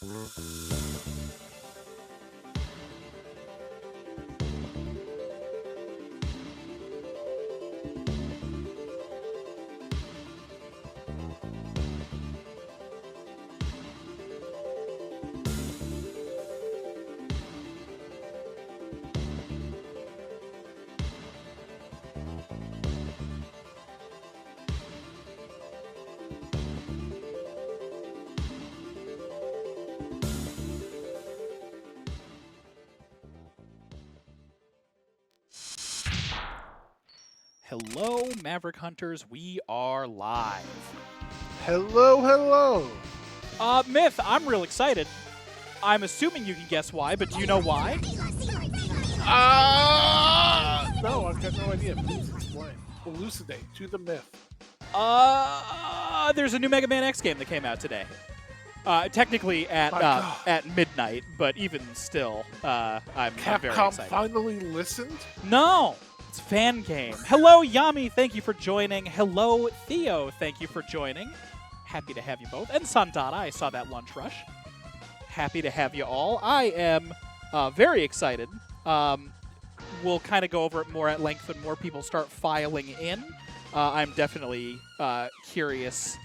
Hello, Maverick Hunters. We are live. Hello, hello. Myth, I'm real excited. I'm assuming you can guess why, but do you know why? No, I've got no idea. Please explain. Elucidate to the myth. There's a new Mega Man X game that came out today. Technically at midnight, but even still, I'm very Capcom excited. finally listened? No! It's fan game. Hello, Yami. Thank you for joining. Hello, Theo. Thank you for joining. Happy to have you both. And Santana, I saw that lunch rush. Happy to have you all. I am very excited. We'll kind of go over it more at length when more people start filing in. I'm definitely curious.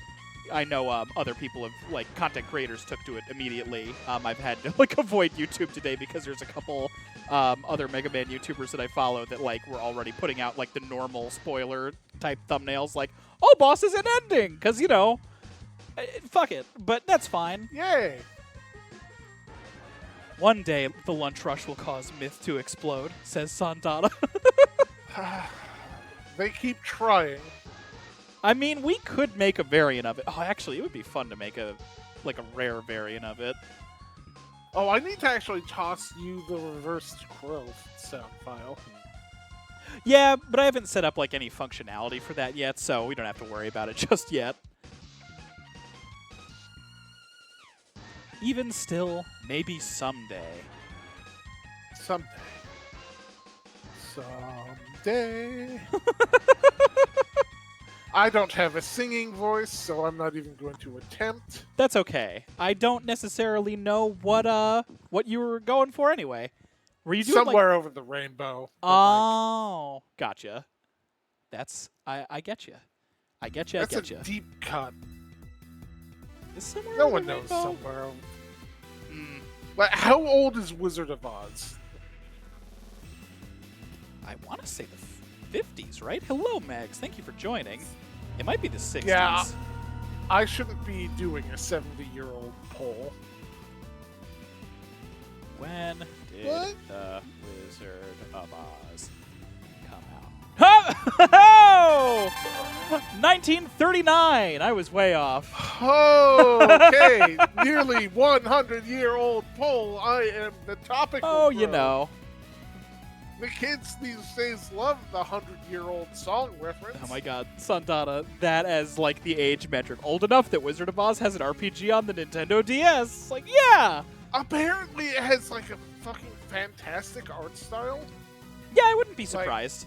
I know other people have, like, content creators took to it immediately. I've had to, like, avoid YouTube today because there's a couple other Mega Man YouTubers that I follow that, like, were already putting out, like, the normal spoiler-type thumbnails, like, oh, boss isn't ending! Because, you know, fuck it. But that's fine. Yay. One day, the lunch rush will cause Myth to explode, says Santana. They keep trying. I mean, we could make a variant of it. Oh, actually, it would be fun to make a rare variant of it. Oh, I need to actually toss you the reversed crow sound file. Yeah, but I haven't set up, like, any functionality for that yet, so we don't have to worry about it just yet. Even still, maybe someday. Someday. Someday. I don't have a singing voice, so I'm not even going to attempt. That's okay. I don't necessarily know what you were going for anyway. Were you doing Somewhere over the rainbow. Oh, gotcha. That's I get you. I get you. That's I get you. a deep cut. Is somewhere No over one the knows rainbow? somewhere over. Like, how old is Wizard of Oz? I want to say the 50s, right? Hello, Mags. Thank you for joining. It might be the 60s. Yeah, I shouldn't be doing a 70-year-old poll. When did What? the Wizard of Oz come out? Ho! 1939! I was way off. Oh, okay. Nearly 100-year-old poll. I am the topic. Oh, you know. The kids these days love the 100-year-old song reference. Oh my god, Santana, that as, like, the age metric. Old enough that Wizard of Oz has an RPG on the Nintendo DS. Like, yeah! Apparently it has, like, a fucking fantastic art style. Yeah, I wouldn't be surprised.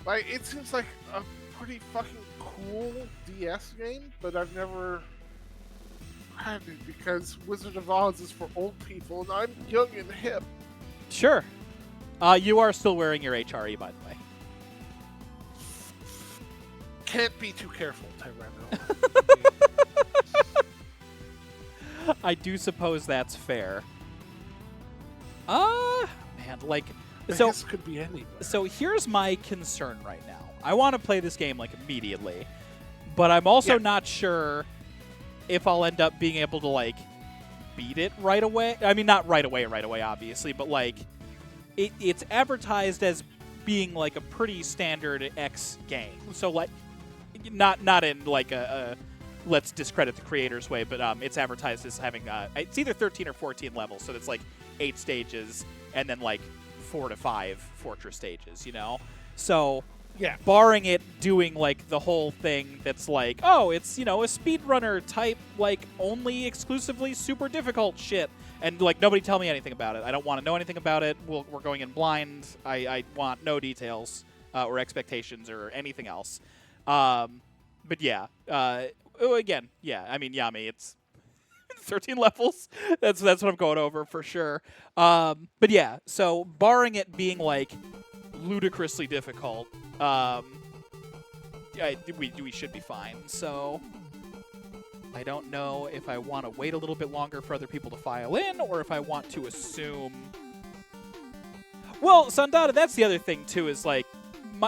Like, it seems like a pretty fucking cool DS game, but I've never had it because Wizard of Oz is for old people, and I'm young and hip. Sure. You are still wearing your HRE, by the way. Can't be too careful, Tyrano. I do suppose that's fair. Man, like, This could be anybody. So here's my concern right now. I want to play this game, like, immediately, but I'm also not sure if I'll end up being able to, like, beat it right away. I mean, not right away, obviously, but, like, it's advertised as being, like, a pretty standard X game. So, like, not in, like, a let's discredit the creators way, but it's advertised as having, it's either 13 or 14 levels, so it's, like, 8 stages, and then, like, 4 to 5 fortress stages, you know? So, Yeah. barring it doing, like, the whole thing that's like, oh, it's, you know, a speedrunner type, like, only exclusively super difficult shit, and, like, nobody tell me anything about it. I don't want to know anything about it. We're going in blind. I want no details or expectations or anything else. But yeah, again, yeah, I mean, Yami, it's 13 levels. That's what I'm going over for sure. But yeah, so barring it being like ludicrously difficult, we should be fine. So I don't know if I want to wait a little bit longer for other people to file in, or if I want to assume. Well, Sandata, that's the other thing too. Is like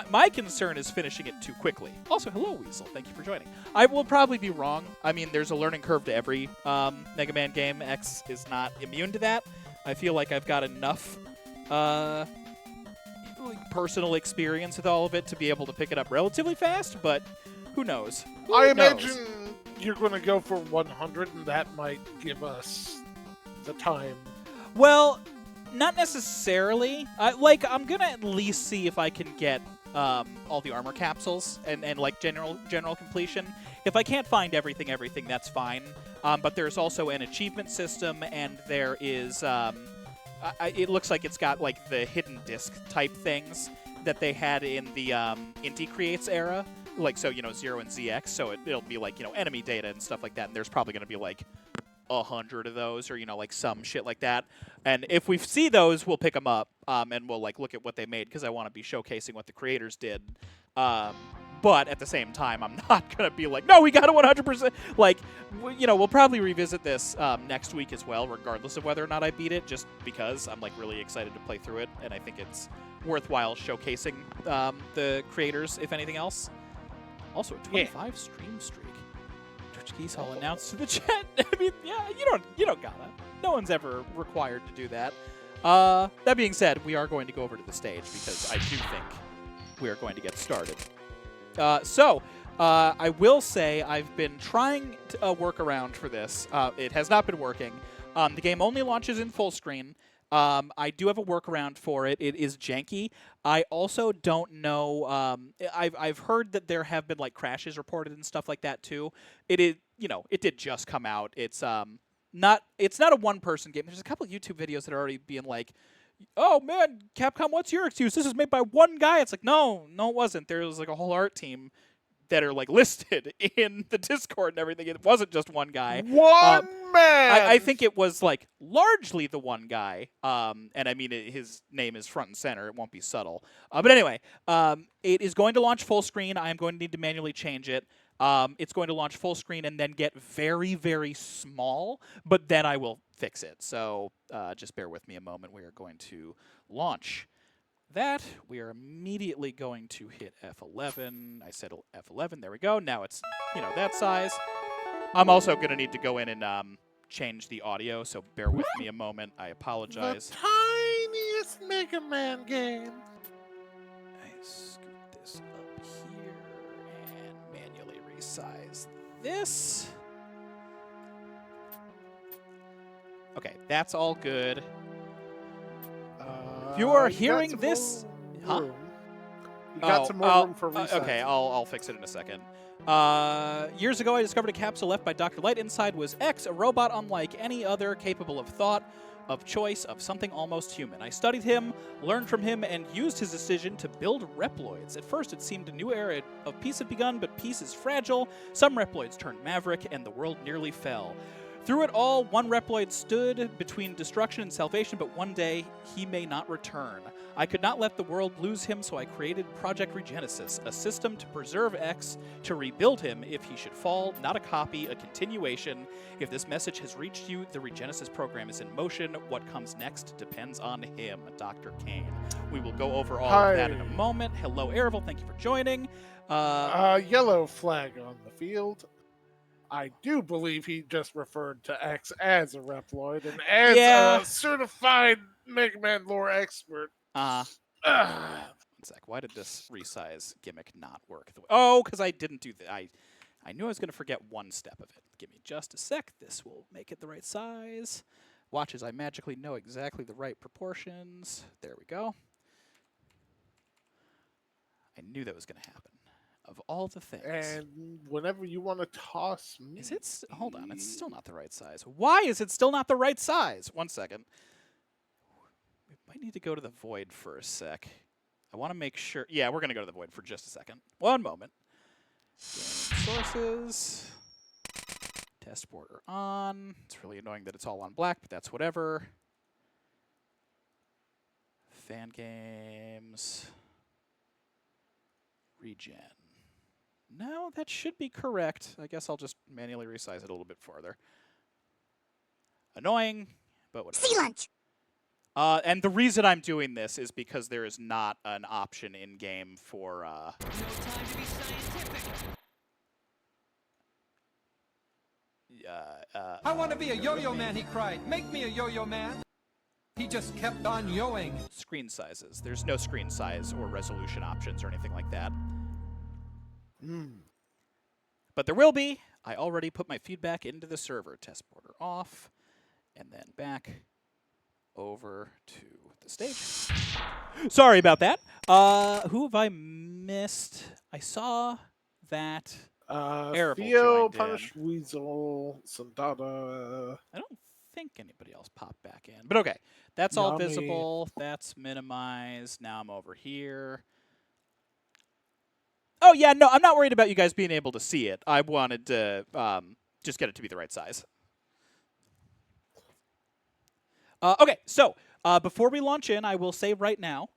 my concern is finishing it too quickly. Also, hello Weasel, thank you for joining. I will probably be wrong. I mean, there's a learning curve to every Mega Man game. X is not immune to that. I feel like I've got enough personal experience with all of it to be able to pick it up relatively fast, but who knows? I imagine you're going to go for 100, and that might give us the time. Well, not necessarily. I'm going to at least see if I can get all the armor capsules and like general completion. If I can't find everything, that's fine. But there's also an achievement system, and there is... it looks like it's got like the hidden disc type things that they had in the Inti Creates era. Like, so, 0 and ZX, so it'll be like, enemy data and stuff like that, and there's probably going to be like 100 of those, or, like some shit like that. And if we see those, we'll pick them up, and we'll like look at what they made, because I want to be showcasing what the creators did. But at the same time, I'm not going to be like, no, we got it 100%. Like, we'll probably revisit this next week as well, regardless of whether or not I beat it, just because I'm like really excited to play through it, and I think it's worthwhile showcasing the creators, if anything else. Also, a 25 stream streak. Twitch Geese Hall announced to the chat. I mean, yeah, you don't gotta. No one's ever required to do that. That being said, we are going to go over to the stage because I do think we are going to get started. I will say I've been trying to work around for this. It has not been working. The game only launches in full screen. I do have a workaround for it. It is janky. I also don't know. I've heard that there have been like crashes reported and stuff like that too. It is, it did just come out. It's not a one-person game. There's a couple of YouTube videos that are already being like, "Oh man, Capcom, what's your excuse? This is made by one guy." It's like, no, it wasn't. There was like a whole art team that are like listed in the Discord and everything. It wasn't just one guy. One man. I think it was like largely the one guy. And I mean, his name is front and center. It won't be subtle. But anyway, it is going to launch full screen. I am going to need to manually change it. It's going to launch full screen and then get very, very small, but then I will fix it. So just bear with me a moment. We are going to launch that. We are immediately going to hit F11. I said F11. There we go. Now it's, that size. I'm also going to need to go in and change the audio, so bear with me a moment. I apologize. The tiniest Mega Man game. I scoot this up here and manually resize this. Okay, that's all good. If you are hearing this, huh? You got some more room for resizing. Okay, I'll fix it in a second. Years ago, I discovered a capsule left by Dr. Light. Inside was X, a robot unlike any other, capable of thought, of choice, of something almost human. I studied him, learned from him, and used his decision to build Reploids. At first, it seemed a new era of peace had begun, but peace is fragile. Some Reploids turned maverick, and the world nearly fell. Through it all, one Reploid stood between destruction and salvation, but one day he may not return. I could not let the world lose him, so I created Project Regenesis, a system to preserve X, to rebuild him if he should fall, not a copy, a continuation. If this message has reached you, the Regenesis program is in motion. What comes next depends on him, Dr. Kane. We will go over all of that in a moment. Hello, Airville. Thank you for joining. Yellow flag on the field. I do believe he just referred to X as a Reploid and as a certified Mega Man lore expert. One sec. Why did this resize gimmick not work? Oh, because I didn't do that. I knew I was going to forget one step of it. Give me just a sec. This will make it the right size. Watch as I magically know exactly the right proportions. There we go. I knew that was going to happen. Of all the things. And whenever you want to toss me... Is it... Hold on. It's still not the right size. Why is it still not the right size? One second. We might need to go to the void for a sec. I want to make sure... Yeah, we're going to go to the void for just a second. One moment. Game sources. Test border on. It's really annoying that it's all on black, but that's whatever. Fan games. Regen. No, that should be correct. I guess I'll just manually resize it a little bit farther. Annoying, but whatever. Sea lunch. And the reason I'm doing this is because there is not an option in-game for... No time to be scientific. I want to be a yo-yo man, he cried. Make me a yo-yo man. He just kept on yoing. Screen sizes. There's no screen size or resolution options or anything like that. But there will be. I already put my feedback into the server. Test border off. And then back over to the stage. Sorry about that. Who have I missed? I saw that Arable Theo, joined in. Punish Weasel, Sandata. I don't think anybody else popped back in. But okay, that's all Yummy. visible. That's minimized. Now I'm over here. Oh, yeah, no, I'm not worried about you guys being able to see it. I wanted to just get it to be the right size. Okay, so before we launch in, I will say right now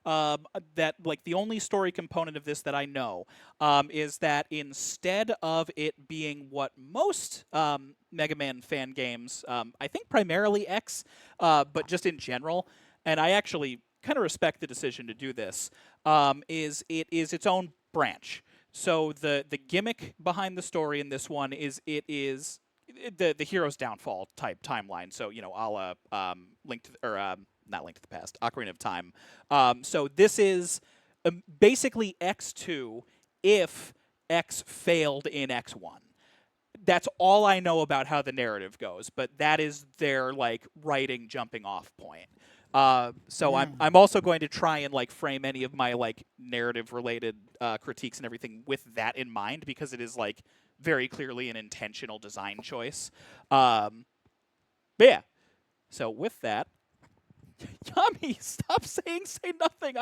that like the only story component of this that I know is that instead of it being what most Mega Man fan games, I think primarily X, but just in general, and I actually kind of respect the decision to do this, is it is its own branch. So the gimmick behind the story in this one is it is the hero's downfall type timeline. So, you know, a la not Link to the Past, Ocarina of Time. So this is basically X2 if X failed in X1. That's all I know about how the narrative goes, but that is their like writing jumping off point. So I'm also going to try and like frame any of my like narrative related critiques and everything with that in mind, because it is like very clearly an intentional design choice. But yeah, so with that, Yummy, stop saying say nothing.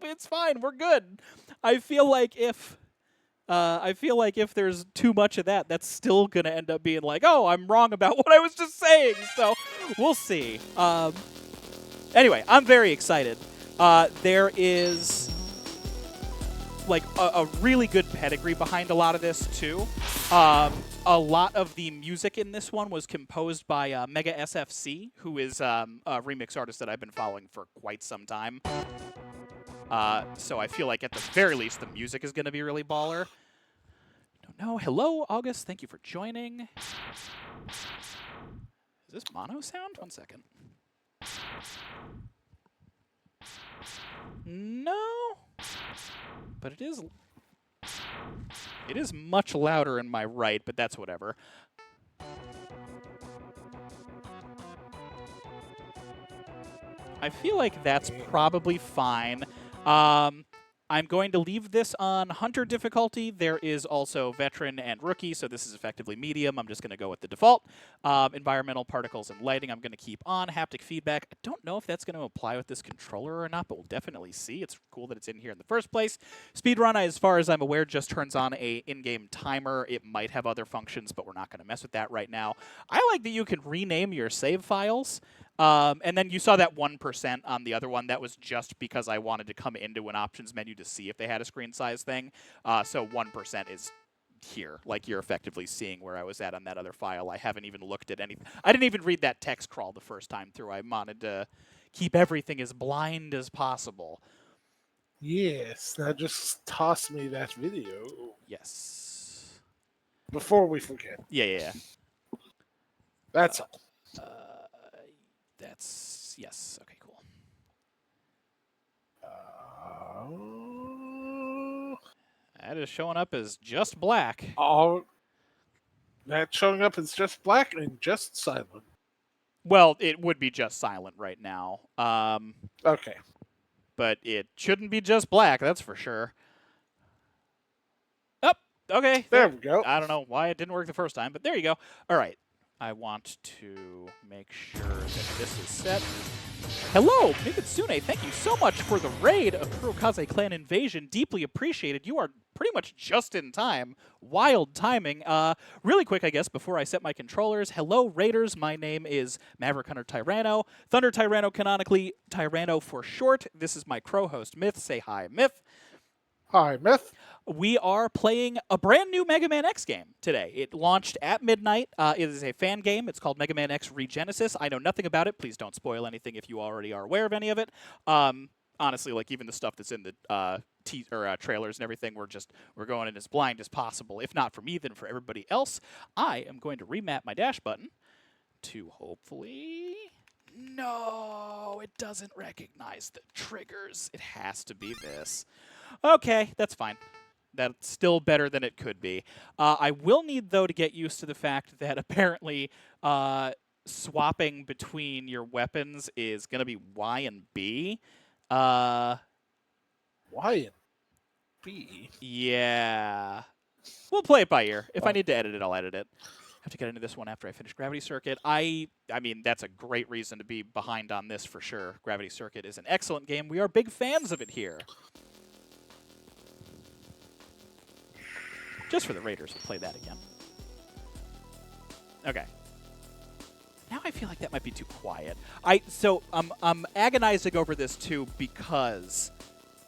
It's fine. We're good. I feel like if there's too much of that, that's still gonna end up being like, oh, I'm wrong about what I was just saying. So we'll see. Anyway, I'm very excited. There is like a really good pedigree behind a lot of this too. A lot of the music in this one was composed by Mega SFC, who is a remix artist that I've been following for quite some time. So I feel like at the very least the music is going to be really baller. Don't know. Hello, August. Thank you for joining. Is this mono sound? 1 second. No. But it is much louder in my right, but that's whatever. I feel like that's probably fine. I'm going to leave this on Hunter difficulty. There is also Veteran and Rookie, so this is effectively medium. I'm just going to go with the default. Environmental, particles, and lighting I'm going to keep on. Haptic feedback, I don't know if that's going to apply with this controller or not, but we'll definitely see. It's cool that it's in here in the first place. Speedrun, as far as I'm aware, just turns on a in-game timer. It might have other functions, but we're not going to mess with that right now. I like that you can rename your save files. And then you saw that 1% on the other one. That was just because I wanted to come into an options menu to see if they had a screen size thing. So 1% is here. Like, you're effectively seeing where I was at on that other file. I haven't even looked at anything. I didn't even read that text crawl the first time through. I wanted to keep everything as blind as possible. Yes, now just toss me that video. Yes. Before we forget. Yeah. That's all. That's... Yes. Okay, cool. That is showing up as just black. That's showing up as just black and just silent. Well, it would be just silent right now. Okay. But it shouldn't be just black, that's for sure. Oh, okay. There we go. I don't know why it didn't work the first time, but there you go. All right. I want to make sure that this is set. Hello, Mikatsune. Thank you so much for the raid of Kurokaze Clan Invasion. Deeply appreciated. You are pretty much just in time. Wild timing. Really quick, I guess, before I set my controllers. Hello, Raiders. My name is Maverick Hunter Tyranno. Thunder Tyranno, canonically Tyranno for short. This is my crow host, Myth. Say hi, Myth. Hi, Myth. We are playing a brand new Mega Man X game today. It launched at midnight. It is a fan game. It's called Mega Man X Regenesis. I know nothing about it. Please don't spoil anything if you already are aware of any of it. Honestly, like even the stuff that's in the trailers and everything, we're going in as blind as possible. If not for me, then for everybody else. I am going to remap my dash button to hopefully... No, it doesn't recognize the triggers. It has to be this. Okay, that's fine. That's still better than it could be. I will need, though, to get used to the fact that apparently swapping between your weapons is going to be Y and B. Y and B? Yeah. We'll play it by ear. If I need to edit it, I'll edit it. I have to get into this one after I finish Gravity Circuit. I mean, that's a great reason to be behind on this for sure. Gravity Circuit is an excellent game. We are big fans of it here. Just for the Raiders, we'll play that again. Okay. Now I feel like that might be too quiet. I'm agonizing over this too because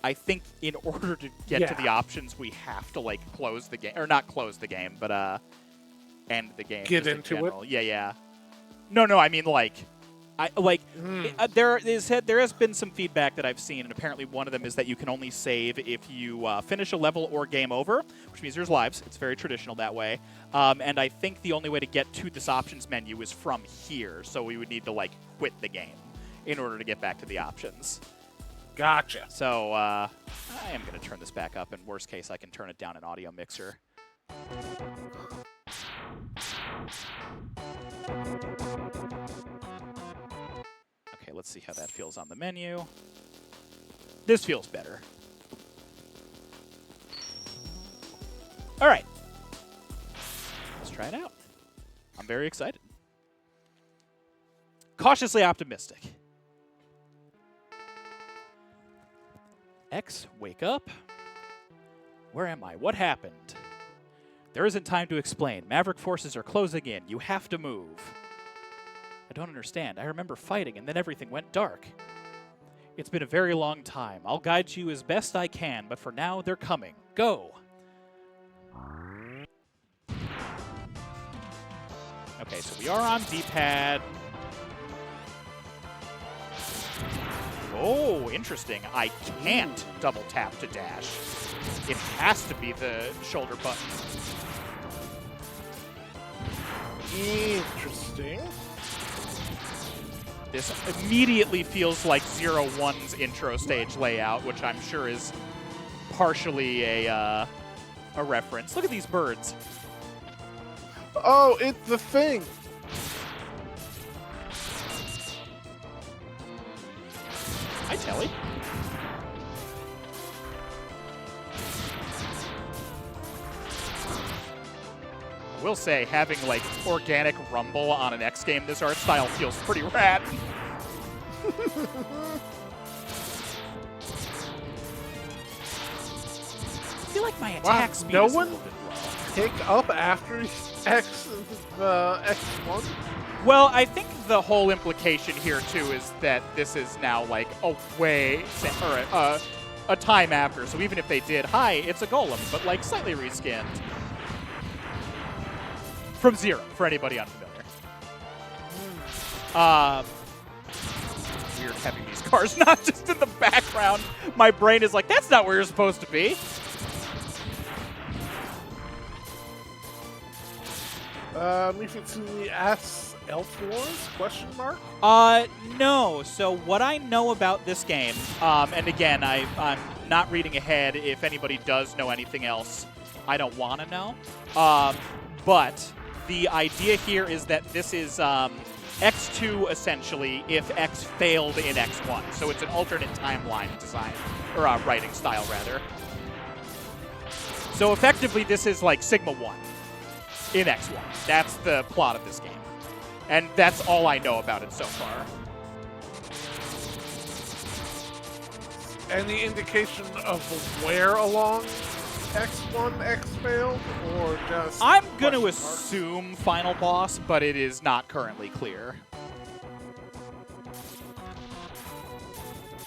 I think in order to get to the options, we have to like close the game, or not close the game, but end the game. Get into it. Yeah. No. I mean like. There has been some feedback that I've seen, and apparently one of them is that you can only save if you finish a level or game over, which means there's lives. It's very traditional that way. And I think the only way to get to this options menu is from here, so we would need to like quit the game in order to get back to the options. Gotcha. So I am going to turn this back up, and worst case, I can turn it down in Audio Mixer. Okay, let's see how that feels on the menu. This feels better. All right. Let's try it out. I'm very excited. Cautiously optimistic. X, wake up. Where am I? What happened? There isn't time to explain. Maverick forces are closing in. You have to move. I don't understand. I remember fighting, and then everything went dark. It's been a very long time. I'll guide you as best I can, but for now, they're coming. Go! Okay, so we are on D-pad. Oh, interesting. I can't double tap to dash. It has to be the shoulder button. Interesting. This immediately feels like 01's intro stage layout, which I'm sure is partially a reference. Look at these birds. Oh, it's the thing. Hi, Telly. I will say, having like organic rumble on an X game this art style feels pretty rad. I feel like my attack speed is a little bit low. Pick up after X X1? Well, I think the whole implication here too is that this is now like a time after. So even if they did, hi, it's a golem, but like slightly reskinned. From 0, for anybody unfamiliar. Weird having these cars not just in the background. My brain is like, that's not where you're supposed to be. Mifitsumi asks Elf Wars? Question mark? No. So what I know about this game, and again, I'm not reading ahead. If anybody does know anything else, I don't want to know. But the idea here is that this is X2 essentially if X failed in X1. So it's an alternate timeline design, or writing style rather. So effectively this is like Sigma 1 in X1. That's the plot of this game. And that's all I know about it so far. Any indication of where along X1, X failed, or just... I'm going to question mark? assume final boss, but it is not currently clear.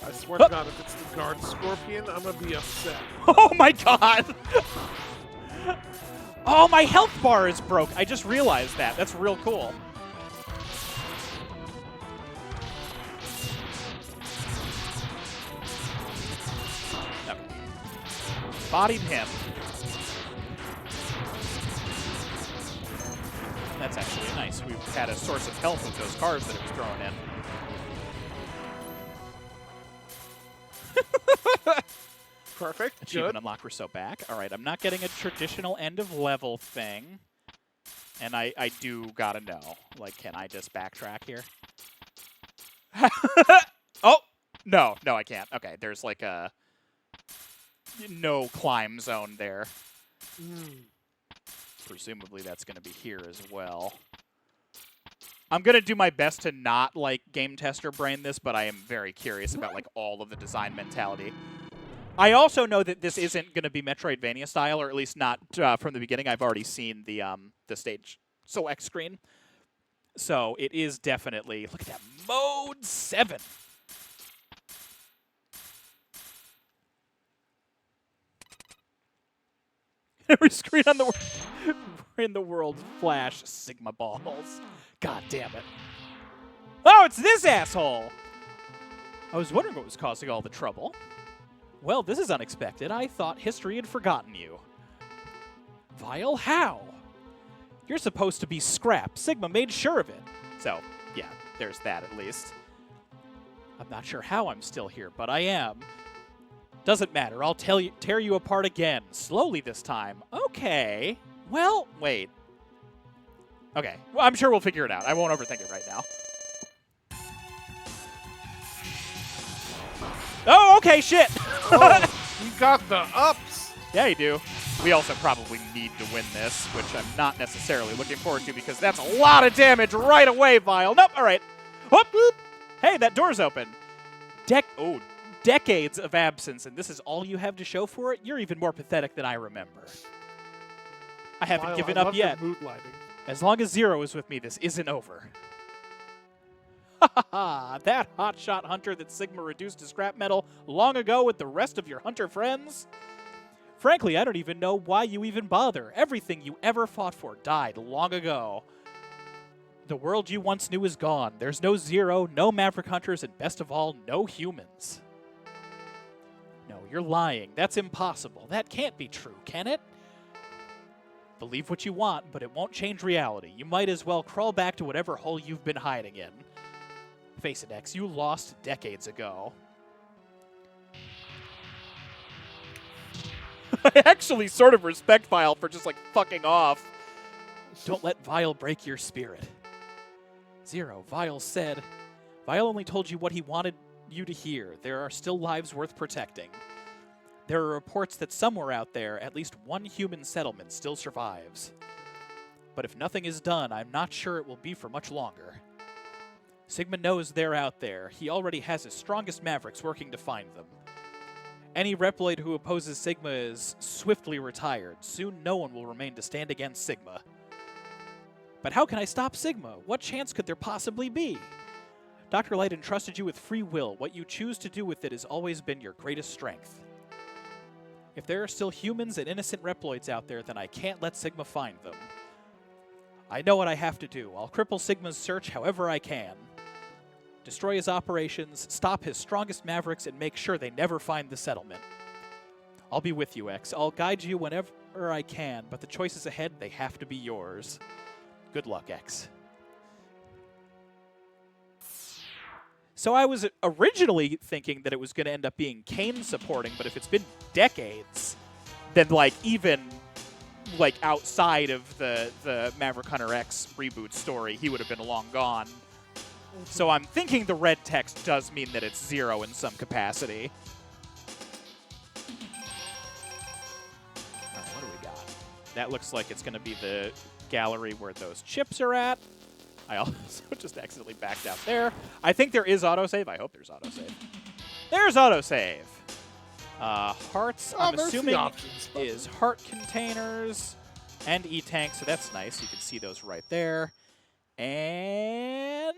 I swear to God, if it's the guard scorpion, I'm gonna be upset. Oh my god! Oh, my health bar is broke. I just realized that. That's real cool. Okay. Bodied him. That's actually nice. We've had a source of health with those cars that it was throwing in. Perfect. Achievement Good. unlock, we're so back. All right, I'm not getting a traditional end of level thing. And I do gotta know. Like, can I just backtrack here? Oh! No, I can't. Okay, there's like a no climb zone there. Presumably that's gonna be here as well. I'm gonna do my best to not, like, game tester brain this, but I am very curious about, like, all of the design mentality. I also know that this isn't going to be Metroidvania style, or at least not from the beginning. I've already seen the stage select screen. So it is definitely, look at that, Mode 7. Every screen on the in the world flash Sigma balls. God damn it. Oh, it's this asshole! I was wondering what was causing all the trouble. Well, this is unexpected. I thought history had forgotten you. Vile, how? You're supposed to be scrap. Sigma made sure of it. So, yeah, there's that at least. I'm not sure how I'm still here, but I am. Doesn't matter. I'll tear you apart again. Slowly this time. Okay. Well, wait. Okay. Well, I'm sure we'll figure it out. I won't overthink it right now. Oh, okay, shit. Oh, you got the ups. Yeah, you do. We also probably need to win this, which I'm not necessarily looking forward to because that's a lot of damage right away, Vile. Nope, all right. Whoop, whoop. Hey, that door's open. Decades of absence, and this is all you have to show for it? You're even more pathetic than I remember. I haven't given up yet. Mood lighting. As long as Zero is with me, this isn't over. Ha ha ha! That hotshot hunter that Sigma reduced to scrap metal long ago with the rest of your hunter friends? Frankly, I don't even know why you even bother. Everything you ever fought for died long ago. The world you once knew is gone. There's no Zero, no Maverick Hunters, and best of all, no humans. No, you're lying. That's impossible. That can't be true, can it? Believe what you want, but it won't change reality. You might as well crawl back to whatever hole you've been hiding in. Face it, X, you lost decades ago. I actually sort of respect Vile for just, like, fucking off. Don't let Vile break your spirit. Zero, Vile said. Vile only told you what he wanted you to hear. There are still lives worth protecting. There are reports that somewhere out there, at least one human settlement still survives. But if nothing is done, I'm not sure it will be for much longer. Sigma knows they're out there. He already has his strongest Mavericks working to find them. Any Reploid who opposes Sigma is swiftly retired. Soon no one will remain to stand against Sigma. But how can I stop Sigma? What chance could there possibly be? Dr. Light entrusted you with free will. What you choose to do with it has always been your greatest strength. If there are still humans and innocent Reploids out there, then I can't let Sigma find them. I know what I have to do. I'll cripple Sigma's search however I can. Destroy his operations, stop his strongest Mavericks, and make sure they never find the settlement. I'll be with you, X. I'll guide you whenever I can, but the choices ahead, they have to be yours. Good luck, X. So I was originally thinking that it was going to end up being Kane supporting, but if it's been decades, then, like, even, like, outside of the Maverick Hunter X reboot story, he would have been long gone. So I'm thinking the red text does mean that it's Zero in some capacity. All right, what do we got? That looks like it's going to be the gallery where those chips are at. I also just accidentally backed out there. I think there is autosave. I hope there's autosave. There's autosave. Hearts, Oh, I'm there's the assuming, options button. is heart containers and E-tanks, so that's nice. You can see those right there. And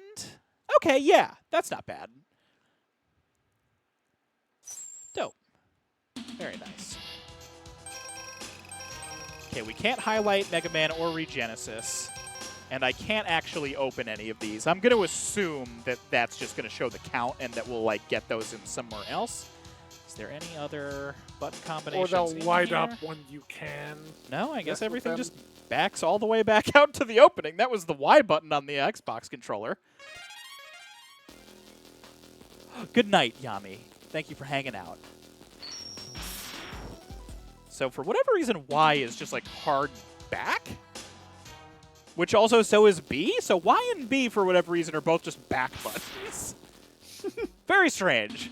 okay, yeah, that's not bad. Dope. Very nice. Okay, we can't highlight Mega Man or Regenesis, and I can't actually open any of these. I'm going to assume that that's just going to show the count and that we'll like get those in somewhere else. Is there any other button Or combinations they'll in light here? up when you can. No, I guess mess with everything them. just backs all the way back out to the opening. That was the Y button on the Xbox controller. Good night, Yami. Thank you for hanging out. So for whatever reason, Y is just like hard back, which also so is B. So Y and B, for whatever reason, are both just back buttons. Very strange.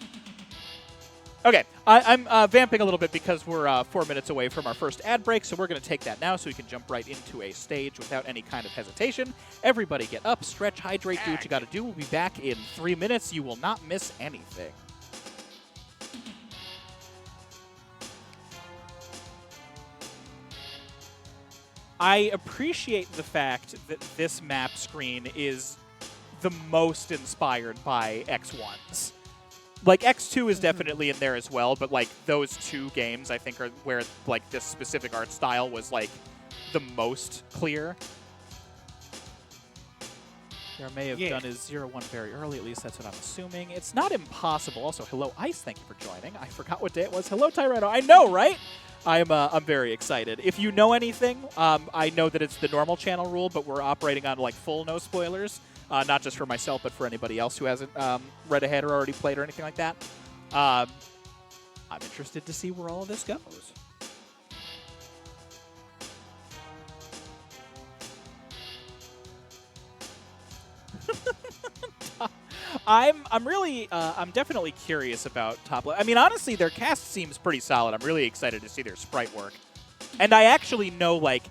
Okay, I'm vamping a little bit because we're 4 minutes away from our first ad break, so we're going to take that now so we can jump right into a stage without any kind of hesitation. Everybody get up, stretch, hydrate, do what you got to do. We'll be back in 3 minutes. You will not miss anything. I appreciate the fact that this map screen is the most inspired by X1's. Like, X2 is definitely in there as well, but, like, those two games, I think, are where, like, this specific art style was, like, the most clear. There may have done his 0-1 very early, at least that's what I'm assuming. It's not impossible. Also, hello, Ice, thank you for joining. I forgot what day it was. Hello, Tyranno. I know, right? I'm very excited. If you know anything, I know that it's the normal channel rule, but we're operating on, like, full no spoilers. Not just for myself, but for anybody else who hasn't read ahead or already played or anything like that. I'm interested to see where all of this goes. I'm definitely curious about Top. I mean, honestly, their cast seems pretty solid. I'm really excited to see their sprite work, and I actually know like.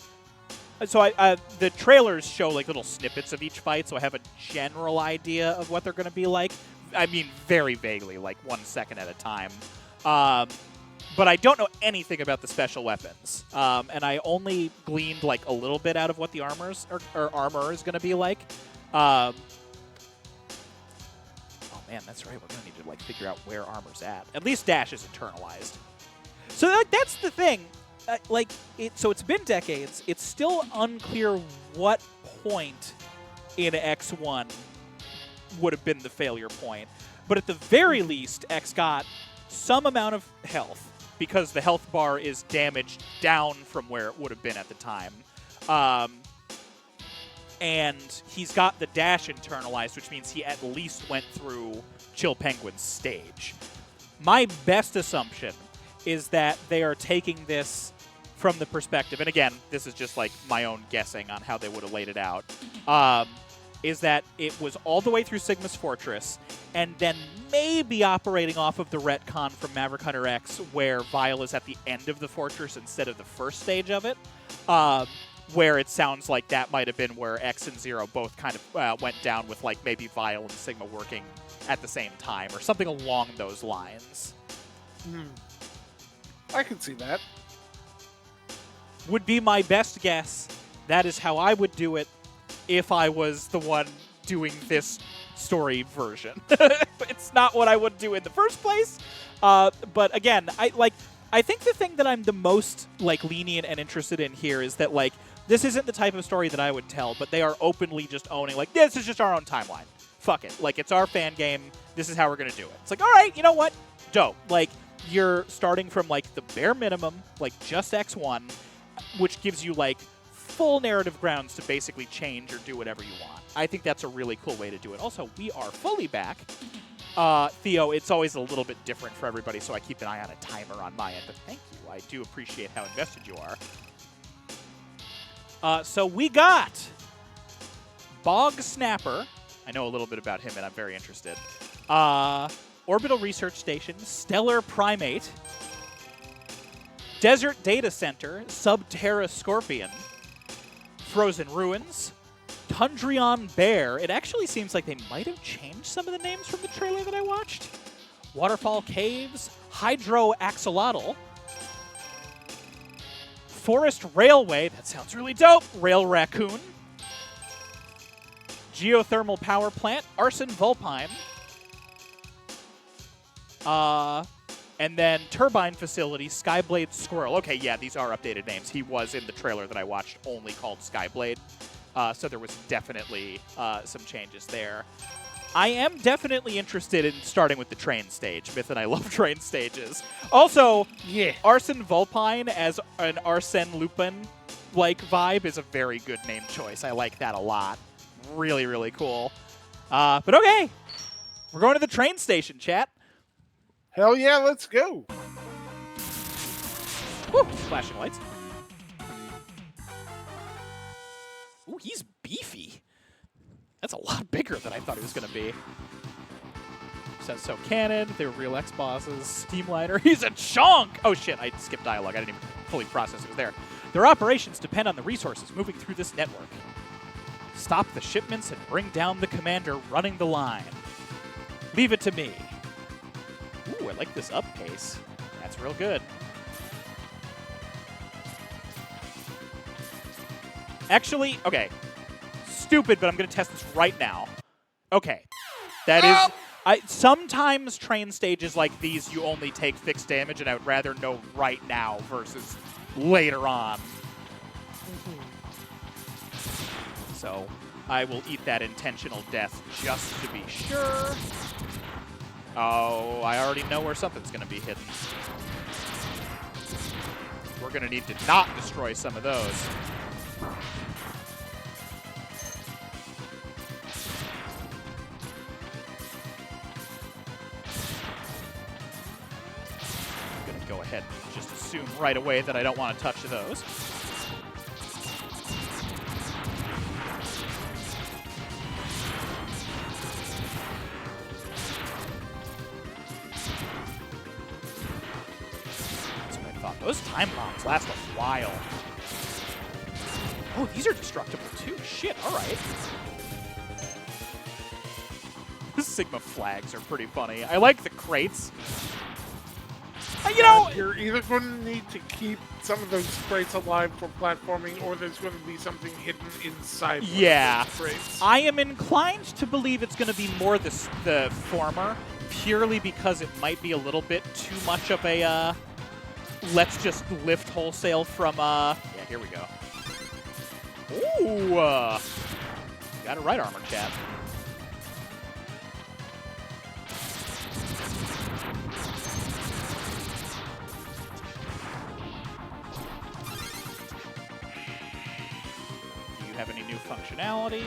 So the trailers show like little snippets of each fight, so I have a general idea of what they're going to be like. I mean, very vaguely, like 1 second at a time. But I don't know anything about the special weapons, and I only gleaned like a little bit out of what the armors or armor is going to be like. Oh man, that's right. We're going to need to like figure out where armor's at. At least dash is internalized. So like that's the thing. So it's been decades. It's still unclear what point in X1 would have been the failure point. But at the very least, X got some amount of health because the health bar is damaged down from where it would have been at the time. And he's got the dash internalized, which means he at least went through Chill Penguin's stage. My best assumption is that they are taking this from the perspective, and again, this is just like my own guessing on how they would have laid it out, is that it was all the way through Sigma's Fortress, and then maybe operating off of the retcon from Maverick Hunter X, where Vile is at the end of the fortress instead of the first stage of it, where it sounds like that might have been where X and Zero both kind of went down with like maybe Vile and Sigma working at the same time, or something along those lines. I can see that. Would be my best guess. That is how I would do it if I was the one doing this story version. It's not what I would do in the first place. But again, I think the thing that I'm the most like lenient and interested in here is that like this isn't the type of story that I would tell, but they are openly just owning like this is just our own timeline. Fuck it. Like it's our fan game. This is how we're gonna do it. It's like, all right, you know what? Dope. Like you're starting from like the bare minimum, like just X1, which gives you like full narrative grounds to basically change or do whatever you want. I think that's a really cool way to do it. Also, we are fully back. Theo, it's always a little bit different for everybody, so I keep an eye on a timer on my end, but thank you. I do appreciate how invested you are. So we got Bog Snapper. I know a little bit about him, and I'm very interested. Orbital Research Station, Stellar Primate, Desert Data Center, Subterra Scorpion, Frozen Ruins, Tundrion Bear. It actually seems like they might have changed some of the names from the trailer that I watched. Waterfall Caves, Hydro Axolotl. Forest Railway, that sounds really dope. Rail Raccoon. Geothermal Power Plant, Arson Vulpine. And then Turbine Facility, Skyblade Squirrel. Okay, yeah, these are updated names. He was in the trailer that I watched only called Skyblade. So there was definitely some changes there. I am definitely interested in starting with the train stage. Myth and I love train stages. Also, Yeah. Arson Vulpine as an Arsene Lupin-like vibe is a very good name choice. I like that a lot. Really, really cool. But okay, we're going to the train station, chat. Hell yeah, let's go. Woo, flashing lights. Ooh, he's beefy. That's a lot bigger than I thought he was going to be. Says so canon. They were real X bosses. Steamliner. He's a chunk. Oh shit! I skipped dialogue. I didn't even fully process it was there. Their operations depend on the resources moving through this network. Stop the shipments and bring down the commander running the line. Leave it to me. Ooh, I like this up pace. That's real good. Actually, okay. Stupid, but I'm going to test this right now. Okay. That is... sometimes train stages like these, you only take fixed damage, and I would rather know right now versus later on. So I will eat that intentional death just to be sure. Oh, I already know where something's going to be hidden. We're going to need to not destroy some of those. I'm going to go ahead and just assume right away that I don't want to touch those. Those time bombs last a while. Oh, these are destructible too. Shit, all right. The Sigma flags are pretty funny. I like the crates. You know... You're either going to need to keep some of those crates alive for platforming, or there's going to be something hidden inside one of those crates. I am inclined to believe it's going to be more the former, purely because it might be a little bit too much of a... let's just lift wholesale from, yeah, here we go. Ooh, got it right, Armor Chat. Do you have any new functionality?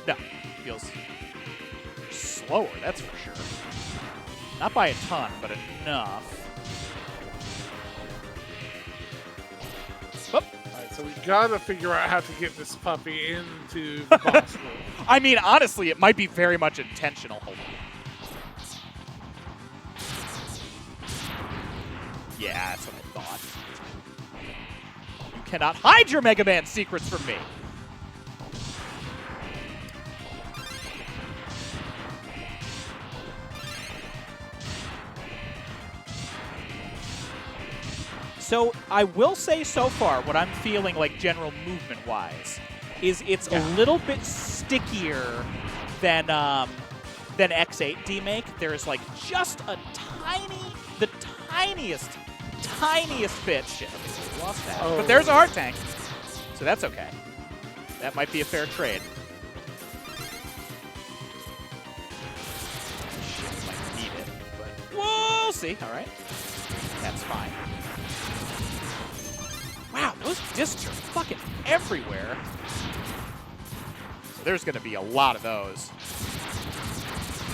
No, feels slower, that's for sure. Not by a ton, but enough. So we gotta figure out how to get this puppy into the boss room. I mean, honestly, it might be very much intentional. Hold on. Yeah, that's what I thought. You cannot hide your Mega Man secrets from me. So I will say so far, what I'm feeling like general movement-wise is it's a little bit stickier than X8 Demake. There's like just the tiniest bit. Shit, okay, so we lost that. Oh. But there's a heart tank, so that's okay. That might be a fair trade. Shit, might need it, but we'll see. All right, that's fine. Wow, those discs are fucking everywhere. So there's going to be a lot of those.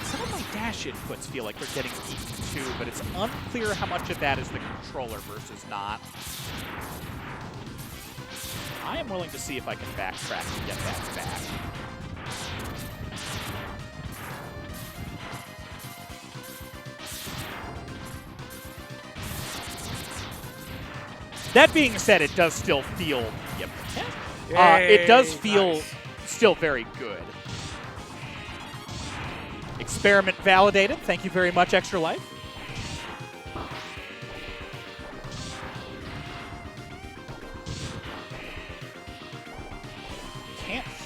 Some of my dash inputs feel like they're getting eaten too, but it's unclear how much of that is the controller versus not. I am willing to see if I can backtrack and get that back. That being said, it does still feel... Yep. It does feel still very good. Experiment validated. Thank you very much, Extra Life.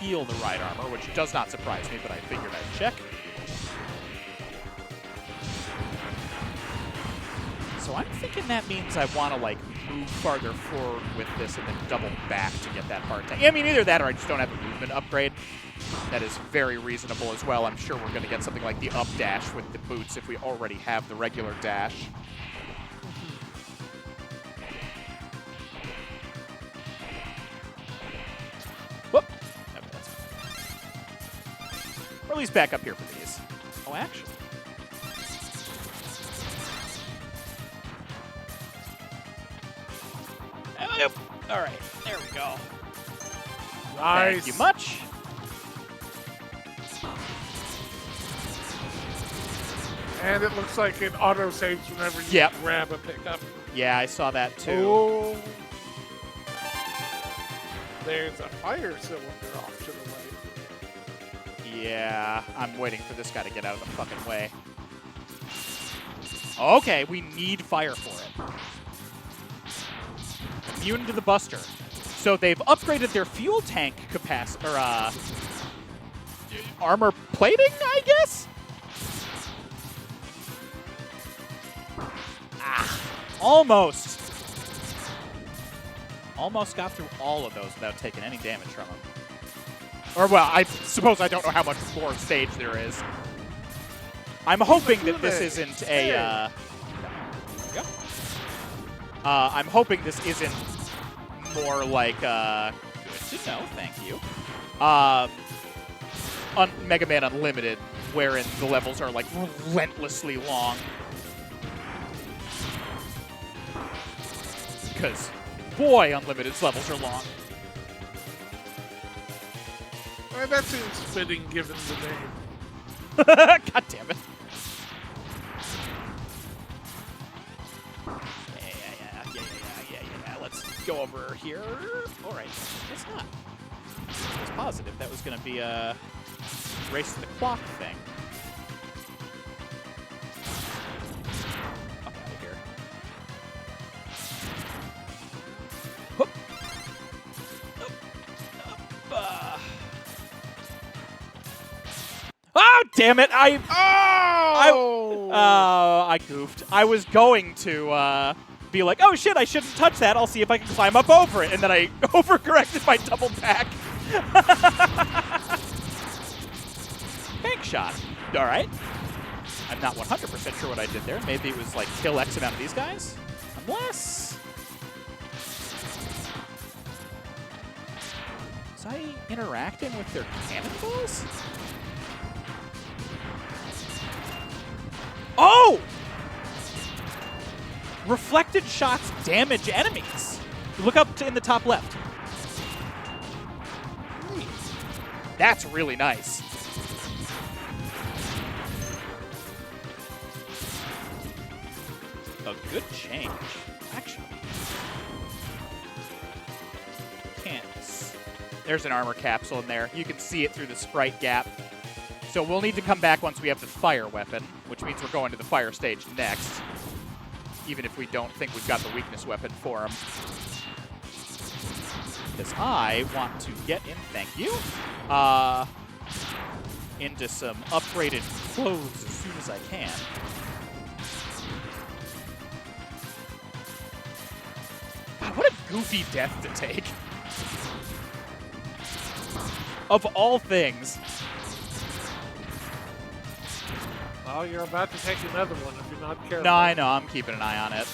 heal the right armor, which does not surprise me, but I figured I'd check. So I'm thinking that means I want to, like, move farther forward with this and then double back to get that hard tank. I mean, either that or I just don't have a movement upgrade. That is very reasonable as well. I'm sure we're going to get something like the up dash with the boots if we already have the regular dash. Whoop. Okay, that's fine. Or at least back up here for these. Oh, actually. All right, there we go. Nice. Thank you much. And it looks like it auto saves whenever you grab a pickup. Yeah, I saw that too. Oh. There's a fire cylinder off to the right. Yeah, I'm waiting for this guy to get out of the fucking way. Okay, we need fire for it. Immune to the Buster. So they've upgraded their fuel tank capacity, or armor plating, I guess? Ah, almost. Almost got through all of those without taking any damage from them. Or, well, I suppose I don't know how much more stage there is. I'm hoping that this isn't a, I'm hoping this isn't more like, good to know, thank you, Mega Man Unlimited, wherein the levels are, like, relentlessly long. Because, boy, Unlimited's levels are long. Well, that seems fitting given the name. God damn it. Yeah. Let's go over here. All right. It's not. I was positive that was going to be a race to the clock thing. Up out of here. Whoop. Oh, damn it! I goofed. I was going to be like, oh shit, I shouldn't touch that. I'll see if I can climb up over it. And then I overcorrected my double back. Bank shot. All right. I'm not 100% sure what I did there. Maybe it was like kill X amount of these guys. Unless... was I interacting with their cannonballs? Oh! Reflected shots damage enemies. Look up in the top left. That's really nice. A good change, actually. Can't. There's an armor capsule in there. You can see it through the sprite gap. So we'll need to come back once we have the fire weapon, which means we're going to the fire stage next, even if we don't think we've got the weakness weapon for him. Because I want to get in, thank you, into some upgraded clothes as soon as I can. God, what a goofy death to take. Of all things. Well, you're about to take another one if you're not careful. No, I know. I'm keeping an eye on it.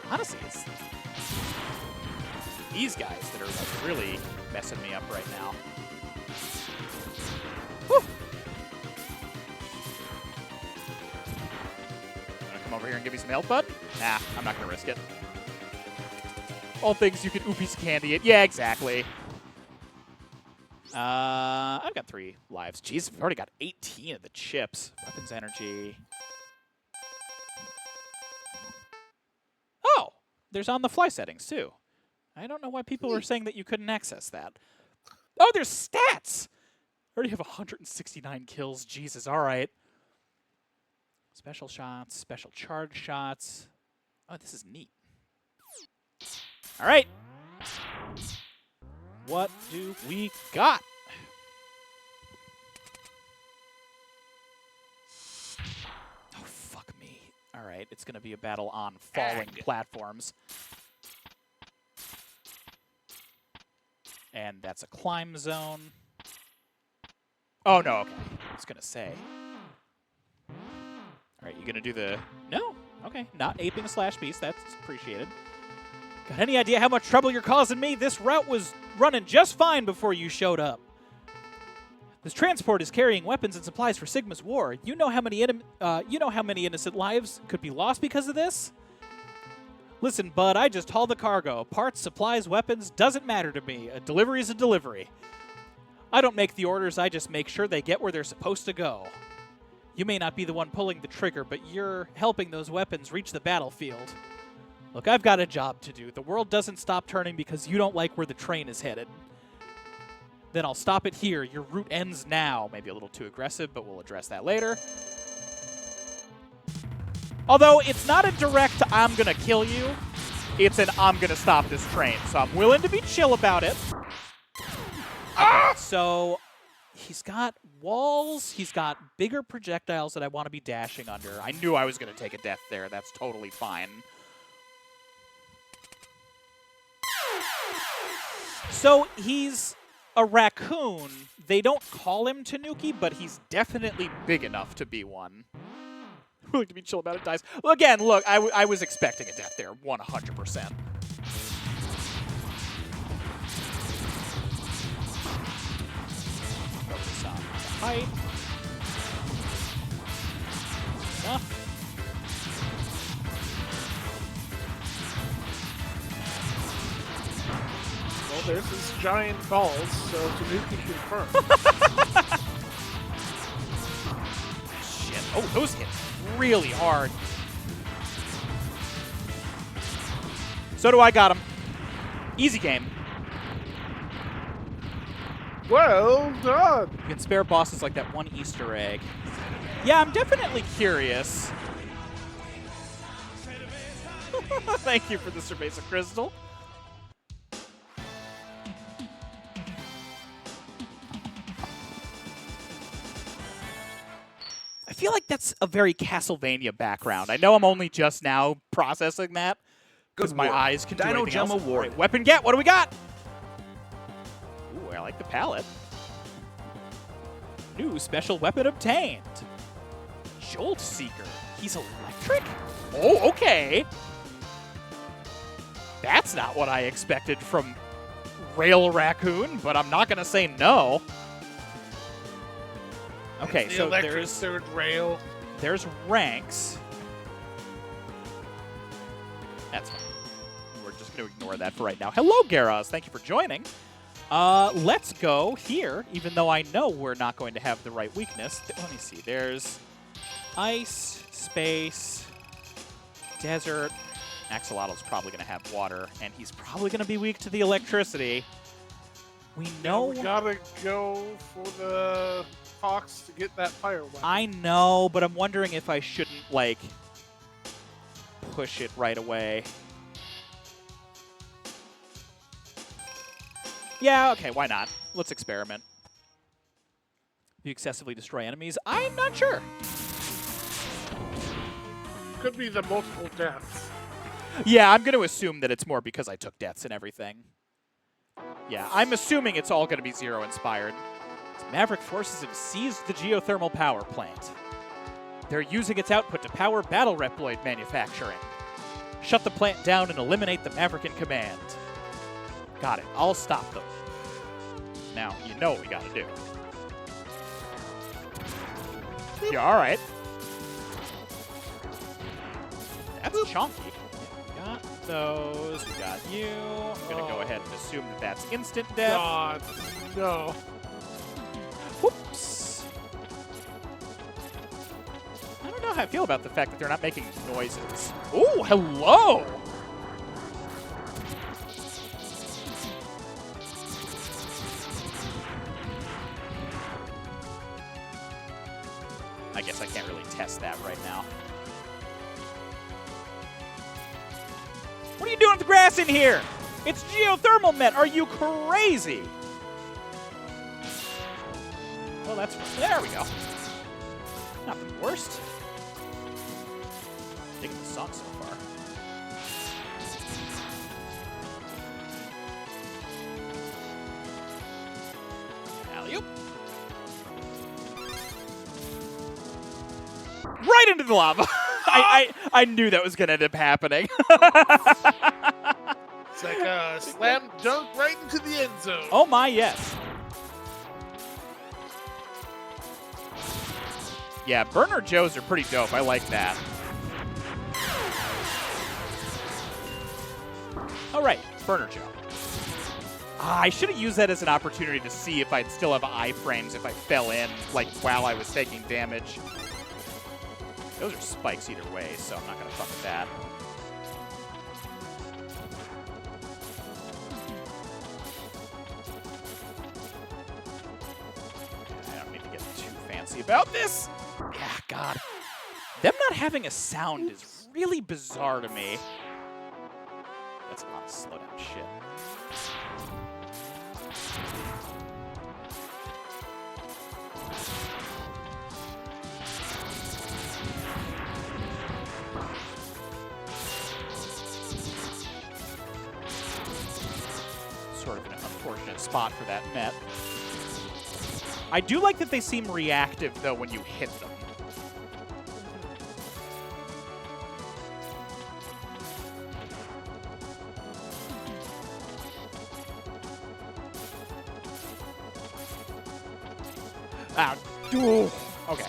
Honestly, it's these guys that are like really messing me up right now. Whew. Wanna come over here and give me some help, bud? Nah, I'm not gonna risk it. All things you can oopies candy it. Yeah, exactly. I've got 3 lives. Jeez, I've already got 18 of the chips. Weapons energy. Oh, there's on the fly settings too. I don't know why people were saying that you couldn't access that. Oh, there's stats! I already have 169 kills. Jesus, all right. Special shots, special charge shots. Oh, this is neat. All right. What do we got? Oh, fuck me. All right, it's going to be a battle on falling platforms. And that's a climb zone. Oh, no, okay. I was going to say. All right, you going to do the... No? Okay, not aping slash beast. That's appreciated. Got any idea how much trouble you're causing me? This route was running just fine before you showed up. This transport is carrying weapons and supplies for Sigma's war. You know how many innocent lives could be lost because of this? Listen, bud, I just haul the cargo. Parts, supplies, weapons, doesn't matter to me. A delivery is a delivery. I don't make the orders, I just make sure they get where they're supposed to go. You may not be the one pulling the trigger, but you're helping those weapons reach the battlefield. Look, I've got a job to do. The world doesn't stop turning because you don't like where the train is headed. Then I'll stop it here. Your route ends now. Maybe a little too aggressive, but we'll address that later. Although it's not a direct I'm going to kill you. It's an I'm going to stop this train. So I'm willing to be chill about it. Okay, so he's got walls. He's got bigger projectiles that I want to be dashing under. I knew I was going to take a death there. That's totally fine. So he's a raccoon. They don't call him Tanuki, but he's definitely big enough to be one. Willing to be chill about it, dies. Well, again, look, I was expecting a death there, 100%. Focus on the height. Enough. Well, there's his giant balls, so Tanuki confirmed. Shit. Oh, those hit really hard. So do I got him. Easy game. Well done. You can spare bosses like that one Easter egg. Yeah, I'm definitely curious. Thank you for the Cerveza Crystal. I feel like that's a very Castlevania background. I know I'm only just now processing that because my eyes can do Dino anything Gem else. Award. Right, weapon get. What do we got? Ooh, I like the palette. New special weapon obtained. Jolt Seeker. He's electric? Oh, okay. That's not what I expected from Rail Raccoon, but I'm not going to say no. Okay, The so electric third rail. there's ranks. That's fine. We're just going to ignore that for right now. Hello, Garaz. Thank you for joining. Let's go here, even though I know we're not going to have the right weakness. Let me see. There's ice, space, desert. Axolotl's probably going to have water, and he's probably going to be weak to the electricity. We know... We gotta go for the fox to get that fire weapon. I know, but I'm wondering if I shouldn't, like, push it right away. Yeah, okay, why not? Let's experiment. Do you excessively destroy enemies? I'm not sure. Could be the multiple deaths. Yeah, I'm going to assume that it's more because I took deaths and everything. Yeah, I'm assuming it's all going to be Zero-inspired. Maverick forces have seized the geothermal power plant. They're using its output to power battle Reploid manufacturing. Shut the plant down and eliminate the Maverick in command. Got it. I'll stop them. Now, you know what we got to do. Yeah, all right. That's chunky. We got those. We got you. I'm going to go ahead and assume that that's instant death. God, no. Whoops. I don't know how I feel about the fact that they're not making noises. Ooh, hello! I guess I can't really test that right now. What are you doing with the grass in here? It's geothermal met. Are you crazy? Well, that's there we go. Not the worst. Digging the song so far. Alley-oop. Right into the lava. I knew that was gonna end up happening. It's like a slam dunk right into the end zone. Oh my, yes. Yeah, Burner Joes are pretty dope. I like that. All right, Burner Joe. I should have used that as an opportunity to see if I'd still have iframes if I fell in, like, while I was taking damage. Those are spikes either way, so I'm not going to fuck with that. I don't need to get too fancy about this. Yeah, God. Them not having a sound is really bizarre to me. That's a lot of slowdown shit. Sort of an unfortunate spot for that net. I do like that they seem reactive, though, when you hit them. Ah, ooh, okay.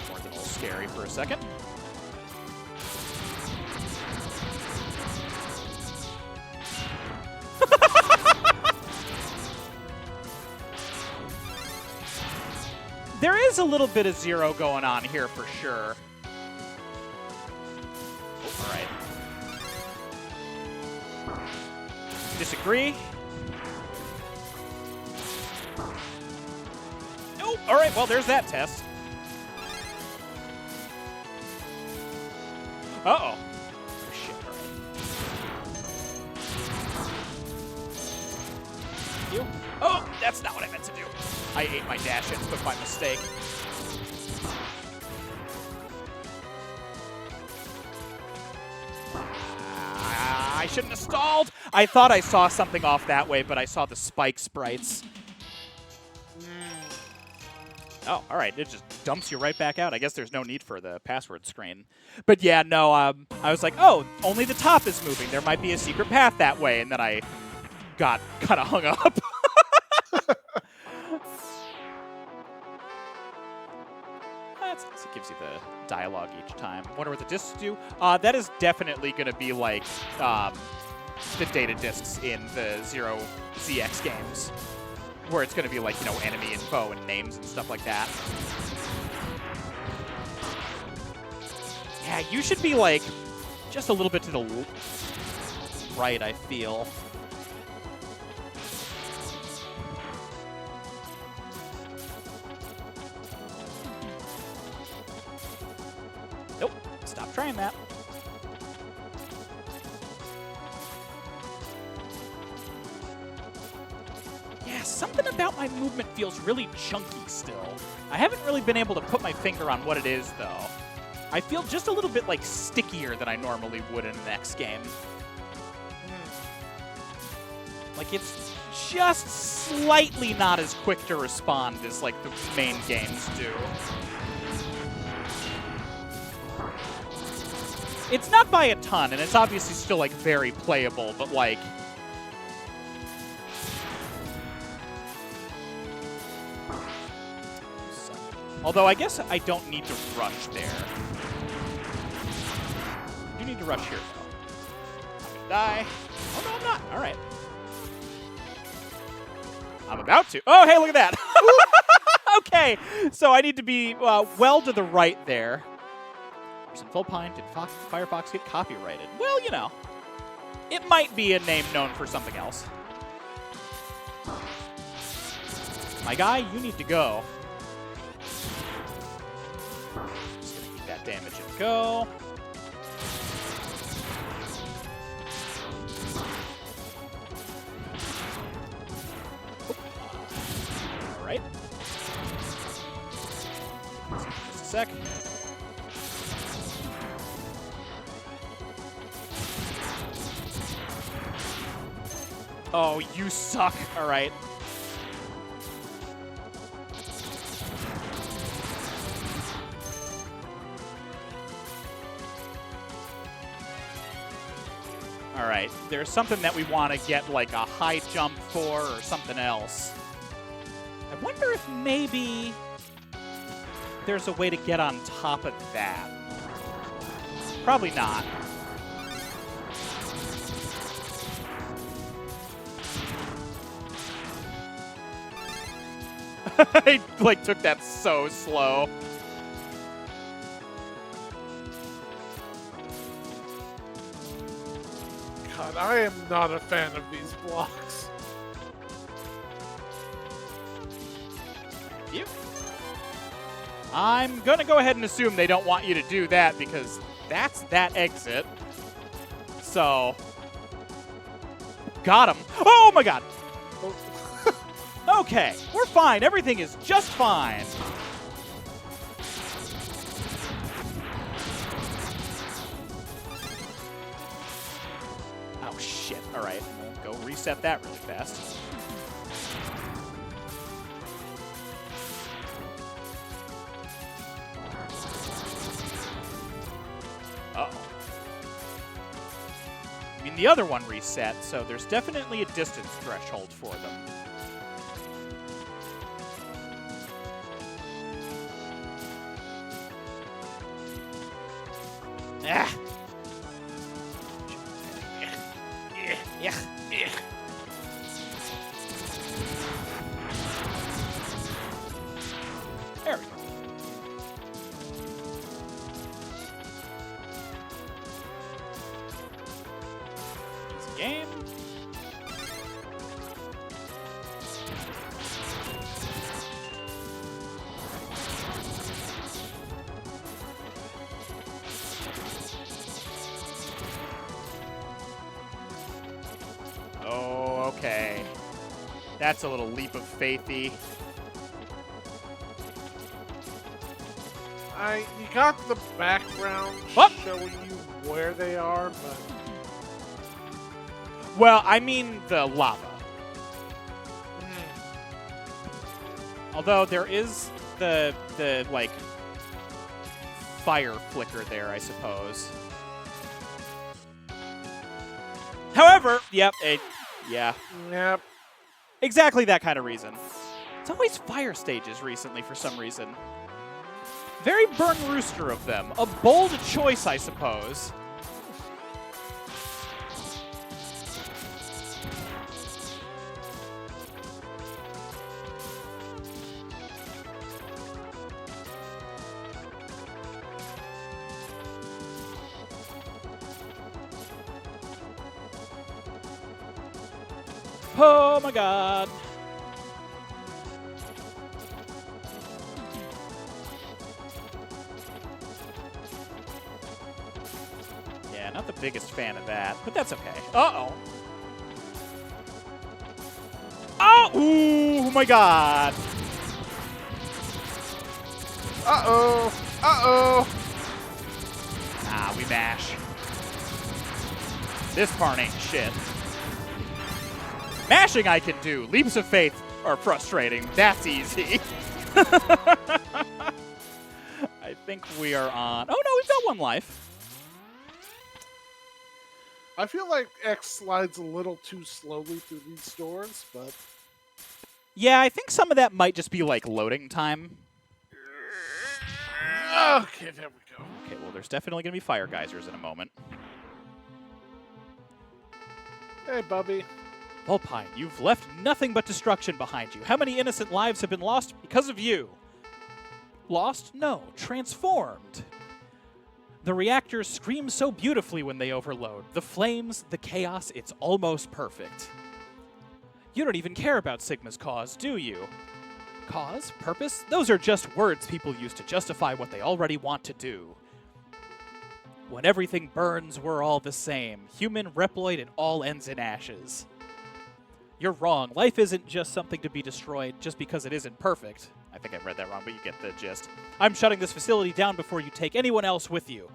More than a little scary for a second. There is a little bit of zero going on here for sure. Oh, all right. Disagree. Oh, all right. Well, there's that test. Uh-oh. Oh, shit. All right. You. Oh, that's not what I meant to do. I ate my dash input by mistake. I shouldn't have stalled. I thought I saw something off that way, but I saw the spike sprites. Oh, all right. It just dumps you right back out. I guess there's no need for the password screen. But yeah, no, I was like, oh, only the top is moving. There might be a secret path that way. And then I got kind of hung up. It gives you the dialogue each time. Wonder what the discs do. That is definitely going to be like the data discs in the Zero ZX games, where it's going to be like, you know, enemy info and names and stuff like that. Yeah, you should be like just a little bit to the right, I feel. Nope. Stop trying that. Yeah, something about my movement feels really chunky still. I haven't really been able to put my finger on what it is, though. I feel just a little bit, like, stickier than I normally would in an X game. Like, it's just slightly not as quick to respond as, like, the main games do. It's not by a ton, and it's obviously still, like, very playable, but, like... Although, I guess I don't need to rush there. I do need to rush here, though. I'm gonna die. Oh, no, I'm not. All right. I'm about to. Oh, hey, look at that. Okay, so I need to be well to the right there. Full Pine, did Firefox get copyrighted? Well, you know, it might be a name known for something else. My guy, you need to go. Just gonna eat that damage and go. sec. Oh, you suck. All right. All right. There's something that we want to get like a high jump for or something else. I wonder if maybe there's a way to get on top of that. Probably not. I like took that so slow. God, I am not a fan of these blocks. You. I'm gonna go ahead and assume they don't want you to do that because that's that exit. So, got him. Oh my god. Oh. Okay, we're fine. Everything is just fine. Oh shit. All right, we'll go reset that really fast. Uh-oh. I mean, the other one reset, so there's definitely a distance threshold for them. Ah. Yeah. There we go. Easy game. Oh, okay. That's a little leap of faithy. You got the background What? showing you where they are, but Well, I mean the lava. Although there is the like fire flicker there, I suppose. However, yeah. yep. Exactly that kind of reason. It's always fire stages recently for some reason. Very Burn Rooster of them. A bold choice, I suppose. Oh my god. Yeah, not the biggest fan of that, but that's okay. Uh-oh. Oh! Ooh, my god. Uh-oh. Uh-oh. Ah, we mash. This part ain't shit. Mashing I can do. Leaps of faith are frustrating. That's easy. I think we are on... Oh, no, we've got one life. I feel like X slides a little too slowly through these doors, but... Yeah, I think some of that might just be, like, loading time. Okay, there we go. Okay, well, there's definitely going to be fire geysers in a moment. Hey, Bubby. Volpine, you've left nothing but destruction behind you. How many innocent lives have been lost because of you? Lost? No, transformed. The reactors scream so beautifully when they overload. The flames, the chaos, it's almost perfect. You don't even care about Sigma's cause, do you? Cause? Purpose? Those are just words people use to justify what they already want to do. When everything burns, we're all the same. Human, Reploid, it all ends in ashes. You're wrong. Life isn't just something to be destroyed just because it isn't perfect. I think I read that wrong, but you get the gist. I'm shutting this facility down before you take anyone else with you.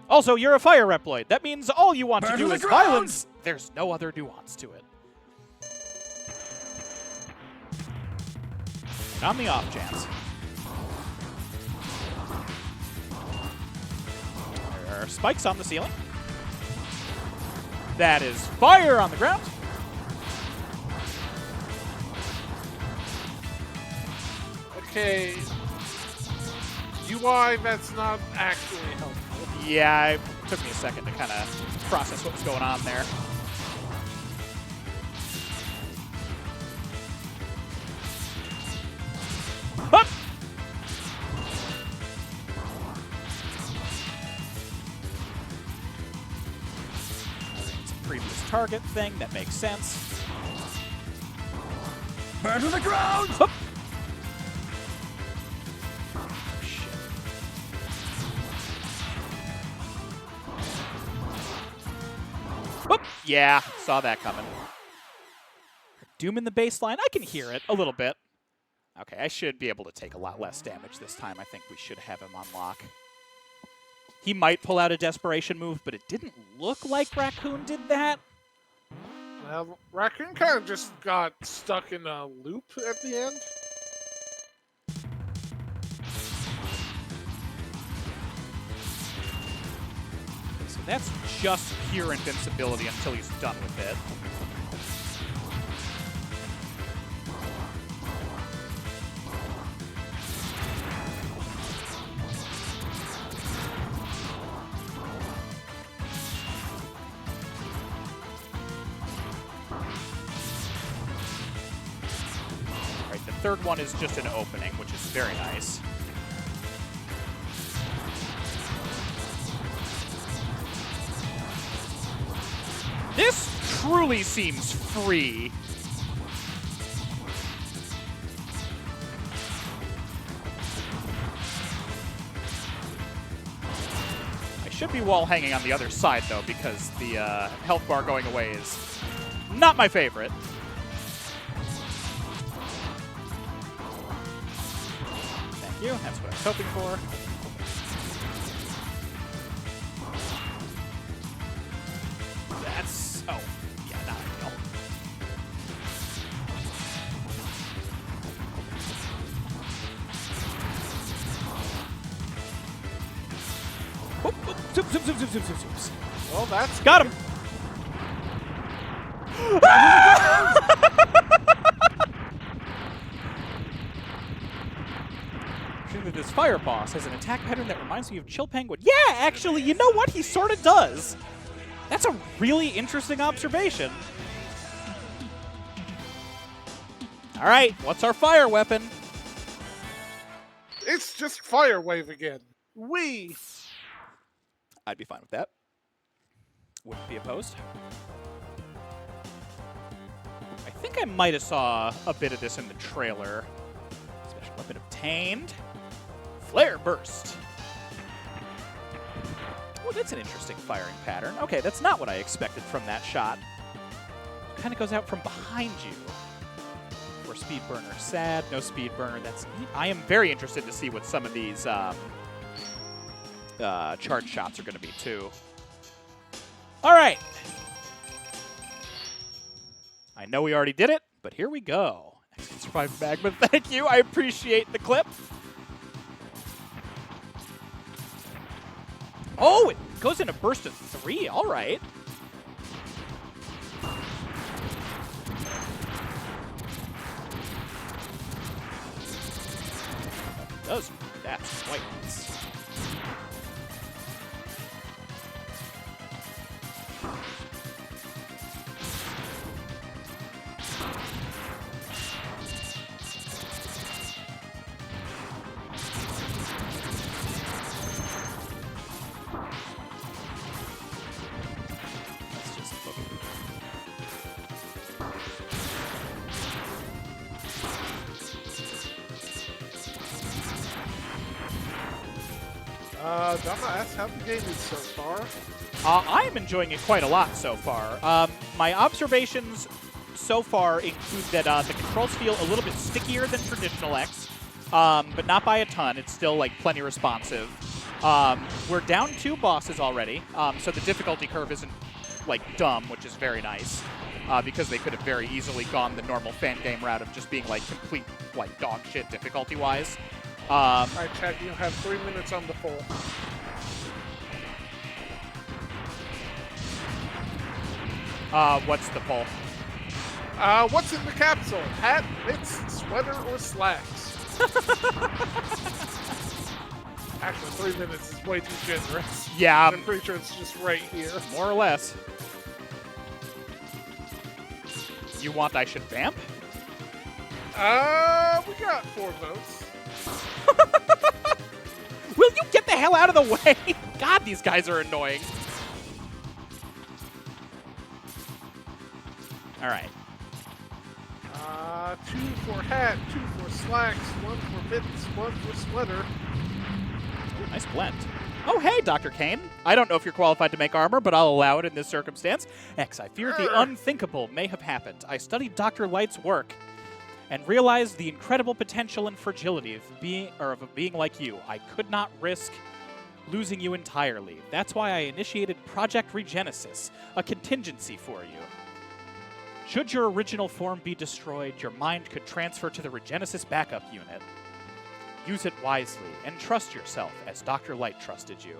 Also, you're a fire reploid. That means all you want to do is violence. There's no other nuance to it. And on the off chance. There are spikes on the ceiling. That is fire on the ground. Okay. UI that's not actually helpful. Yeah, it took me a second to kind of process what was going on there. Up! It's a previous target thing, that makes sense. Burn to the ground! Up! Whoop! Yeah, saw that coming. Doom in the baseline. I can hear it a little bit. Okay, I should be able to take a lot less damage this time. I think we should have him on lock. He might pull out a desperation move, but it didn't look like Raccoon did that. Well, Raccoon kind of just got stuck in a loop at the end. So that's just pure invincibility until he's done with it. Right, the third one is just an opening, which is very nice. This truly seems free. I should be wall hanging on the other side, though, because the health bar going away is not my favorite. Thank you. That's what I was hoping for. That's... oh, yeah, not ideal. Whoop, whoop, zoom, zoom, zoom, zoom, zoom, zoom, zoom. Well, that's Got him! That this fire boss has an attack pattern that reminds me of Chill Penguin. Yeah, actually, you know what? He sort of does. That's a really interesting observation. All right, what's our fire weapon? It's just Fire Wave again. I'd be fine with that. Wouldn't be opposed. I think I might have saw a bit of this in the trailer. Special weapon obtained. Flare Burst. Oh, that's an interesting firing pattern. Okay, that's not what I expected from that shot. Kind of goes out from behind you. For Speed Burner. Sad, no Speed Burner. That's neat. I am very interested to see what some of these charge shots are going to be, too. All right. I know we already did it, but here we go. Survive Magma, thank you. I appreciate the clip. Oh, it goes in a burst of 3. All right. Does that's quite nice. Dama asks how the game is so far. I'm enjoying it quite a lot so far. My observations so far include that the controls feel a little bit stickier than traditional X. but not by a ton. It's still like plenty responsive. We're down 2 bosses already, so the difficulty curve isn't like dumb, which is very nice, because they could have very easily gone the normal fan game route of just being like complete like dog shit difficulty-wise. All right, Chad, you have 3 minutes on the poll. What's the poll? What's in the capsule? Hat, mitts, sweater, or slacks? Actually, 3 minutes is way too generous. Yeah, I'm pretty sure it's just right here. more or less. You want I should vamp? We got 4 votes. Will you get the hell out of the way? God, these guys are annoying. All right. 2 for hat, 2 for slacks, 1 for mitts, 1 for sweater. Ooh, nice blend. Oh, hey, Dr. Kane. I don't know if you're qualified to make armor, but I'll allow it in this circumstance. X, I fear the unthinkable may have happened. I studied Dr. Light's work and realized the incredible potential and fragility of a being like you. I could not risk losing you entirely. That's why I initiated Project Regenesis, a contingency for you. Should your original form be destroyed, your mind could transfer to the Regenesis backup unit. Use it wisely and trust yourself as Dr. Light trusted you.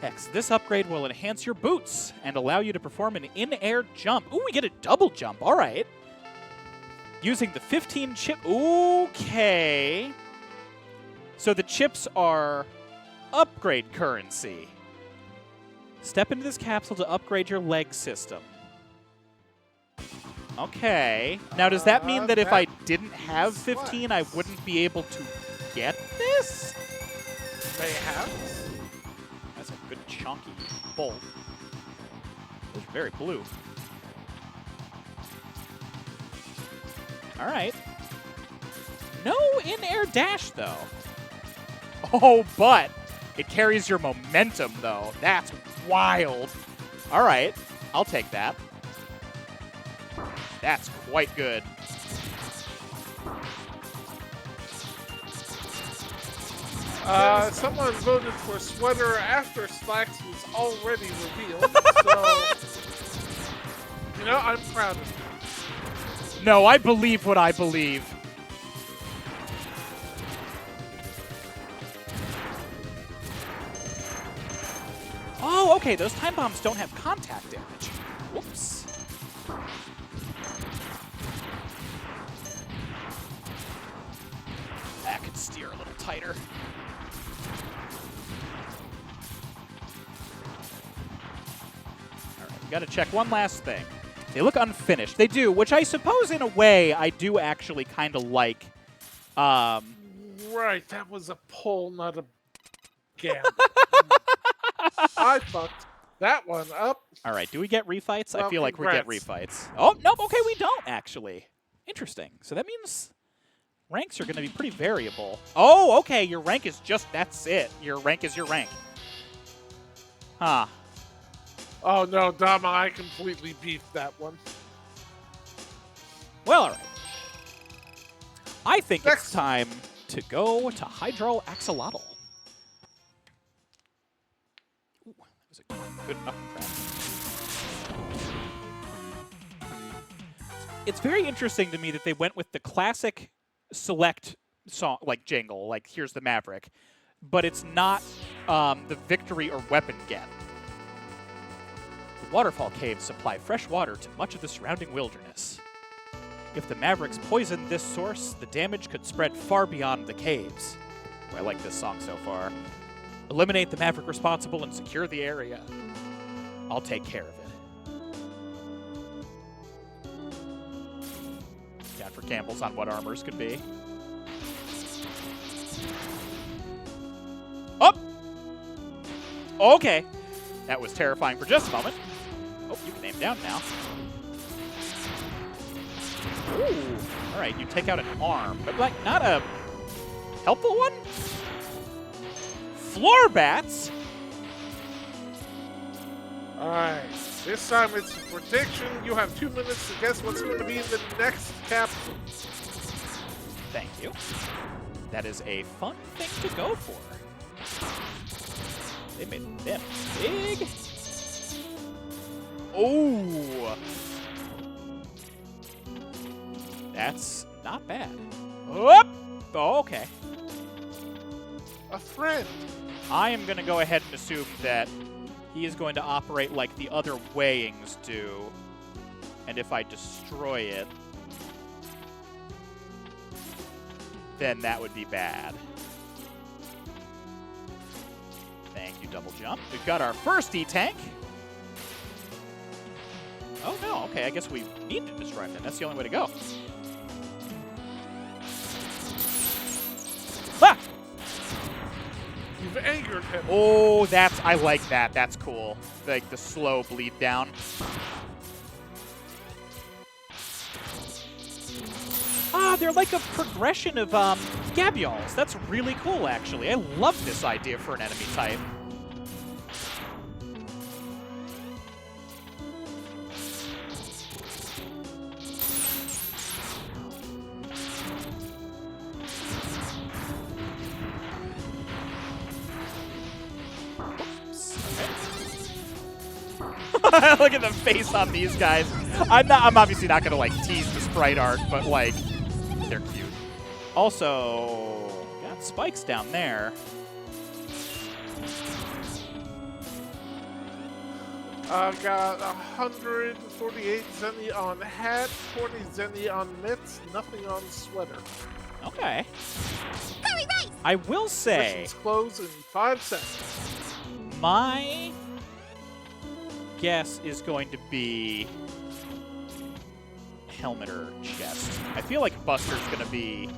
X, this upgrade will enhance your boots and allow you to perform an in-air jump. Ooh, we get a double jump. All right. Using the 15 chip. Okay. So the chips are upgrade currency. Step into this capsule to upgrade your leg system. Okay. Now, does that mean that if I didn't have 15, I wouldn't be able to get this? May have. That's a good chunky bolt. Those are very blue. All right. No in-air dash, though. Oh, but it carries your momentum, though. That's wild. All right. I'll take that. That's quite good. Someone voted for sweater after slacks was already revealed, so you know, I'm proud of you. No, I believe what I believe. Oh, okay, those time bombs don't have contact damage. Whoops. That could steer a little tighter. All right, we got to check one last thing. They look unfinished. They do, which I suppose in a way I do actually kind of like. Right, that was a pull, not a gamble. I fucked that one up. All right, do we get refights? I Well, feel like we get congrats. refights. Oh, nope, okay, we don't, actually. Interesting. So that means ranks are going to be pretty variable. Oh, okay, your rank is just, that's it. Your rank is your rank. Huh. Oh no, Dama, I completely beefed that one. Well, all right. I think Next. it's time to go to hydroaxolotl. Ooh, that was a good enough trap. It's very interesting to me that they went with the classic select song, like jingle, like here's the Maverick, but it's not the victory or weapon get. The waterfall caves supply fresh water to much of the surrounding wilderness. If the Mavericks poison this source, the damage could spread far beyond the caves. Oh, I like this song so far. Eliminate the Maverick responsible and secure the area. I'll take care of it. Down for Campbell's on what armors could be. Oh! Okay. That was terrifying for just a moment. Oh, you can aim down now. Ooh. All right, you take out an arm, but like not a helpful one? Floor bats? Alright, this time it's a prediction. You have 2 minutes to guess what's going to be in the next capsule. Thank you. That is a fun thing to go for. They made them big. Oh! That's not bad. Whoop! Oh, okay. A friend. I am going to go ahead and assume that he is going to operate like the other weighings do. And if I destroy it, then that would be bad. Thank you, double jump. We've got our first E-Tank. Oh, no. Okay, I guess we need to destroy him then. That's the only way to go. Ah! You've angered him. Oh, I like that. That's cool. Like the slow bleed down. Ah, they're like a progression of Gabials. That's really cool, actually. I love this idea for an enemy type. Look at the face on these guys. I'm obviously not gonna like tease the sprite art, but like they're cute. Also, got spikes down there. Got 148 zenny on hat, 40 zenny on mitts, nothing on sweater. Okay. I will say, Missions close in 5 seconds. my guess is going to be helmet or chest. I feel like Buster's going to be...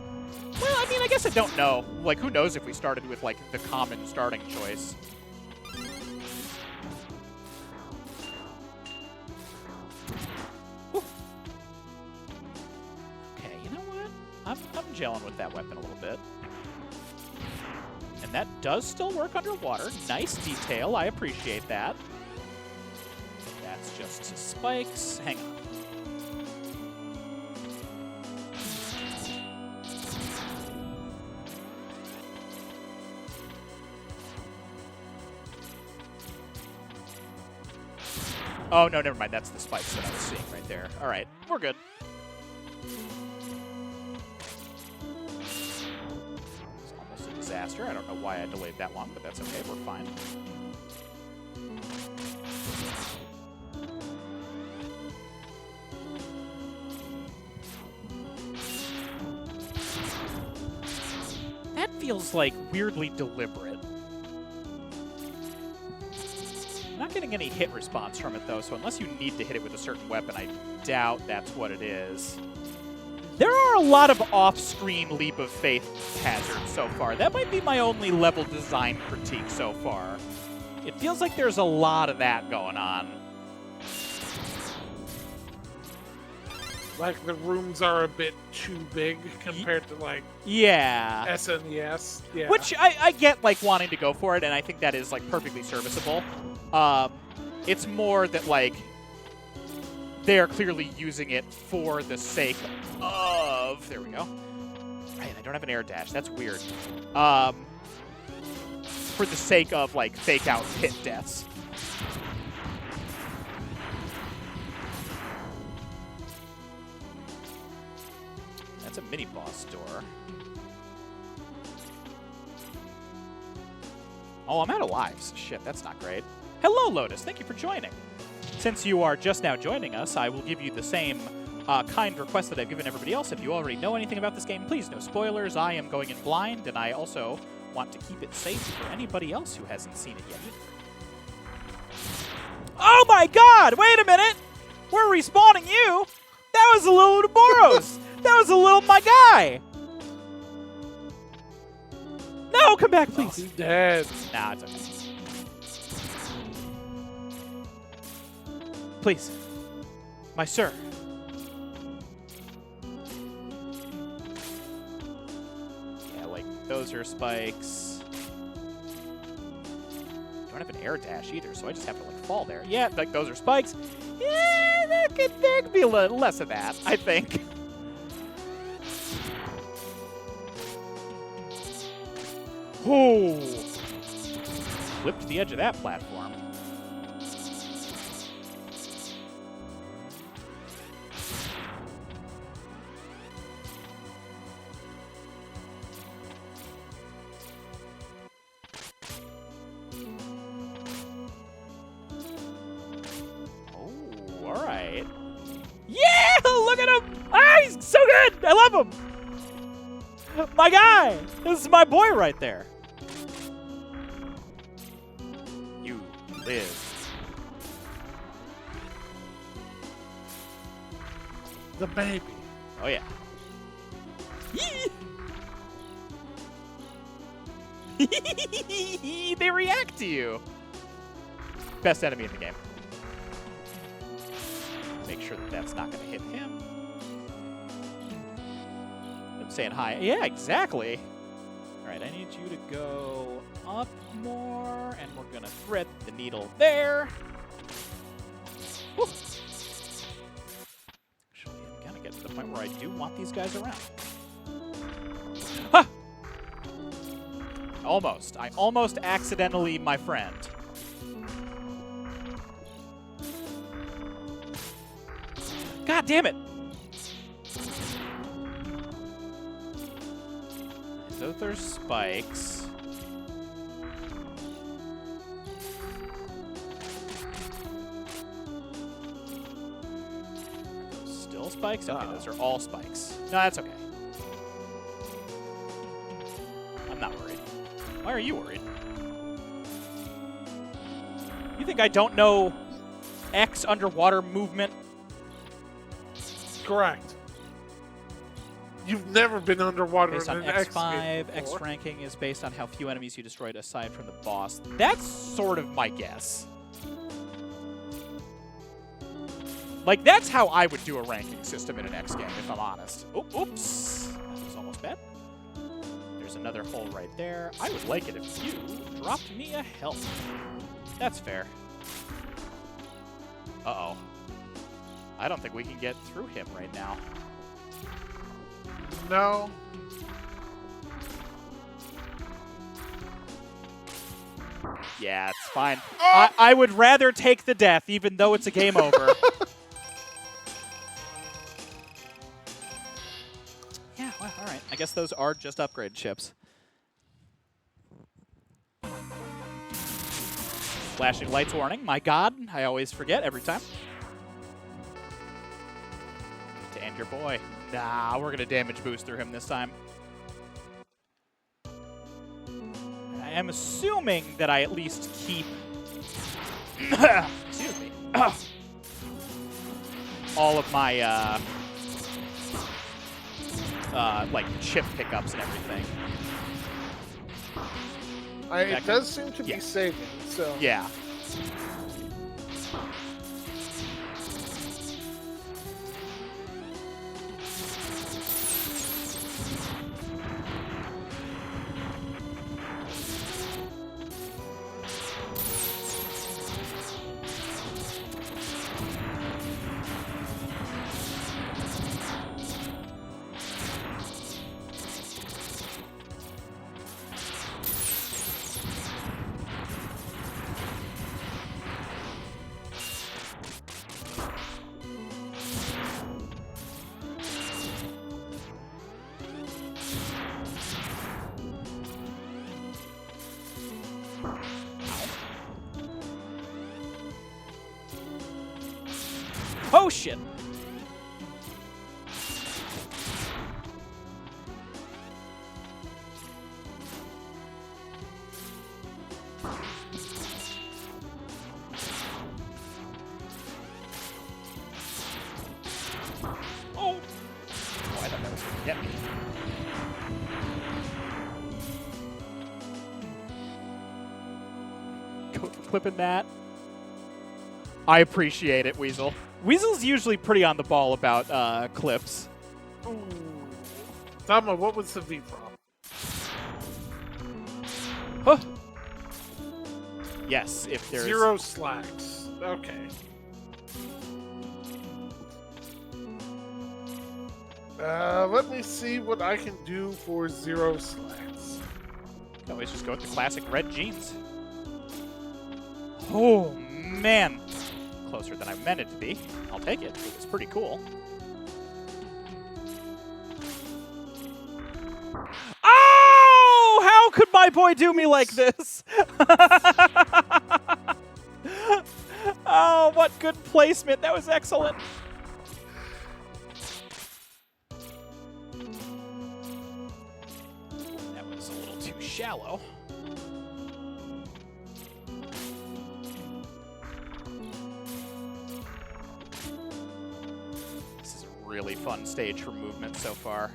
Well, I mean, I guess I don't know. Like, who knows if we started with, like, the common starting choice. Whew. Okay, you know what? I'm gelling with that weapon a little bit. And that does still work underwater. Nice detail. I appreciate that. That's just spikes. Hang on. Oh, no, never mind. That's the spikes that I was seeing right there. All right, we're good. It's almost a disaster. I don't know why I delayed that long, but that's okay. We're fine. That feels like weirdly deliberate. I'm not getting any hit response from it, though, so unless you need to hit it with a certain weapon, I doubt that's what it is. There are a lot of off-screen leap of faith hazards so far. That might be my only level design critique so far. It feels like there's a lot of that going on. Like, the rooms are a bit too big compared to, like, Yeah. SNES. Yeah. Which I get, like, wanting to go for it, and I think that is, like, perfectly serviceable. It's more that, like, they are clearly using it for the sake of... There we go. Right, I don't have an air dash. That's weird. For the sake of, like, fake-out pit deaths. That's a mini-boss door. Oh, I'm out of lives. Shit, that's not great. Hello, Lotus. Thank you for joining. Since you are just now joining us, I will give you the same kind request that I've given everybody else. If you already know anything about this game, please, no spoilers. I am going in blind, and I also want to keep it safe for anybody else who hasn't seen it yet either. Oh my god! Wait a minute! We're respawning you! That was a little Ouroboros! That was a little my guy! No, come back, please. He's dead. Nah, it's okay. Please. My sir. Yeah, like, those are spikes. I don't have an air dash either, so I just have to, like, fall there. Yeah, like, those are spikes. Yeah, there could be a little less of that, I think. Oh! Flipped the edge of that platform. Oh, all right. Yeah! Look at him! Ah, he's so good! I love him! My guy! This is my boy right there. You live. The baby. Oh, yeah. They react to you. Best enemy in the game. Make sure that that's not going to hit him. I'm saying hi. Yeah, exactly. All right, I need you to go up more, and we're going to thread the needle there. Woo. Actually, I'm going to get to the point where I do want these guys around. Ha! Almost. I almost accidentally my friend. God damn it! Those are spikes. Those still spikes? Okay, those are all spikes. No, that's okay. I'm not worried. Why are you worried? You think I don't know X underwater movement? Correct. You've never been underwater Based in on an X game X5, X before. ranking is based on how few enemies you destroyed aside from the boss. That's sort of my guess. Like, that's how I would do a ranking system in an X game, if I'm honest. Oh, oops. That was almost bad. There's another hole right there. I would like it if you dropped me a health. That's fair. Uh-oh. I don't think we can get through him right now. No. Yeah, it's fine. I would rather take the death, even though it's a game over. Yeah, well, all right. I guess those are just upgrade chips. Flashing lights warning. My God, I always forget every time. To end your boy. Nah, we're going to damage boost through him this time. I am assuming that I at least keep... Excuse me. All of my, like, chip pickups and everything. It does seem to be saving, so... Yeah. Potion! Oh! Oh, I thought that was going to get me. Go for clipping that. I appreciate it, Weasel. Weasel's usually pretty on the ball about clips. Ooh. Tama, what was the V prop? Huh. Yes, if there's... 0 slacks. Okay. Let me see what I can do for 0 slacks. Always just go with the classic red jeans. Oh, man. Closer than I meant it to be. I'll take it. It was pretty cool. Oh! How could my boy do me like this? Oh, what good placement. That was excellent. That was a little too shallow. This is a really fun stage for movement so far.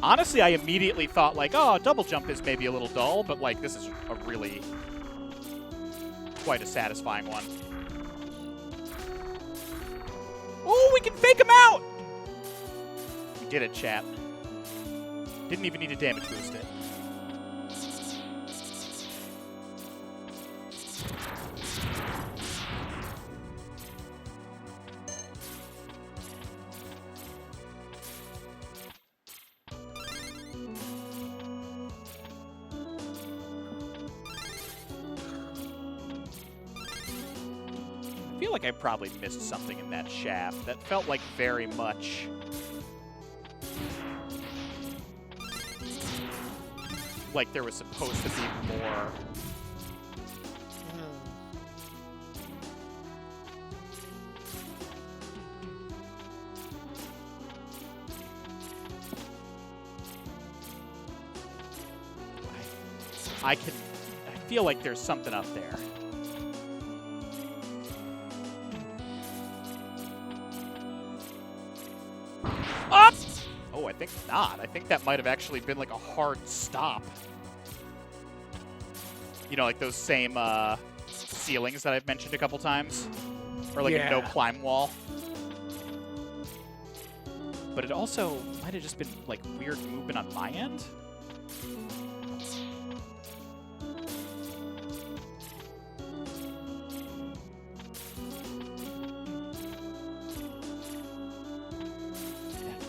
Honestly, I immediately thought, like, oh, double jump is maybe a little dull, but, like, this is a really quite a satisfying one. Oh, we can fake him out! We did it, chat. Didn't even need to damage boost it. I feel like I probably missed something in that shaft. That felt like very much like there was supposed to be more. I feel like there's something up there. Up! Oh, I think not. I think that might have actually been like a hard stop. You know, like those same ceilings that I've mentioned a couple times. Or like a no climb wall. But it also might have just been like weird movement on my end.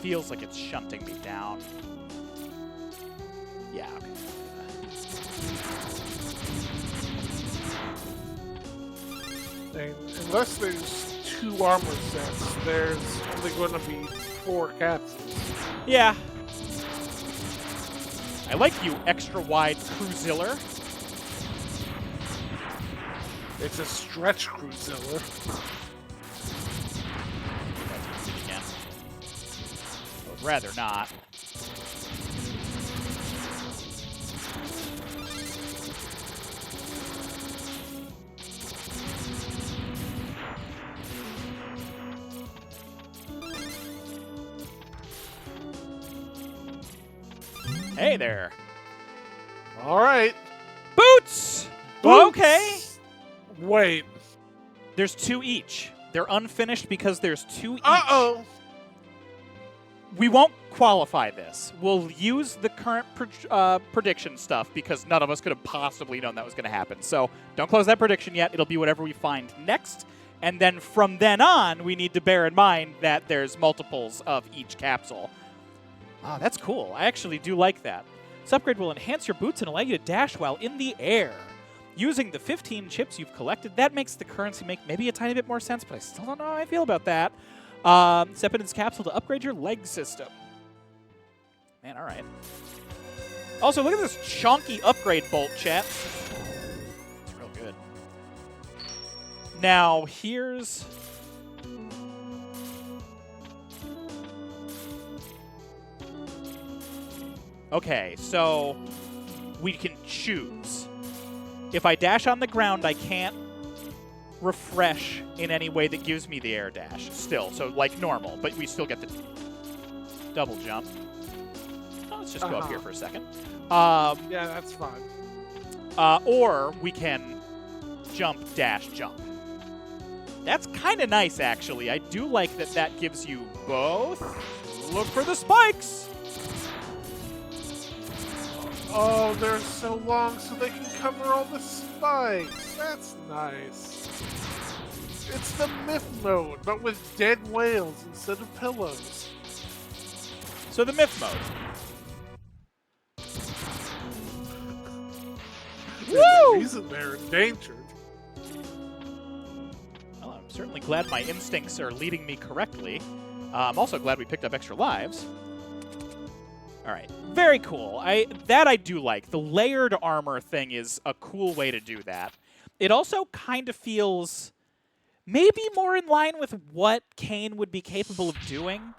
Feels like it's shunting me down. Yeah, And unless there's 2 armor sets, there's only going to be 4 capsules. Yeah. I like you, extra wide Cruisiller. It's a stretch Cruisiller. Rather not. Hey there. All right. Boots! Okay. Wait. There's 2 each. They're unfinished because there's 2 each. Uh-oh. We won't qualify this. We'll use the current prediction stuff because none of us could have possibly known that was going to happen. So don't close that prediction yet. It'll be whatever we find next. And then from then on, we need to bear in mind that there's multiples of each capsule. Oh, that's cool. I actually do like that. This upgrade will enhance your boots and allow you to dash while in the air. Using the 15 chips you've collected, that makes the currency make maybe a tiny bit more sense, but I still don't know how I feel about that. Step in its capsule to upgrade your leg system. Man, all right. Also, look at this chonky upgrade bolt, chat. It's real good. Now, here's... Okay, so we can choose. If I dash on the ground, I can't refresh in any way that gives me the air dash still. So like normal, but we still get the double jump. Oh, let's just go up here for a second. Yeah, that's fine. Or we can jump, dash, jump. That's kind of nice, actually. I do like that that gives you both. Look for the spikes! Oh, they're so long so they can cover all the spikes. That's nice. It's the myth mode, but with dead whales instead of pillows. So the myth mode. There's a reason they're endangered. Well, I'm certainly glad my instincts are leading me correctly. I'm also glad we picked up extra lives. All right, very cool. That I do like. The layered armor thing is a cool way to do that. It also kind of feels maybe more in line with what Kain would be capable of doing.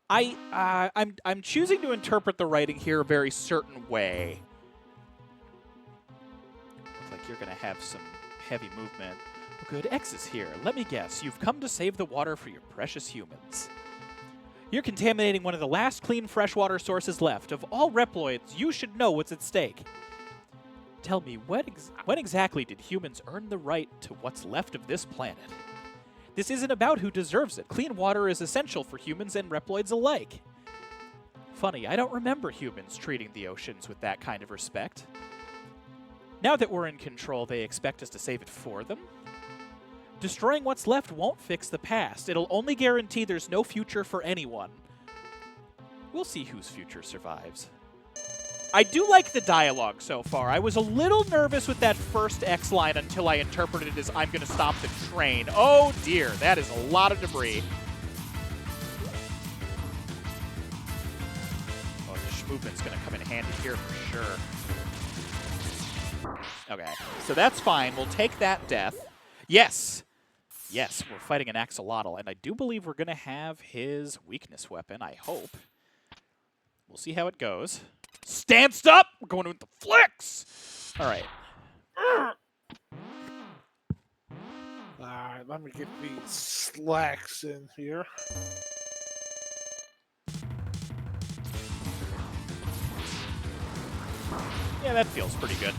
I'm choosing to interpret the writing here a very certain way. Looks like you're gonna have some heavy movement. Good, X is here. Let me guess, you've come to save the water for your precious humans. You're contaminating one of the last clean freshwater sources left. Of all Reploids, you should know what's at stake. Tell me, when exactly did humans earn the right to what's left of this planet? This isn't about who deserves it. Clean water is essential for humans and Reploids alike. Funny, I don't remember humans treating the oceans with that kind of respect. Now that we're in control, they expect us to save it for them? Destroying what's left won't fix the past. It'll only guarantee there's no future for anyone. We'll see whose future survives. I do like the dialogue so far. I was a little nervous with that first X line until I interpreted it as I'm going to stop the train. Oh dear, that is a lot of debris. Oh, the schmovement's going to come in handy here for sure. Okay, so that's fine. We'll take that death. Yes! Yes, we're fighting an axolotl, and I do believe we're going to have his weakness weapon, I hope. We'll see how it goes. Stanced up! We're going with the flicks! All right. Alright, let me get these slacks in here. Yeah, that feels pretty good.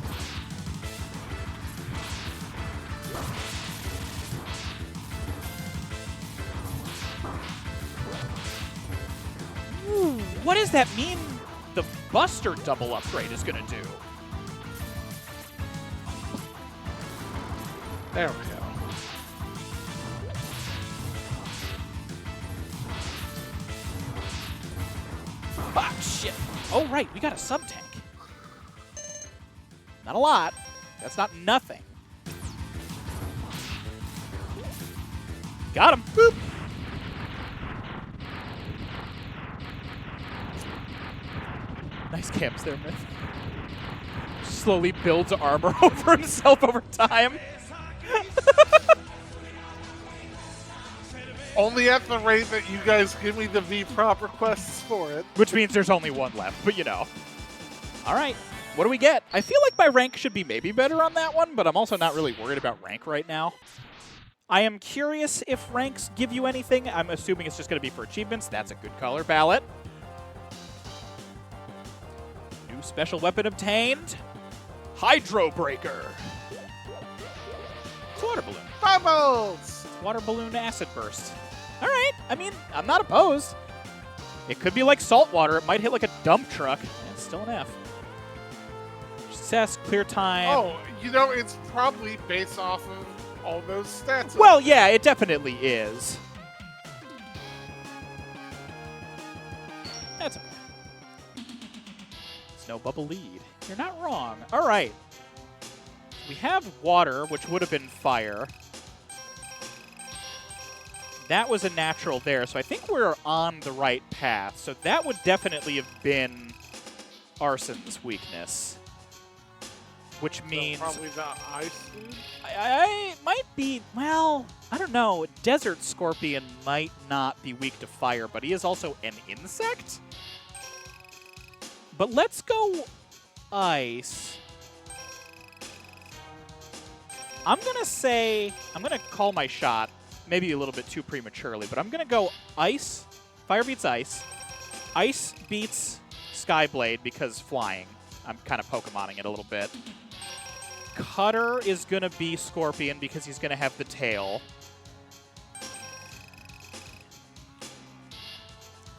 Ooh, what does that mean the Buster double upgrade is going to do? There we go. Ah, shit. Oh, right, we got a sub-tank. Not a lot. That's not nothing. Got him. Boop. Nice camps there, Myth. Slowly builds armor over himself over time. Only at the rate that you guys give me the V-prop requests for it. Which means there's only one left, but you know. All right, what do we get? I feel like my rank should be maybe better on that one, but I'm also not really worried about rank right now. I am curious if ranks give you anything. I'm assuming it's just going to be for achievements. That's a good color palette. New special weapon obtained. Hydro Breaker. It's a water balloon. Bubbles! Water balloon acid burst. All right. I mean, I'm not opposed. It could be like salt water. It might hit like a dump truck. It's still an F. Success, clear time. Oh, you know, it's probably based off of all those stats. Well, yeah, it definitely is. That's okay. Snow bubble lead. You're not wrong. All right. We have water, which would have been fire. That was a natural there, so I think we're on the right path. So that would definitely have been Arson's weakness. Which means... So probably the ice dude? I might be... Well, I don't know. Desert Scorpion might not be weak to fire, but he is also an insect? But let's go ice. I'm going to say... I'm going to call my shot. Maybe a little bit too prematurely, but I'm going to go ice. Fire beats ice. Ice beats Skyblade because flying. I'm kind of Pokemoning it a little bit. Cutter is going to be Scorpion because he's going to have the tail.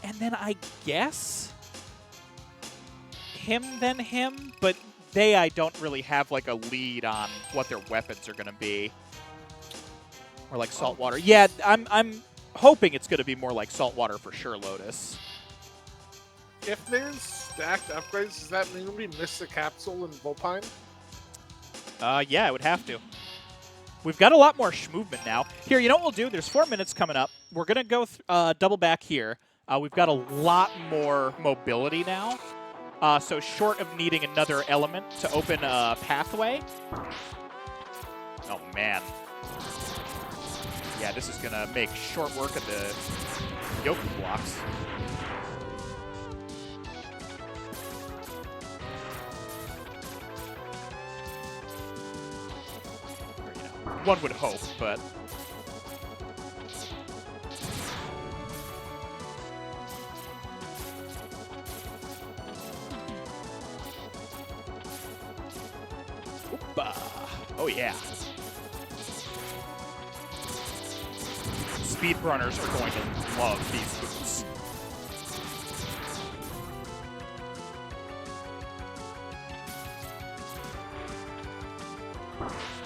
And then I guess him, then him, but I don't really have like a lead on what their weapons are going to be. Or like saltwater. Yeah, I'm hoping it's going to be more like saltwater for sure, Lotus. If there's stacked upgrades, does that mean we miss the capsule in Vulpine? Yeah, it would have to. We've got a lot more movement now. Here, you know what we'll do? There's 4 minutes coming up. We're going to go double back here. We've got a lot more mobility now. So short of needing another element to open a pathway. Oh, man. Yeah, this is going to make short work of the yoke blocks. One would hope, but... Opa. Oh, yeah. Speedrunners are going to love these boots.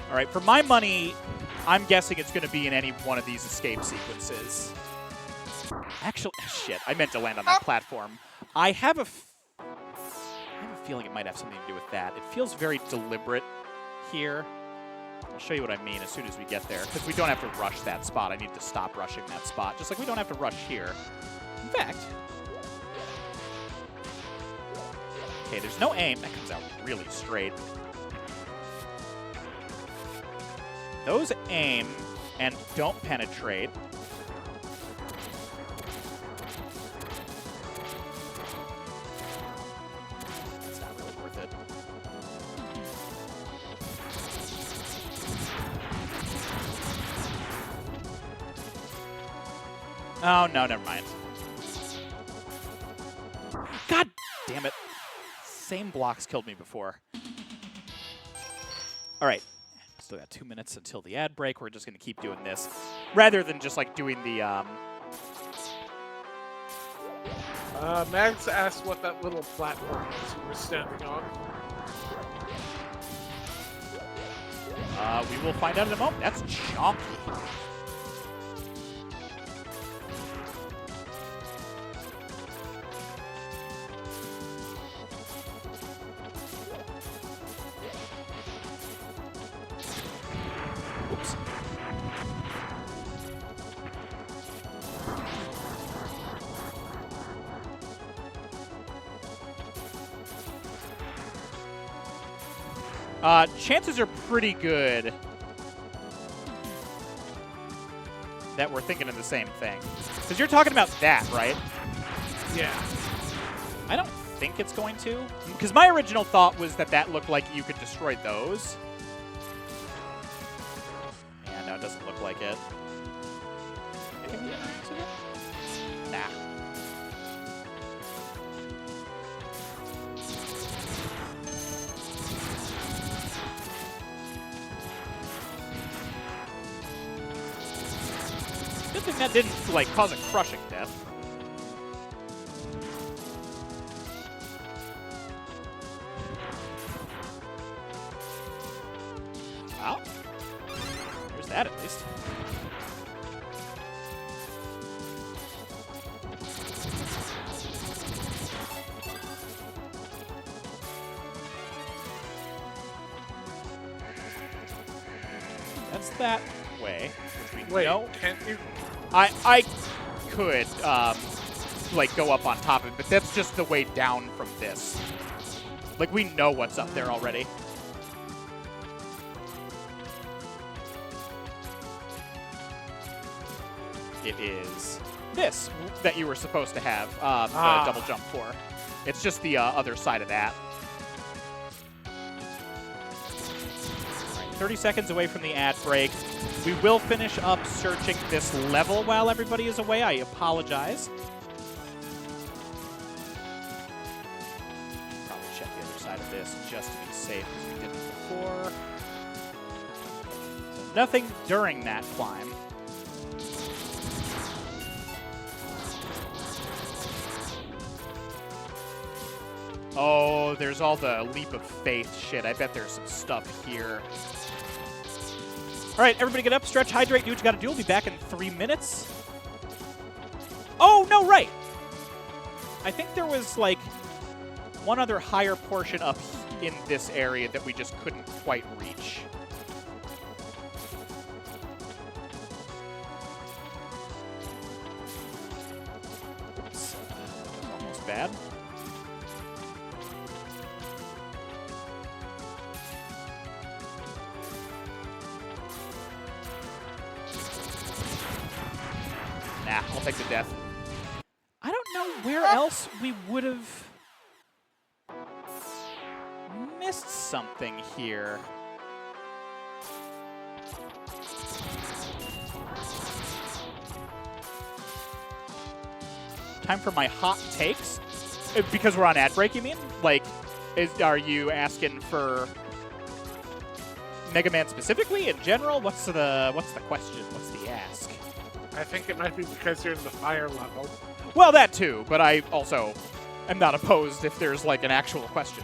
All right, for my money, I'm guessing it's going to be in any one of these escape sequences. Actually, shit, I meant to land on that platform. I have a feeling it might have something to do with that. It feels very deliberate here. I'll show you what I mean as soon as we get there, because we don't have to rush that spot. I need to stop rushing that spot, just like we don't have to rush here. In fact... Okay, there's no aim. That comes out really straight. Those aim and don't penetrate. It's not really worth it. Oh, no, never mind. God damn it. Same blocks killed me before. All right. Still got 2 minutes until the ad break. We're just going to keep doing this rather than just like doing the... Max asked what that little platform is we're standing on. We will find out in a moment. That's chonky. Oops. Chances are pretty good that we're thinking of the same thing. Because you're talking about that, right? Yeah. I don't think it's going to. Because my original thought was that that looked like you could destroy those. Yeah, no, it doesn't look like it. Nah. Good thing that didn't, like, cause a crushing death. Wow. There's that, at least. That's that way, which we Wait, know. can't you? I could, like, go up on top of it, but that's just the way down from this. Like, we know what's up there already. It is this that you were supposed to have the double jump for. It's just the other side of that. All right, 30 seconds away from the ad break. We will finish up searching this level while everybody is away. I apologize. Probably check the other side of this just to be safe as we did before. So nothing during that climb. Oh, there's all the leap of faith shit. I bet there's some stuff here. All right, everybody get up, stretch, hydrate, do what you gotta do. We'll be back in 3 minutes. Oh, no, right. I think there was, like, one other higher portion up in this area that we just couldn't quite reach. Oops. Almost bad. Nah, I'll take the death. I don't know where else we would have missed something here. Time for my hot takes? Because we're on ad break, you mean? Like, are you asking for Mega Man specifically, in general? What's the question? What's the ask? I think it might be because you're in the fire level. Well, that too, but I also am not opposed if there's, like, an actual question.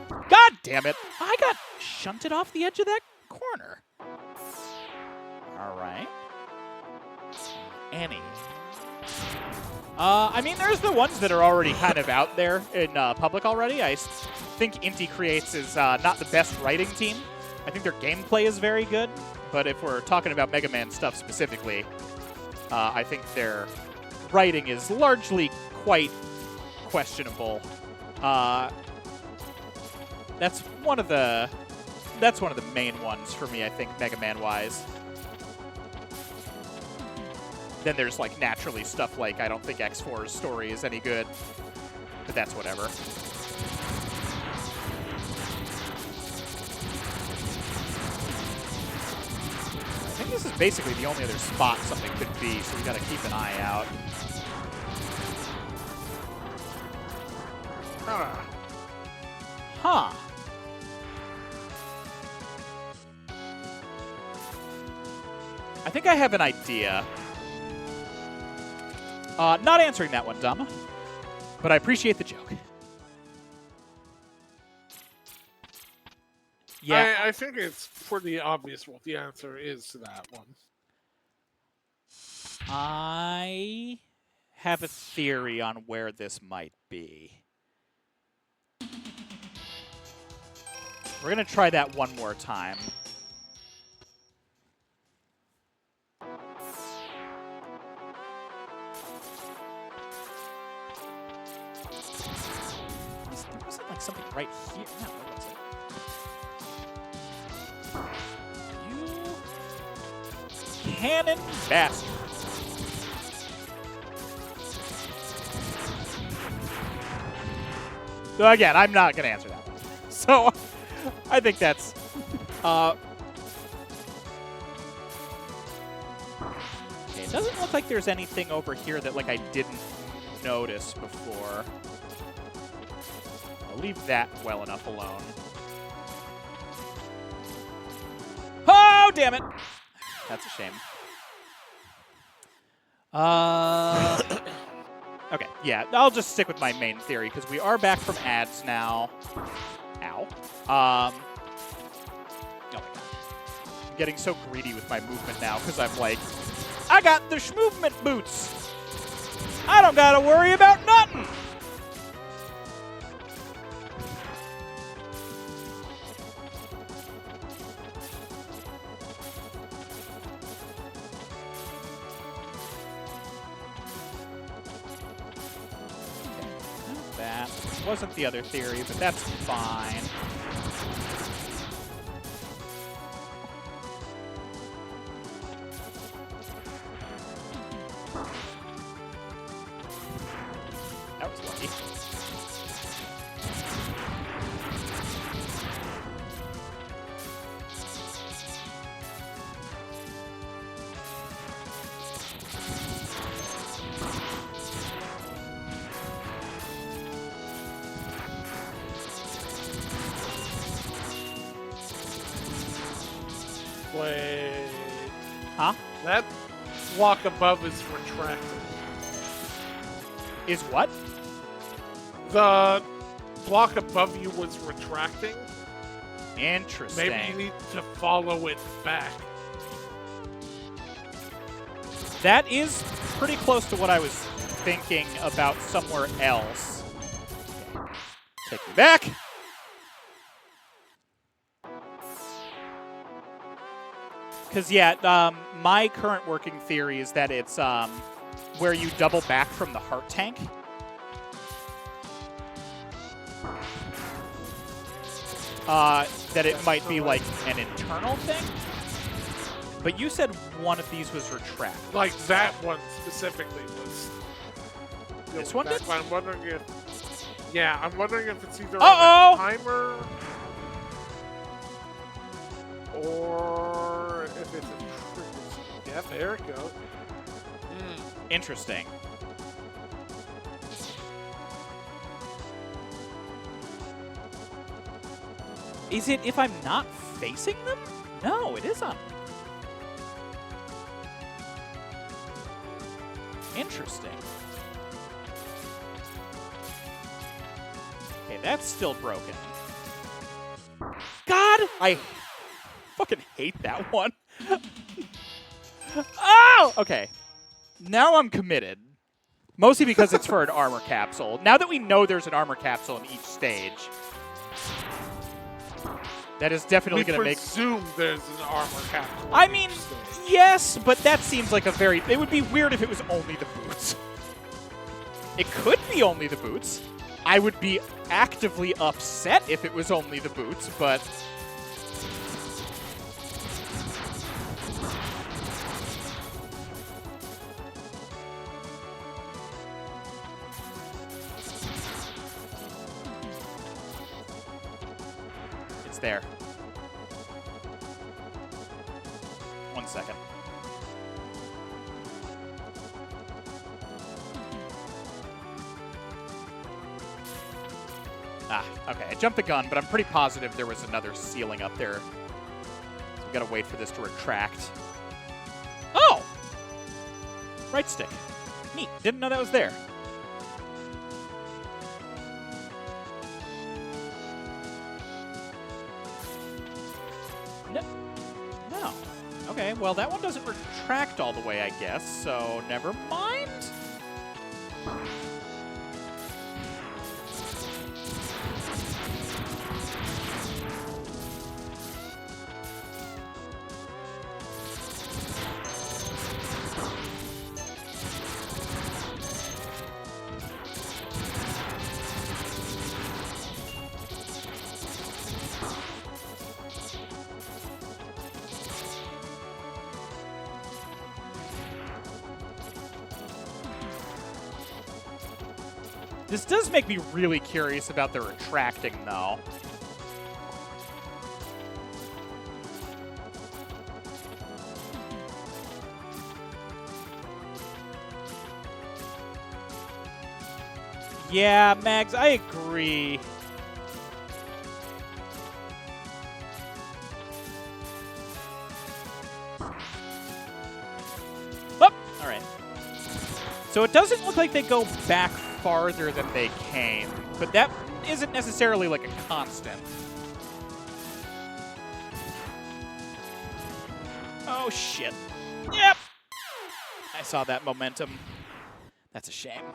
God damn it! I got shunted off the edge of that corner. All right. Annie. I mean, there's the ones that are already kind of out there in public already. I think Inti Creates is not the best writing team. I think their gameplay is very good, but if we're talking about Mega Man stuff specifically, I think their writing is largely quite questionable. That's one of the main ones for me, I think, Mega Man wise. Then there's, like, naturally stuff like I don't think X4's story is any good, but that's whatever. I think this is basically the only other spot something could be, so we gotta keep an eye out. Huh. I think I have an idea. Not answering that one, Dama. But I appreciate the joke. Yeah. I think it's pretty obvious what the answer is to that one. I have a theory on where this might be. We're going to try that one more time. There wasn't, like, something right here. No, there wasn't. You cannon bastard. So again, I'm not going to answer that one. So I think that's... Okay, it doesn't look like there's anything over here that, like, I didn't notice before. I'll leave that well enough alone. Oh, damn it! That's a shame. Okay, yeah, I'll just stick with my main theory, because we are back from ads now. Ow. Oh my god. I'm getting so greedy with my movement now, because I'm like, I got the sh-movement boots! I don't gotta worry about nothing! That wasn't the other theory, but that's fine. That was lucky. Wait. Huh? That block above is retracted. Is what? The block above you was retracting. Interesting. Maybe you need to follow it back. That is pretty close to what I was thinking about somewhere else. Take me back. Because, yeah, my current working theory is that it's where you double back from the heart tank. That it might be like an internal thing. But you said one of these was retract. Like that one specifically was. This one did? I'm wondering if. Yeah, I'm wondering if it's either Uh-oh! on a timer or if it's a trigger. Yeah, there it goes. Interesting. Is it if I'm not facing them? No, it is on. Interesting. Okay, that's still broken. God! I fucking hate that one. Oh! Okay. Now I'm committed. Mostly because it's for an armor capsule. Now that we know there's an armor capsule in each stage, that is definitely going to make... We presume there's an armor capsule. I mean, yes, but that seems like a very... It would be weird if it was only the boots. It could be only the boots. I would be actively upset if it was only the boots, but... It's there. 1 second. Ah, okay. I jumped the gun, but I'm pretty positive there was another ceiling up there. So we gotta wait for this to retract. Oh! Right stick. Neat. Didn't know that was there. No. Okay, well, that one doesn't retract all the way, I guess, so never mind. This does make me really curious about the retracting, though. Yeah, Mags, I agree. Oh, all right. So it doesn't look like they go back farther than they came, but that isn't necessarily like a constant. Oh, shit. Yep. I saw that momentum. That's a shame.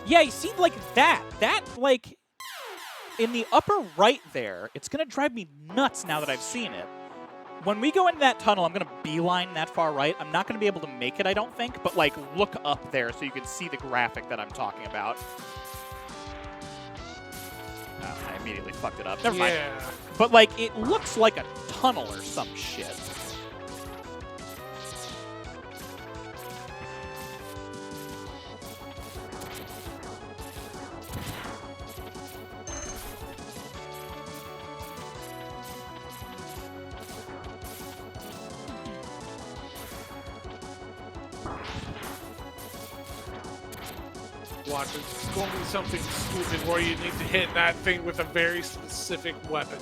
Yeah, you see, like that. That, like, in the upper right there, it's going to drive me nuts now that I've seen it. When we go into that tunnel, I'm going to beeline that far right. I'm not going to be able to make it, I don't think, but, like, look up there so you can see the graphic that I'm talking about. Oh, I immediately fucked it up. Never mind. But, like, it looks like a tunnel or some shit. Watch, it's going to be something stupid where you need to hit that thing with a very specific weapon.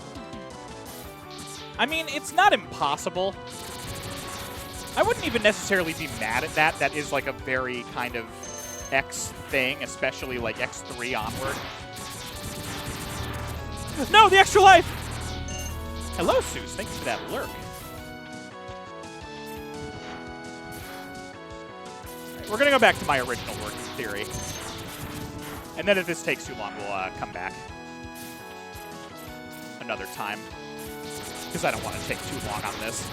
I mean, it's not impossible. I wouldn't even necessarily be mad at that. That is like a very kind of X thing, especially like X3 onward. No, the extra life! Hello, Seuss. Thank you for that lurk. Right, we're going to go back to my original working theory. And then if this takes too long, we'll come back another time. Because I don't want to take too long on this.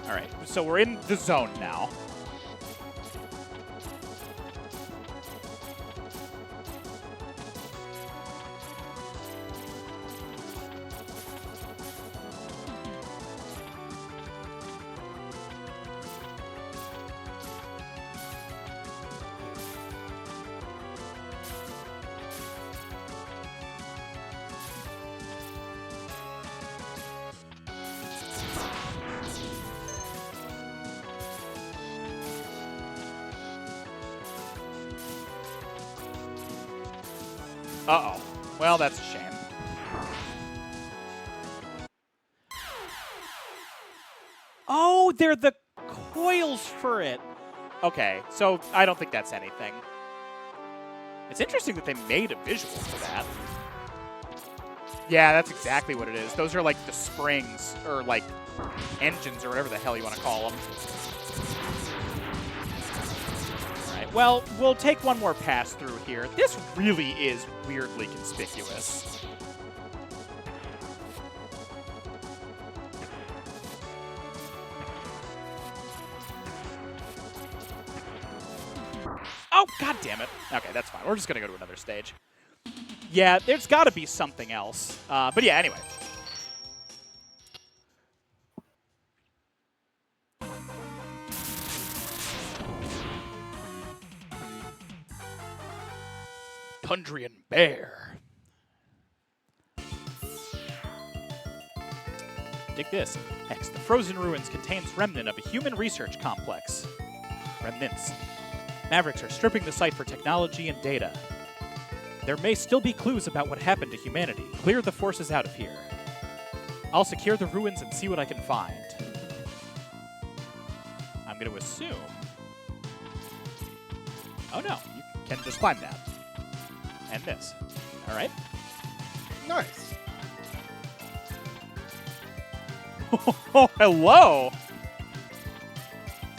All right, so we're in the zone now. Uh-oh. Well, that's a shame. Oh, they're the coils for it. Okay, so I don't think that's anything. It's interesting that they made a visual for that. Yeah, that's exactly what it is. Those are like the springs, or like engines, or whatever the hell you want to call them. Well, we'll take one more pass through here. This really is weirdly conspicuous. Oh, god damn it. Okay, that's fine. We're just going to go to another stage. Yeah, there's got to be something else. But yeah, anyway. Tundrian Bear. Dig this. Hex, the frozen ruins contains remnant of a human research complex. Remnants. Mavericks are stripping the site for technology and data. There may still be clues about what happened to humanity. Clear the forces out of here. I'll secure the ruins and see what I can find. I'm going to assume... Oh no, you can just climb that. And this. All right. Nice. Oh, hello.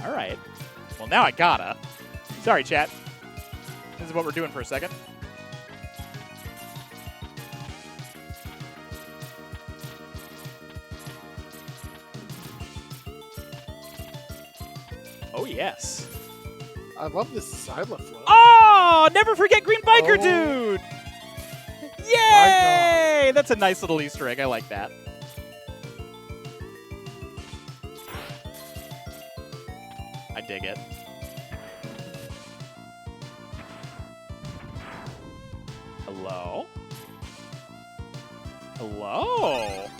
All right. Well, now I gotta. Sorry, chat. This is what we're doing for a second. Oh, yes. I love this Xylophone. Oh, never forget Green Biker Oh. Dude! Yay! That's a nice little Easter egg. I like that. I dig it. Hello? Hello?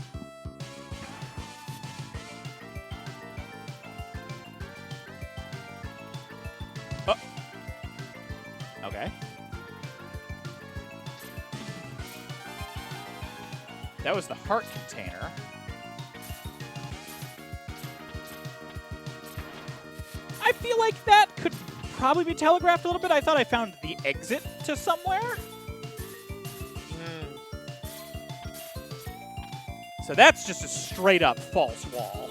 Okay. That was the heart container. I feel like that could probably be telegraphed a little bit. I thought I found the exit to somewhere. So that's just a straight up false wall.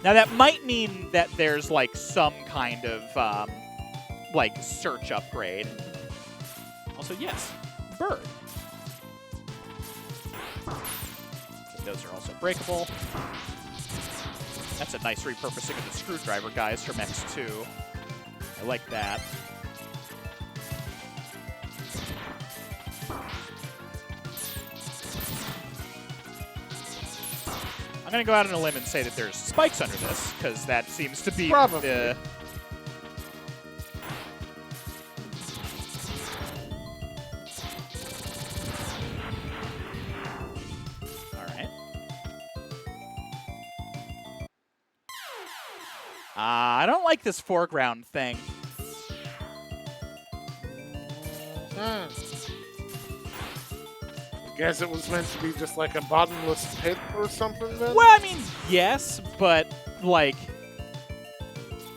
Now that might mean that there's like some kind of like search upgrade. Also, yes, bird. Those are also breakable. That's a nice repurposing of the screwdriver guys from X2. I like that. I'm going to go out on a limb and say that there's spikes under this, because that seems to be Probably. the... Alright. I don't like this foreground thing. I guess it was meant to be just like a bottomless pit or something then? Well, I mean, yes, but, like,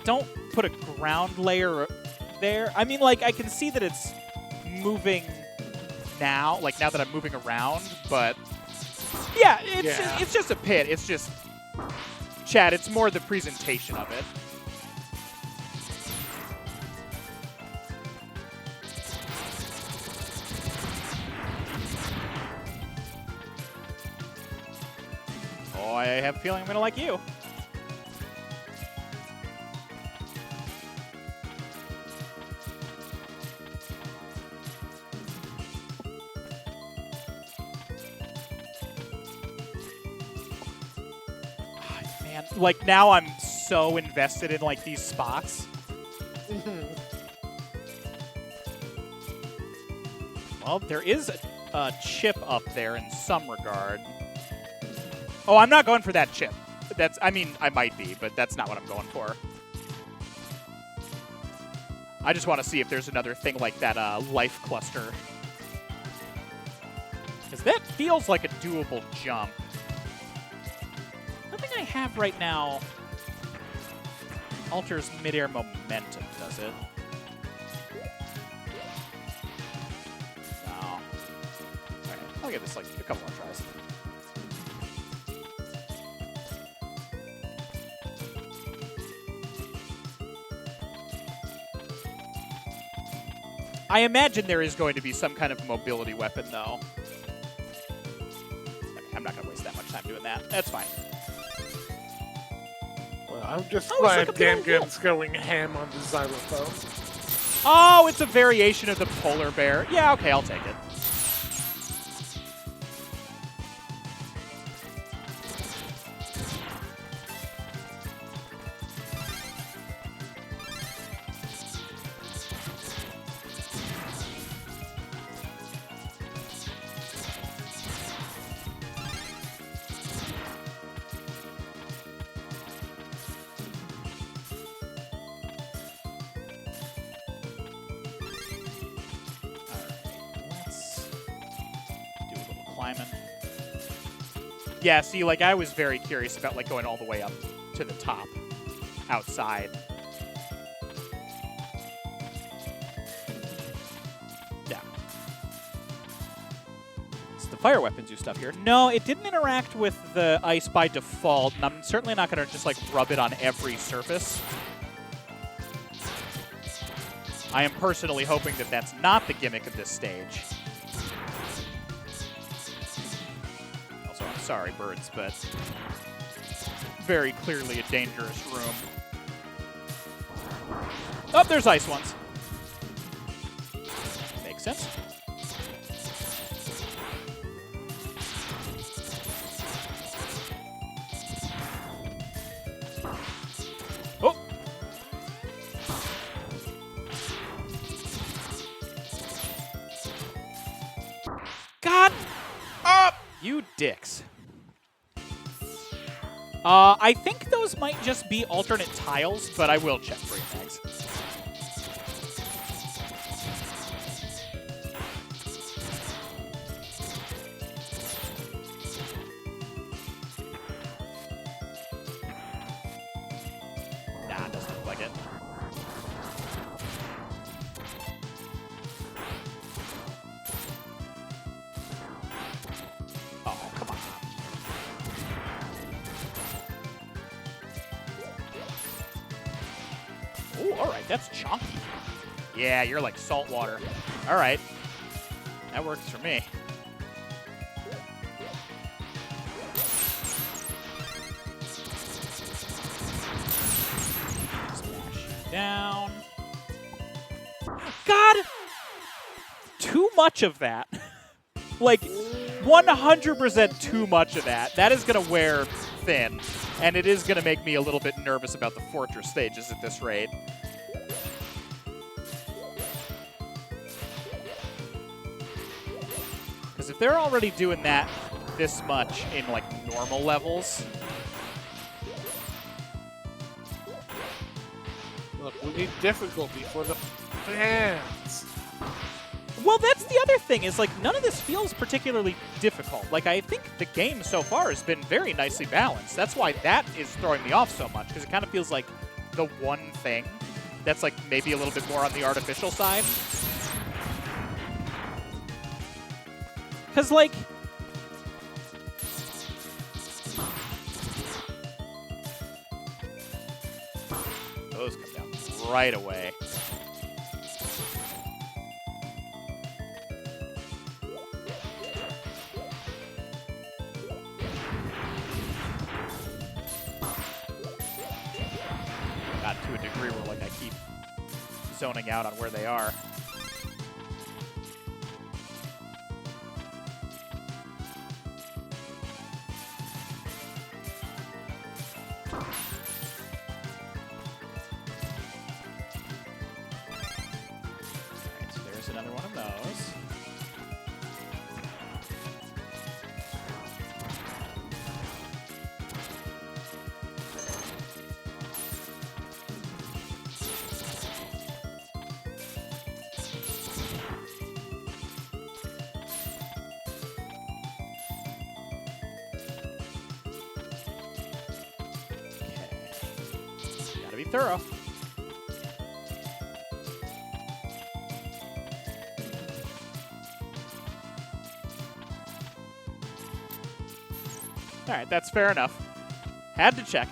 don't put a ground layer there. I mean, like, I can see that it's moving now, like, now that I'm moving around, but, yeah, it's just a pit. It's just, Chad, it's more the presentation of it. Oh, I have a feeling I'm going to like you. Man, like, now I'm so invested in, like, these spots. Well, there is a chip up there in some regard. Oh, I'm not going for that chip. I mean, I might be, but that's not what I'm going for. I just want to see if there's another thing like that life cluster. Because that feels like a doable jump. Nothing I have right now alters midair momentum, does it? No. All right, I'll give this like a couple more tries. I imagine there is going to be some kind of mobility weapon, though. Okay, I'm not going to waste that much time doing that. That's fine. Well, I'm just Oh, glad it's like a big Gamgun's going ham on the xylophone. Oh, it's a variation of the polar bear. Yeah, okay, I'll take it. Yeah, see, like, I was very curious about, like, going all the way up to the top outside. Yeah. It's the fire weapons do stuff here. No, it didn't interact with the ice by default, and I'm certainly not going to just, like, rub it on every surface. I am personally hoping that that's not the gimmick of this stage. Sorry, birds, but very clearly a dangerous room. Oh, there's ice ones. Makes sense. Oh! God! Up! You dicks. I think those might just be alternate tiles, but I will check for you, thanks. Nah, it doesn't look like it. Oh, come on. Oh, all right, that's chunky. Yeah, you're like salt water. All right, that works for me. Smash down. God, too much of that. Like 100% too much of that. That is gonna wear thin, and it is going to make me a little bit nervous about the Fortress stages at this rate. Because if they're already doing that this much in, like, normal levels... Look, we need difficulty for the fans. Well, that's the other thing, is, like, none of this feels particularly difficult. Like, I think the game so far has been very nicely balanced. That's why that is throwing me off so much, because it kind of feels like the one thing that's, like, maybe a little bit more on the artificial side. Because, like... those come down right away. Got to a degree where, like, I keep zoning out on where they are. Another one of those. Okay. Gotta be thorough. All right, that's fair enough. Had to check.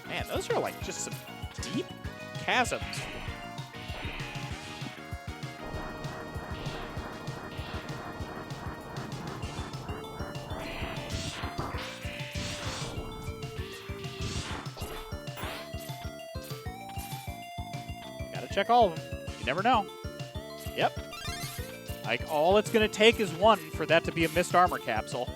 Man, those are like just some deep chasms. Check all of them. You never know. Yep. Like, all it's going to take is one for that to be a missed armor capsule.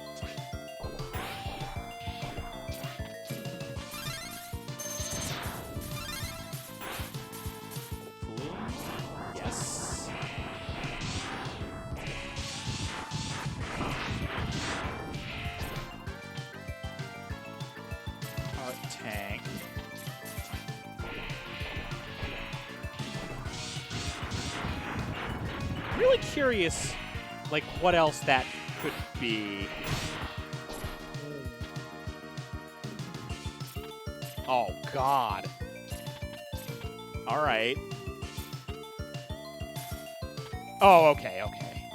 Yes. Heart tank. Really curious, like, what else that could be. Oh, God. All right. Oh, okay, okay.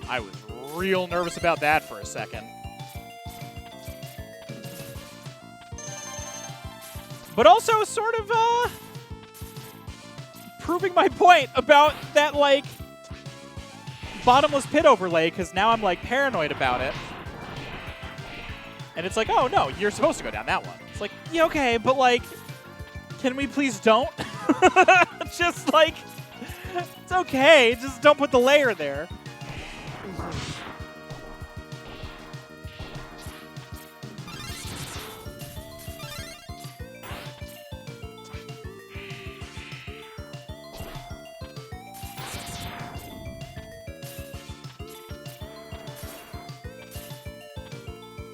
I was real nervous about that for a second. But also sort of proving my point about that, like, bottomless pit overlay, because now I'm, like, paranoid about it. And it's like, oh, no, you're supposed to go down that one. It's like, yeah, okay, but, like, can we please don't? Just, like, it's okay. Just don't put the layer there.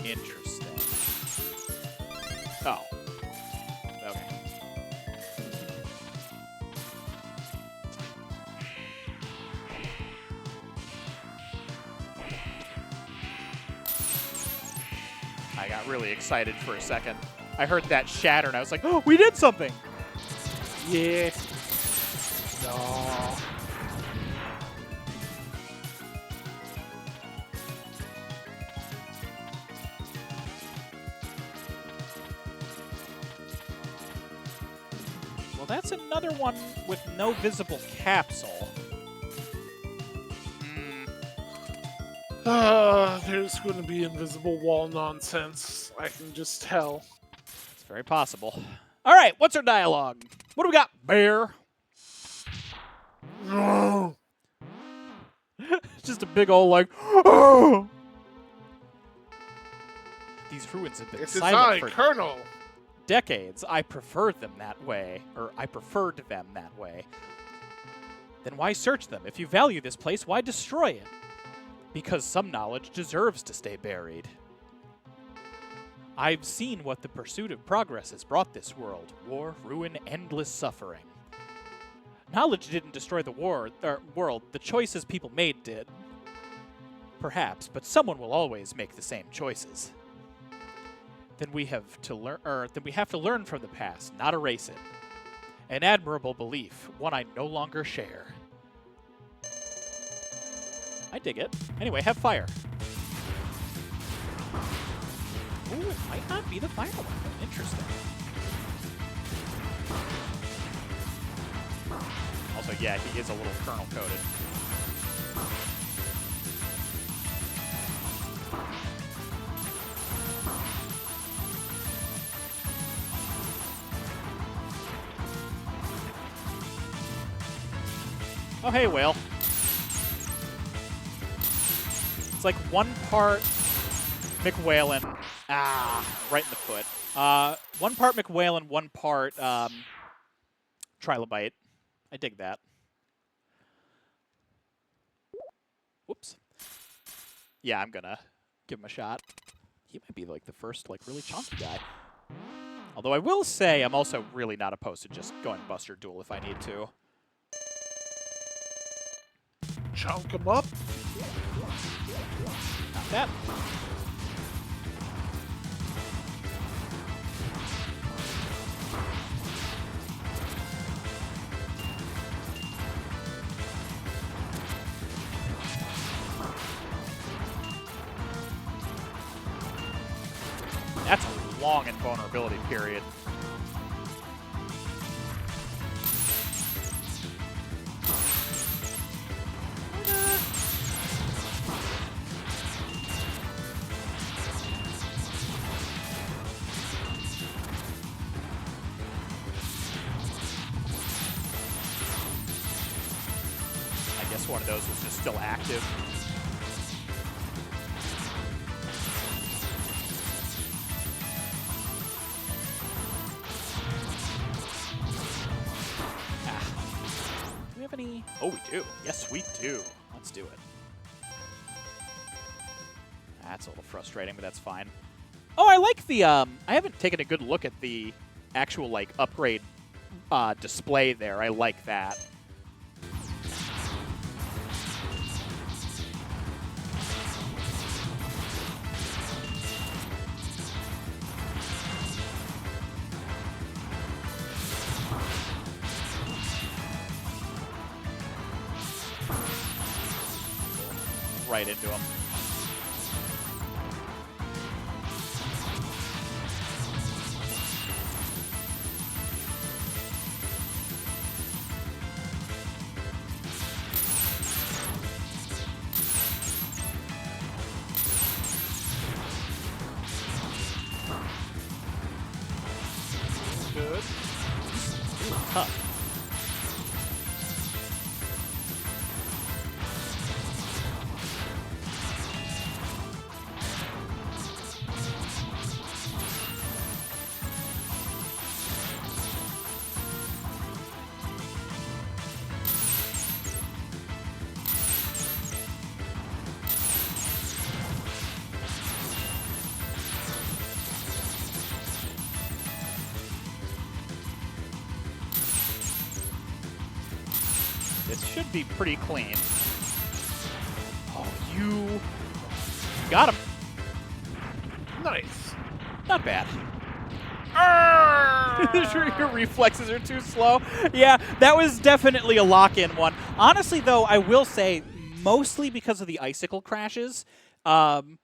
Interesting. Oh. Okay. I got really excited for a second. I heard that shatter and I was like, oh, we did something! Yeah. No. Well, that's another one with no visible capsule. There's going to be invisible wall nonsense. I can just tell. It's very possible. All right, what's our dialogue? What do we got, bear? No. Just a big old like, oh! These ruins have been It's I, silent for Colonel. decades. I preferred them that way, or I preferred them that way. Then why search them? If you value this place, why destroy it? Because some knowledge deserves to stay buried. I've seen what the pursuit of progress has brought this world. War, ruin, endless suffering. Knowledge didn't destroy the world. The choices people made did. Perhaps, but someone will always make the same choices. Then we have to learn from the past, not erase it. An admirable belief, one I no longer share. I dig it. Anyway, have fire. Ooh, it might not be the fire weapon. Interesting. Also, yeah, he is a little kernel-coated. Oh, hey, whale. It's like one part McWhalen. Right in the foot. One part McWhalen, one part Trilobite. I dig that. Whoops. Yeah, I'm gonna give him a shot. He might be like the first like really chunky guy. Although I will say I'm also really not opposed to just going Buster Duel if I need to. Chunk him up. Not that. That's a long invulnerability period. I guess one of those was just still active. Any? Oh, we do. Yes, we do. Let's do it. That's a little frustrating, but that's fine. Oh, I like the, I haven't taken a good look at the actual, like, upgrade display there. I like that. Right into him. Good. Tough. This should be pretty clean. Oh, you got him. Nice. Not bad. Your reflexes are too slow. Yeah, that was definitely a lock-in one. Honestly, though, I will say, mostly because of the icicle crashes. And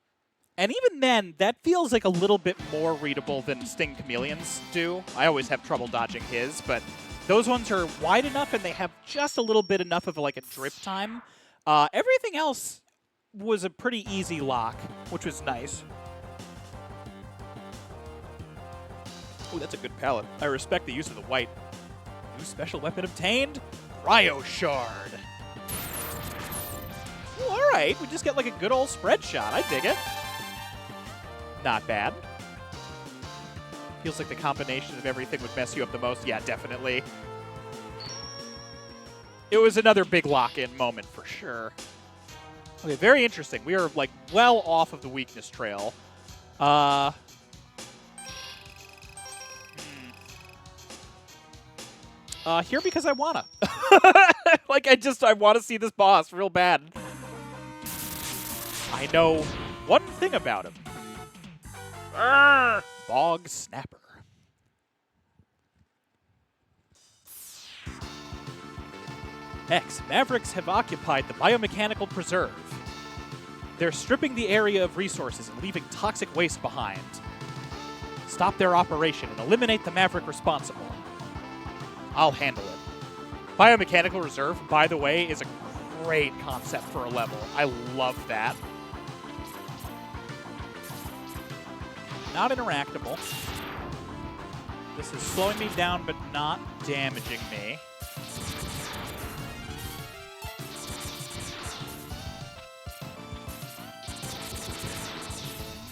even then, that feels like a little bit more readable than Sting Chameleon's do. I always have trouble dodging his, but those ones are wide enough and they have just a little bit enough of like a drip time. Everything else was a pretty easy lock, which was nice. Oh, that's a good palette. I respect the use of the white. New special weapon obtained, Cryo Shard. Well, all right, we just get like a good old spread shot. I dig it. Not bad. Feels like the combination of everything would mess you up the most. Yeah, definitely. It was another big lock-in moment for sure. Okay, very interesting. We are like well off of the weakness trail. Here because I wanna. Like I want to see this boss real bad. I know one thing about him. Bog Snapper. X, Mavericks have occupied the biomechanical preserve. They're stripping the area of resources and leaving toxic waste behind. Stop their operation and eliminate the Maverick responsible. I'll handle it. Biomechanical reserve, by the way, is a great concept for a level. I love that. Not interactable. This is slowing me down, but not damaging me.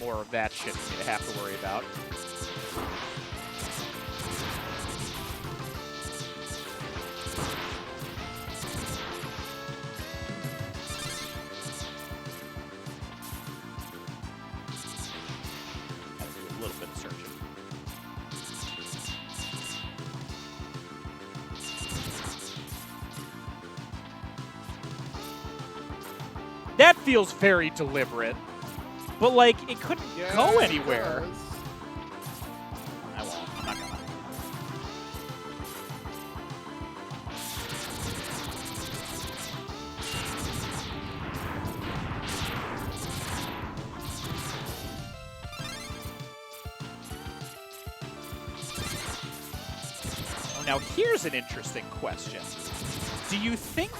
More of that shit for me to have to worry about. Gotta do a little bit of searching. That feels very deliberate. But, like, it couldn't go anywhere. I won't. I'm not gonna. Oh, now here's an interesting question. Do you think...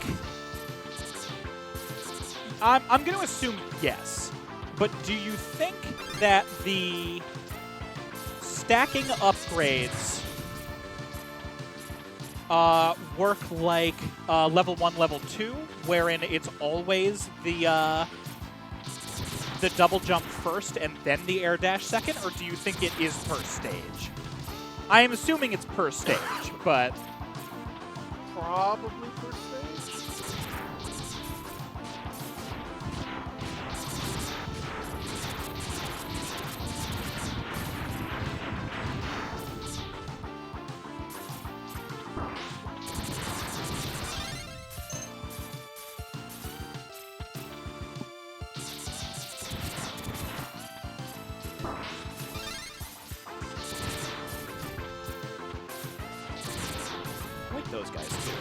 I'm going to assume yes. But do you think that the stacking upgrades work like level 1, level 2, wherein it's always the double jump first and then the air dash second, or do you think it is per stage? I am assuming it's per stage, but... Probably per stage. Those guys do.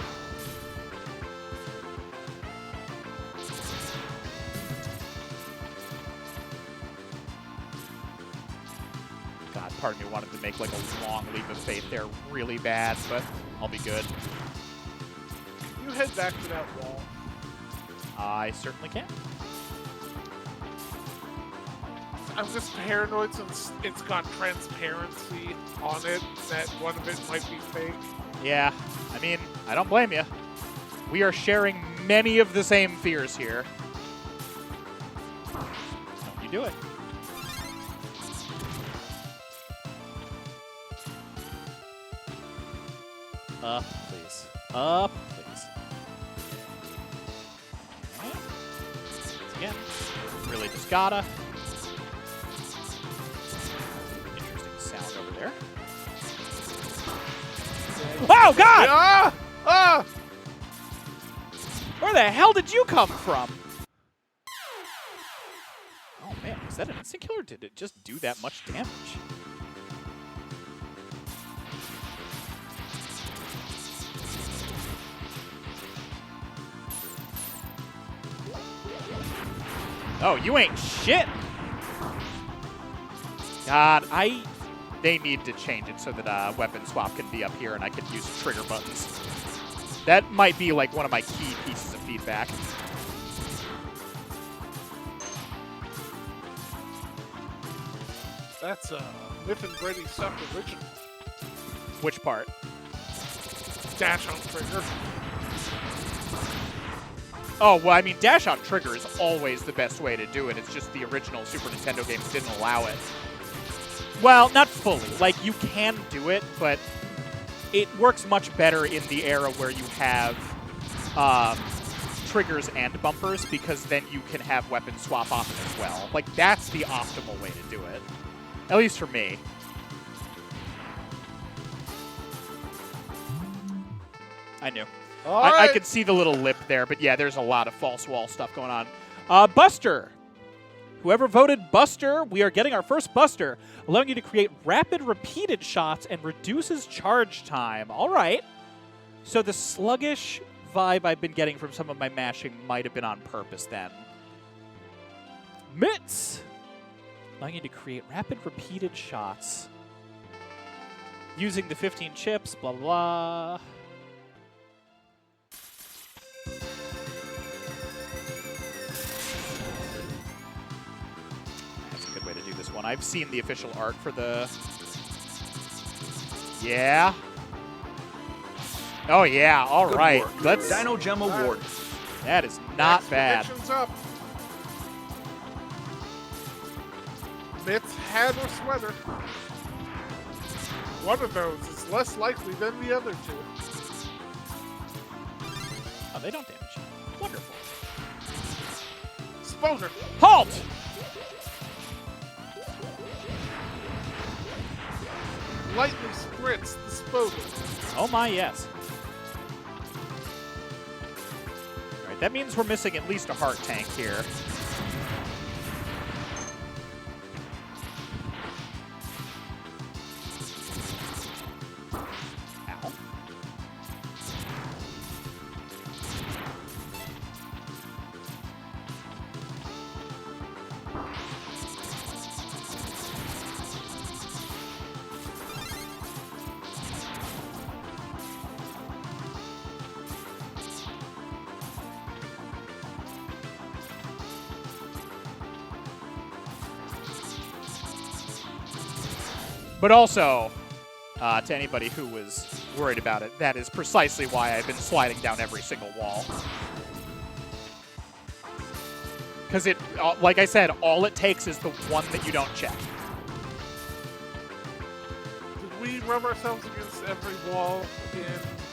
God, part of me wanted to make like a long leap of faith there really bad, but I'll be good. You head back to that wall. I certainly can. I'm just paranoid since it's got transparency on it that one of it might be fake. Yeah, I mean, I don't blame you. We are sharing many of the same fears here. Don't you do it. Up, please. Up, please. All right. Again, really just gotta. Interesting sound over there. Oh, God! Ah! Ah! Where the hell did you come from? Oh, man. Was that an instant kill, or did it just do that much damage? Oh, you ain't shit! God, they need to change it so that weapon swap can be up here and I can use trigger buttons. That might be like one of my key pieces of feedback. That's Myth and Brady stuff original. Which part? Dash on trigger. Oh, well, I mean, dash on trigger is always the best way to do it. It's just the original Super Nintendo games didn't allow it. Well, not fully. Like, you can do it, but it works much better in the era where you have triggers and bumpers, because then you can have weapon swap option as well. Like, that's the optimal way to do it. At least for me. I knew. I could see the little lip there, but yeah, there's a lot of false wall stuff going on. Buster. Whoever voted Buster, we are getting our first Buster, allowing you to create rapid repeated shots and reduces charge time. All right. So the sluggish vibe I've been getting from some of my mashing might have been on purpose then. Mitts. Allowing you to create rapid repeated shots using the 15 chips, blah, blah, blah. Way to do this one. I've seen the official art for the... Yeah. Oh, yeah. All right. Let's... Dino Gem Award. That is not bad. Up. Myth's hat or sweater. One of those is less likely than the other two. Oh, they don't damage you. Wonderful. Sponer. Halt! Lightly spritz the spoder. Oh my, yes. All right, that means we're missing at least a heart tank here. Ow. But also, to anybody who was worried about it, that is precisely why I've been sliding down every single wall. Because it, like I said, all it takes is the one that you don't check. Did we rub ourselves against every wall in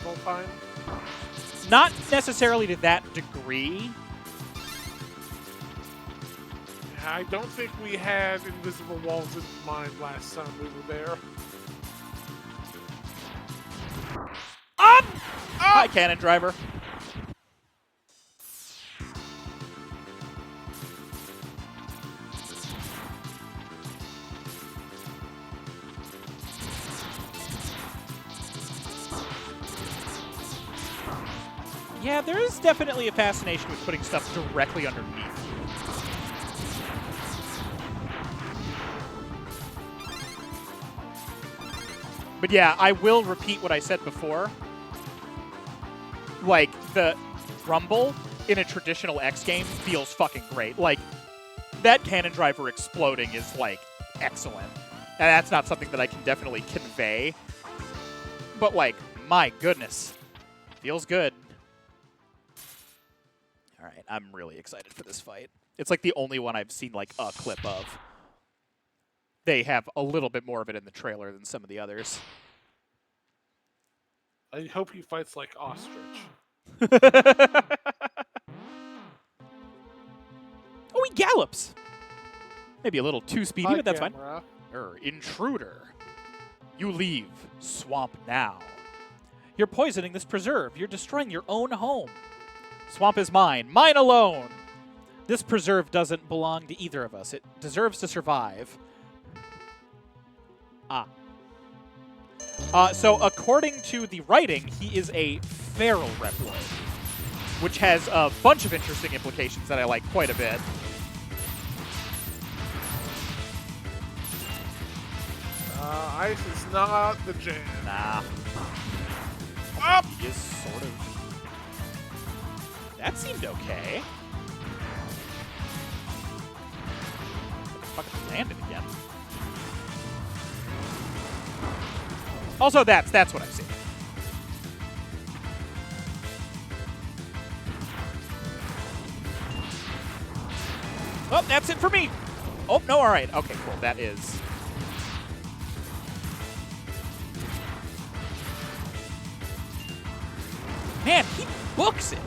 Volpine? Not necessarily to that degree. I don't think we had invisible walls in mind last time we were there. Up! Hi, cannon driver. Yeah, there is definitely a fascination with putting stuff directly underneath you. But yeah, I will repeat what I said before. Like, the rumble in a traditional X game feels fucking great. Like, that cannon driver exploding is, like, excellent. And that's not something that I can definitely convey. But, like, my goodness. Feels good. All right, I'm really excited for this fight. It's, like, the only one I've seen, like, a clip of. They have a little bit more of it in the trailer than some of the others. I hope he fights like Ostrich. Oh, he gallops. Maybe a little too speedy, but that's camera. fine. Intruder. You leave. Swamp now. You're poisoning this preserve. You're destroying your own home. Swamp is mine. Mine alone. This preserve doesn't belong to either of us. It deserves to survive. So according to the writing, he is a feral Reploid, which has a bunch of interesting implications that I like quite a bit. Ice is not the jam. Nah. Up! He is sort of... That seemed okay. Fucking landed again. Also, that's what I've seen. Oh, that's it for me. Oh, no, all right. Okay, cool. That is... Man, he books it.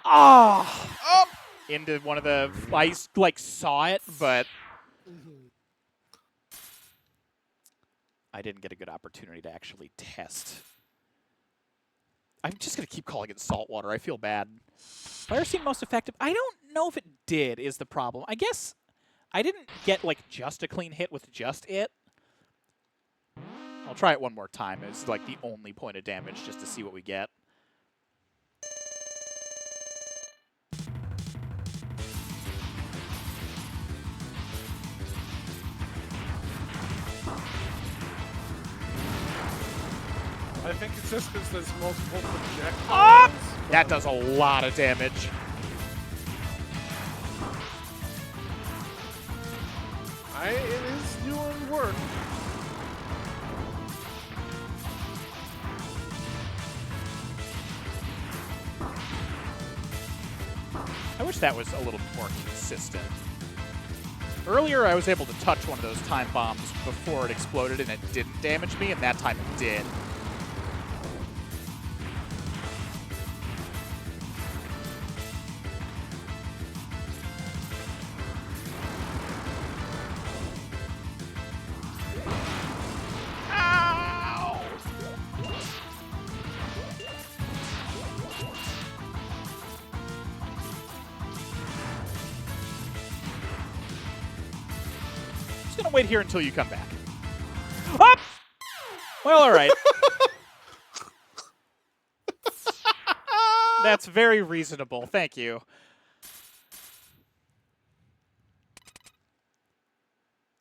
Ah! Oh! Into one of the... I, like, saw it, but... I didn't get a good opportunity to actually test. I'm just going to keep calling it saltwater. I feel bad. Fire seemed most effective. I don't know if it did is the problem. I guess I didn't get, like, just a clean hit with just it. I'll try it one more time. It's, like, the only point of damage just to see what we get. I think it's just because there's multiple projectiles. Ah! That does a lot of damage. It is doing work. I wish that was a little more consistent. Earlier, I was able to touch one of those time bombs before it exploded, and it didn't damage me, and that time it did. Wait here until you come back. Up! Well, all right. That's very reasonable. Thank you.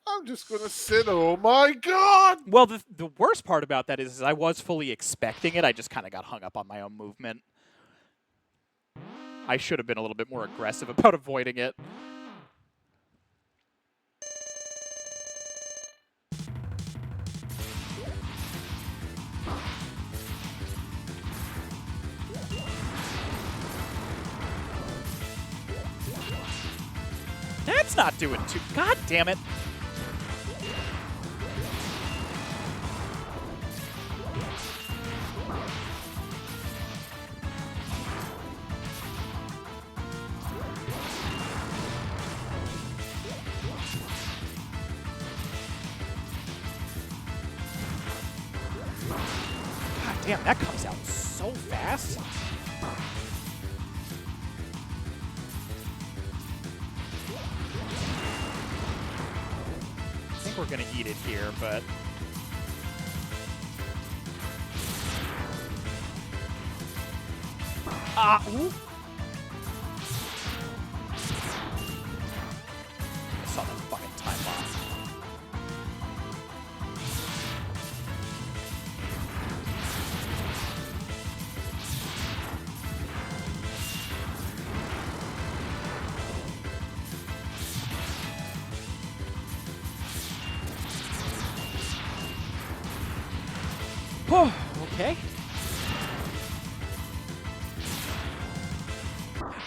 I'm just gonna sit. Oh my god! Well, the worst part about that is I was fully expecting it. I just kind of got hung up on my own movement. I should have been a little bit more aggressive about avoiding it. That's not doing too... God damn it. God damn, that comes out so fast. I think we're going to eat it here, but... Ooh. I saw that fucking time bomb. Okay.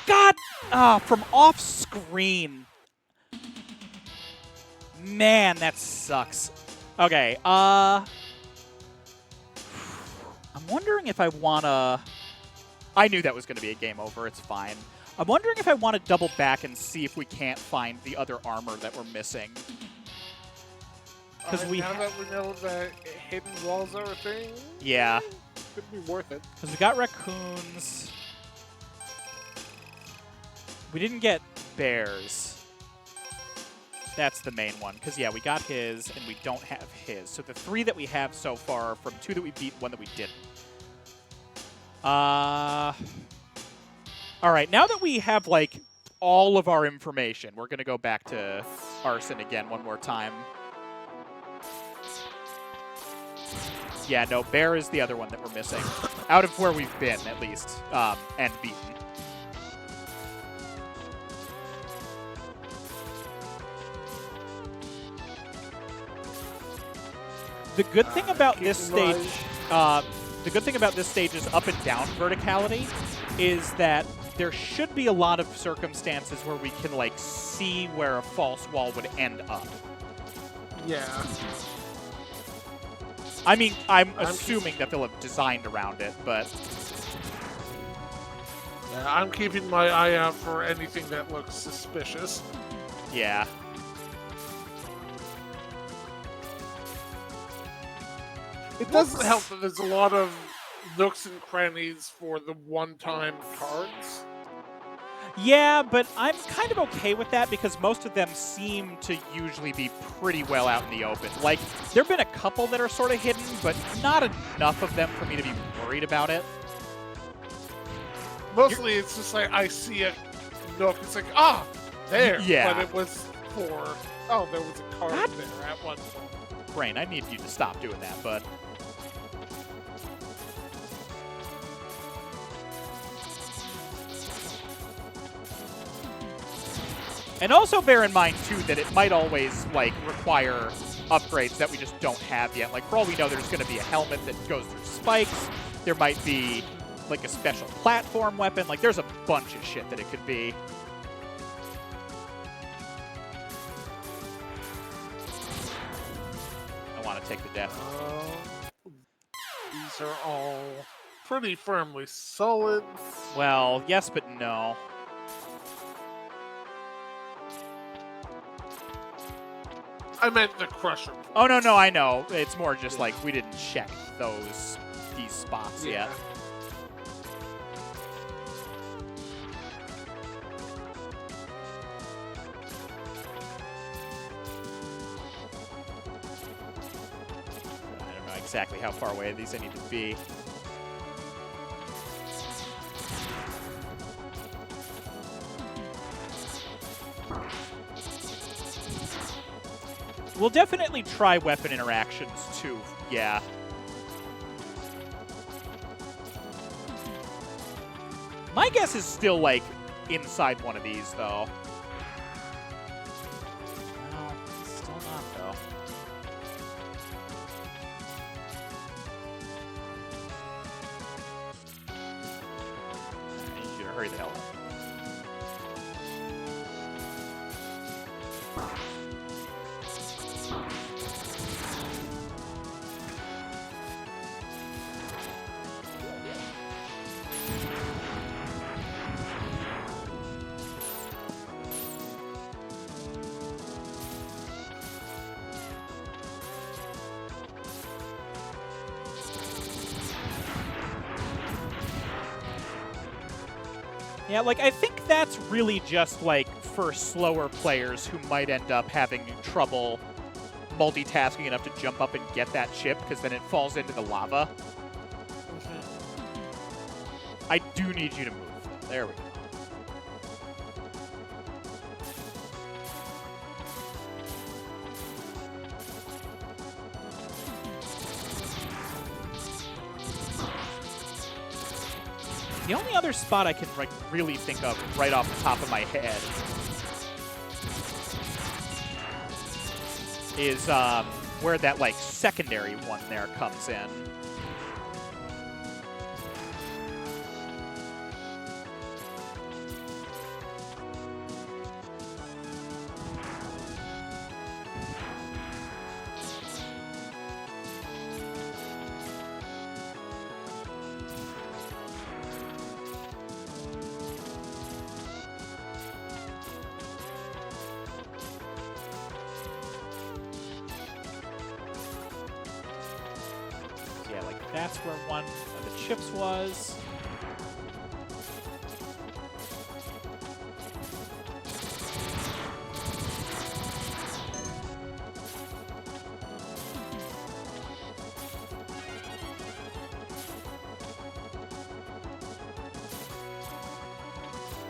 God! From off screen. Man, that sucks. Okay, I'm wondering if I wanna... I knew that was gonna be a game over, it's fine. I'm wondering if I want to double back and see if we can't find the other armor that we're missing. Because now that we know that hidden walls are a thing, yeah, could be worth it. Because we got raccoons. We didn't get bears. That's the main one. Because, yeah, we got his, and we don't have his. So the 3 that we have so far are from 2 that we beat, 1 that we didn't. All right, now that we have, like, all of our information, we're going to go back to Arson again one more time. Yeah, no, bear is the other one that we're missing. Out of where we've been, at least, and beaten. The good thing about keep this in mind- stage, the good thing about this stage's up and down verticality is that there should be a lot of circumstances where we can like see where a false wall would end up. Yeah. I mean, I'm assuming that they'll have designed around it, but Yeah, I'm keeping my eye out for anything that looks suspicious. yeah. It doesn't help that there's a lot of nooks and crannies for the one-time cards. Yeah, but I'm kind of okay with that because most of them seem to usually be pretty well out in the open. Like, there have been a couple that are sort of hidden, but not enough of them for me to be worried about it. Mostly it's just like I see a nook, it's like, ah, there. Yeah. But it was for, oh, there was a card God. there at one point. Brain, I need you to stop doing that, bud. And also bear in mind, too, that it might always, like, require upgrades that we just don't have yet. Like, for all we know, there's going to be a helmet that goes through spikes. There might be, like, a special platform weapon. Like, there's a bunch of shit that it could be. I want to take the death. These are all pretty firmly solid. Well, yes, but no. I meant the crusher. Oh, no, I know. It's more just like we didn't check these spots yet. I don't know exactly how far away these I need to be. We'll definitely try weapon interactions, too. Yeah. My guess is still, like, inside one of these, though. No, still not, though. I need you to hurry the hell up. Yeah, like, I think that's really just, like, for slower players who might end up having trouble multitasking enough to jump up and get that chip, because then it falls into the lava. I do need you to move. There we go. The only other spot I can like really think of right off the top of my head is where that like secondary one there comes in. Yeah, like that's where one of the chips was.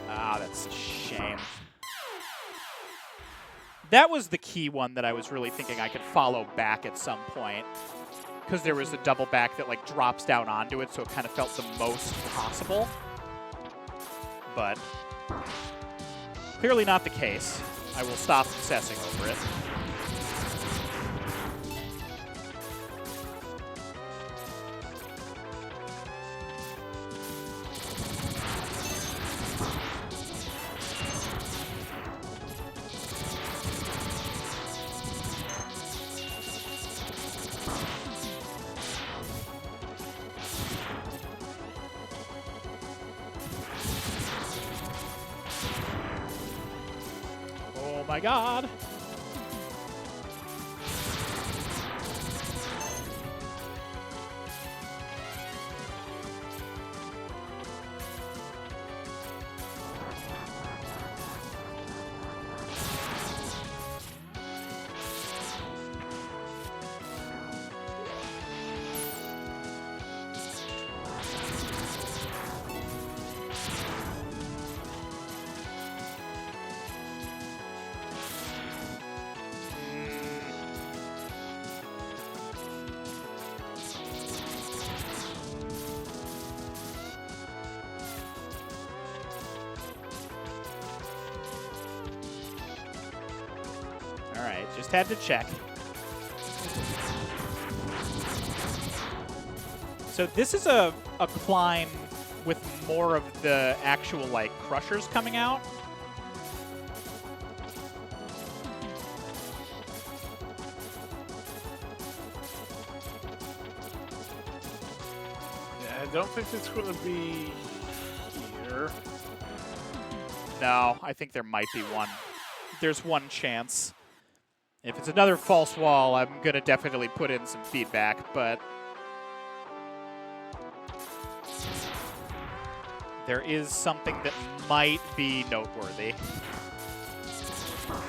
Ah, that's a shame. That was the key one that I was really thinking I could follow back at some point. Because there was a double back that like drops down onto it, so it kind of felt the most possible. But clearly not the case. I will stop obsessing over it. my god. Alright, just had to check. So this is a climb with more of the actual, like, crushers coming out. Yeah, I don't think it's going to be here. No, I think there might be one. There's one chance. If it's another false wall, I'm going to definitely put in some feedback, but there is something that might be noteworthy. Disaster.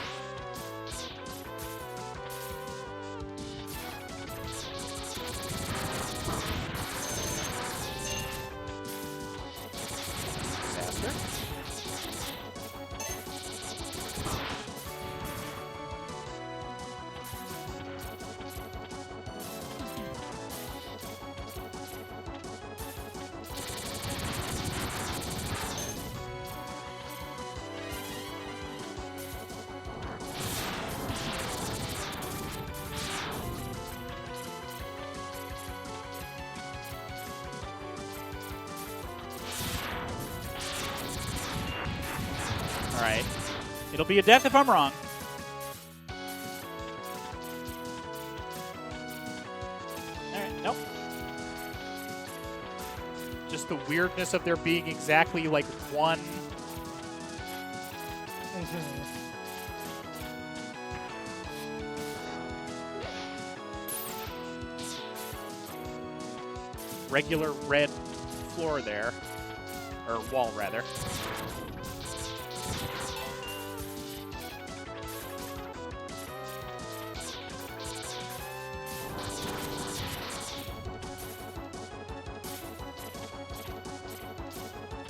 All right. It'll be a death if I'm wrong. All right, nope. Just the weirdness of there being exactly like one. Regular red floor there. Or wall, rather.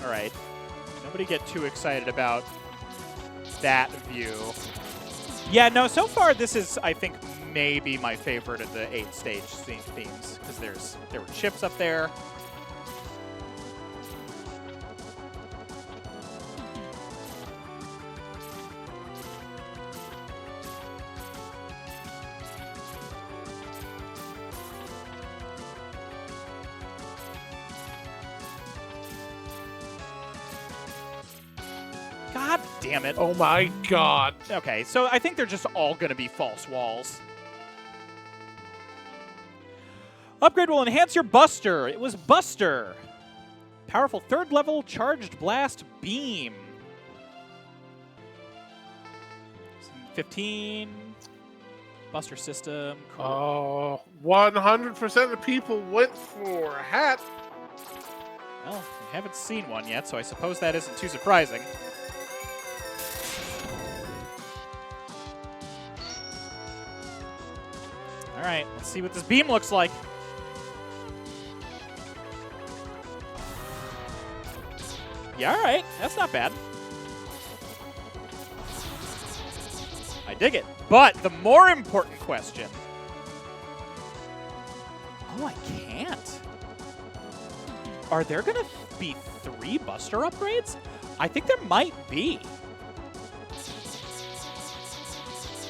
All right. Nobody get too excited about that view. Yeah, no, so far this is, I think, maybe my favorite of the 8-stage themes, because there were chips up there. God damn it. Oh my god. Okay, so I think they're just all going to be false walls. Upgrade will enhance your Buster. It was Buster. Powerful 3rd level charged blast beam. 15. Buster system. Cool. Oh, 100% of people went for a hat. Well, we haven't seen one yet, so I suppose that isn't too surprising. All right, let's see what this beam looks like. Yeah, all right. That's not bad. I dig it. But the more important question... Oh, I can't. Are there going to be 3 Buster upgrades? I think there might be.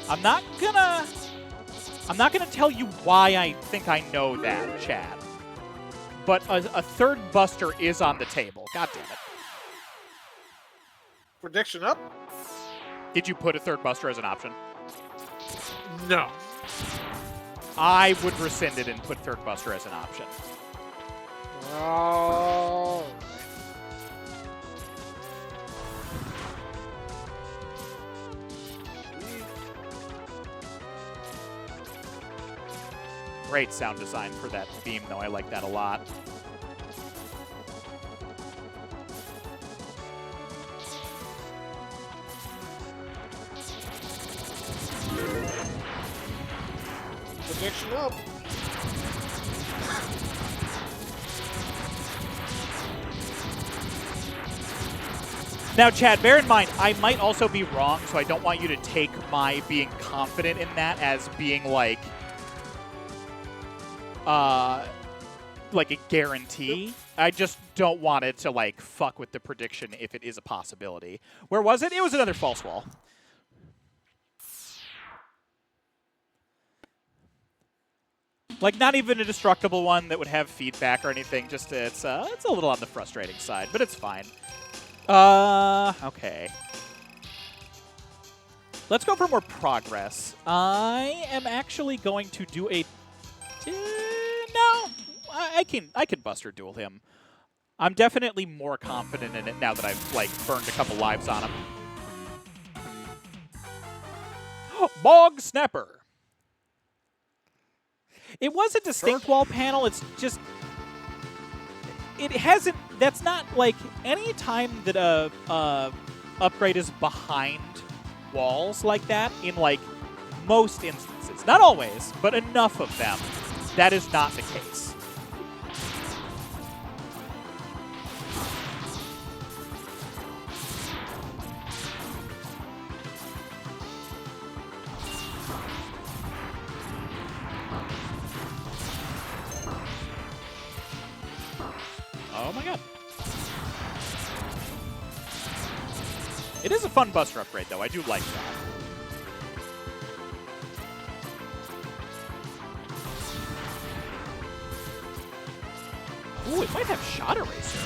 I'm not gonna tell you why I think I know that, Chad. But a 3rd Buster is on the table. God damn it. Prediction up? Did you put a 3rd Buster as an option? No. I would rescind it and put 3rd Buster as an option. Oh. Great sound design for that theme, though. I like that a lot. Prediction up. Now, Chad, bear in mind, I might also be wrong, so I don't want you to take my being confident in that as being like a guarantee. I just don't want it to like fuck with the prediction if it is a possibility. Where was it? It was another false wall. Like, not even a destructible one that would have feedback or anything. Just it's a little on the frustrating side, but it's fine. Okay. Let's go for more progress. I am actually going to do a... no, I can Buster Duel him. I'm definitely more confident in it now that I've, like, burned a couple lives on him. Bog Snapper. It was a distinct wall panel. It's just... It hasn't... That's not, like, any time that a upgrade is behind walls like that, in, like, most instances, not always, but enough of them, that is not the case. Oh my god. It is a fun Buster upgrade, though. I do like that. Ooh, it might have Shot Eraser.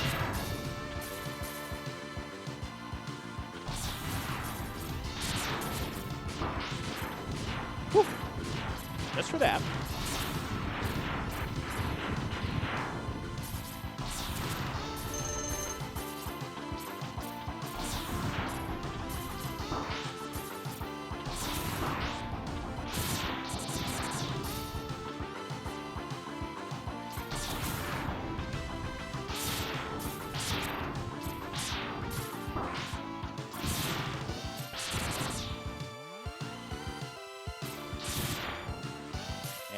Whew. Just for that.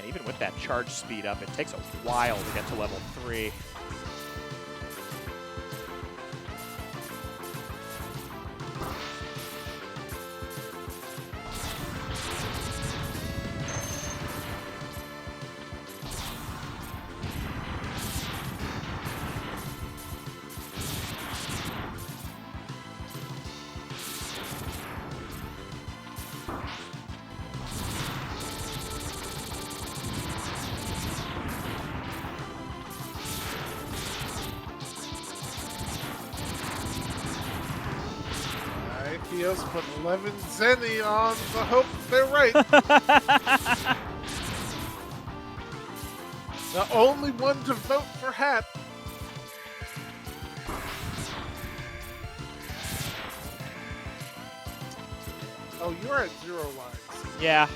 Even with that charge speed up, it takes a while to get to level 3. Theos put 11 Zenny on the hope they're right. The only one to vote for Hat. Oh, you're at 0 lives. Yeah.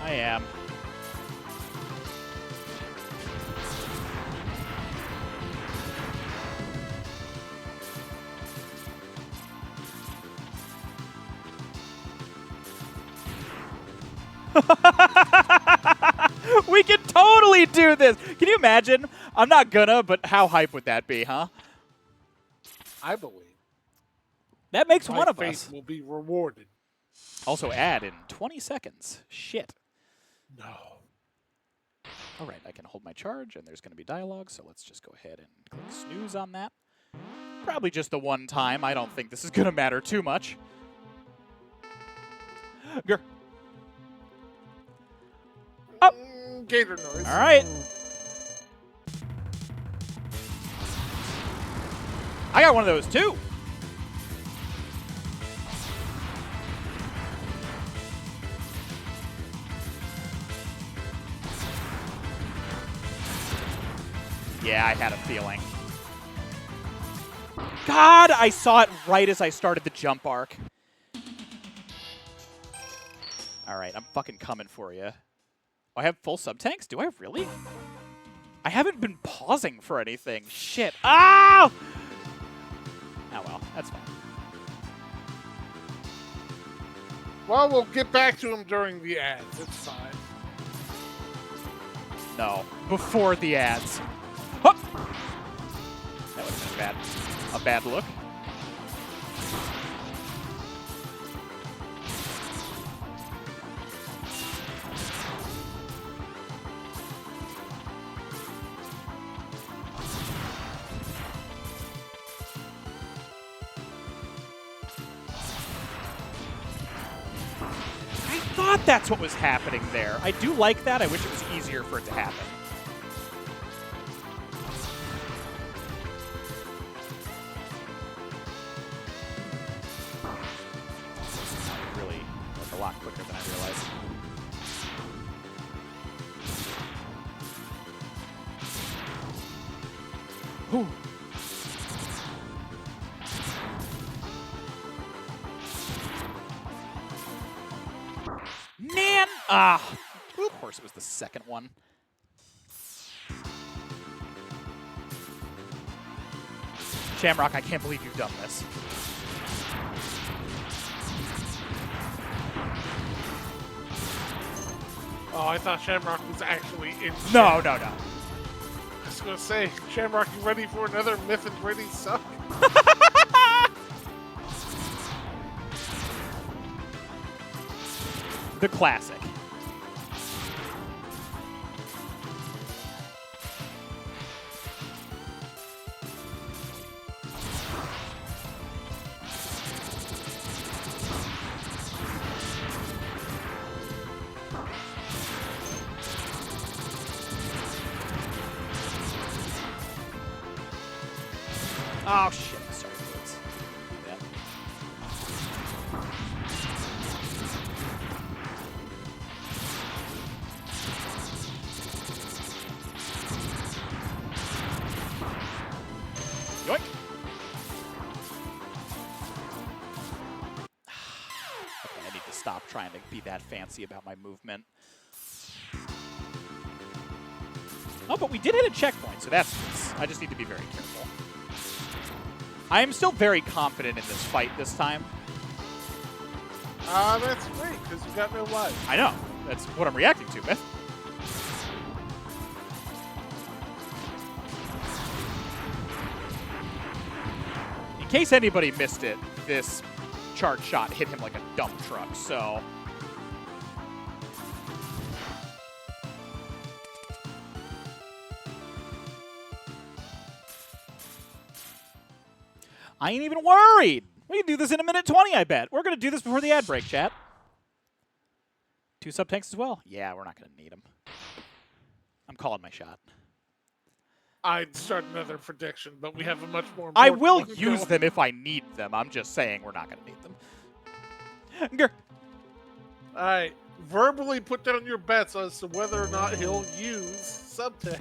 I am. We can totally do this. Can you imagine? I'm not gonna, but how hype would that be, huh? I believe. That makes My one of faith us. will be rewarded. Also add in 20 seconds. Shit. No. All right, I can hold my charge, and there's going to be dialogue, so let's just go ahead and click snooze on that. Probably just the one time. I don't think this is going to matter too much. Grr. Up. Gator noise. All right. I got one of those, too. Yeah, I had a feeling. God, I saw it right as I started the jump arc. All right, I'm fucking coming for you. I have full sub-tanks? Do I really? I haven't been pausing for anything. Shit. Oh! Oh well, that's fine. Well, we'll get back to him during the ads. It's fine. No, before the ads. Huh! That would have been a bad look. I thought that's what was happening there. I do like that. I wish it was easier for it to happen. Really, that's a lot quicker than I realized. Whew. Man! Ah! Of course it was the second one. Shamrock, I can't believe you've done this. Oh, I thought Shamrock was actually in. No, no, no. I was gonna say, Shamrock, you ready for another Myth and Gritty suck? The classic. Oh shit, sorry, let's do that. Yoink. Okay, I need to stop trying to be that fancy about my movement. Oh, but we did hit a checkpoint, so that's nice. I just need to be very careful. I am still very confident in this fight this time. That's great, because you got no life. I know. That's what I'm reacting to, Myth. In case anybody missed it, this charge shot hit him like a dump truck, so... I ain't even worried. We can do this in 1:20, I bet. We're going to do this before the ad break, chat. 2 sub-tanks as well? Yeah, we're not going to need them. I'm calling my shot. I'd start another prediction, but we have a much more I important will one use going. them if I need them. I'm just saying we're not going to need them. Grr. Alright, verbally put down your bets as to whether or not he'll use subtext.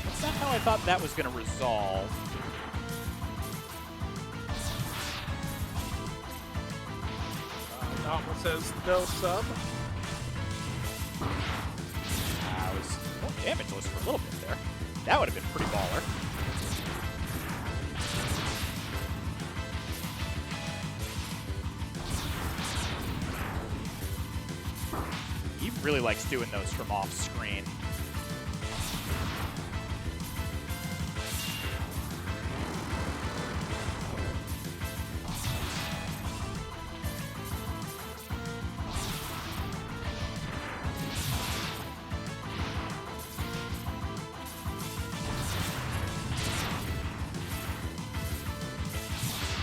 That's not how I thought that was going to resolve. Alma says no sub. I was more damageless for a little bit there. That would have been pretty baller. He really likes doing those from off screen.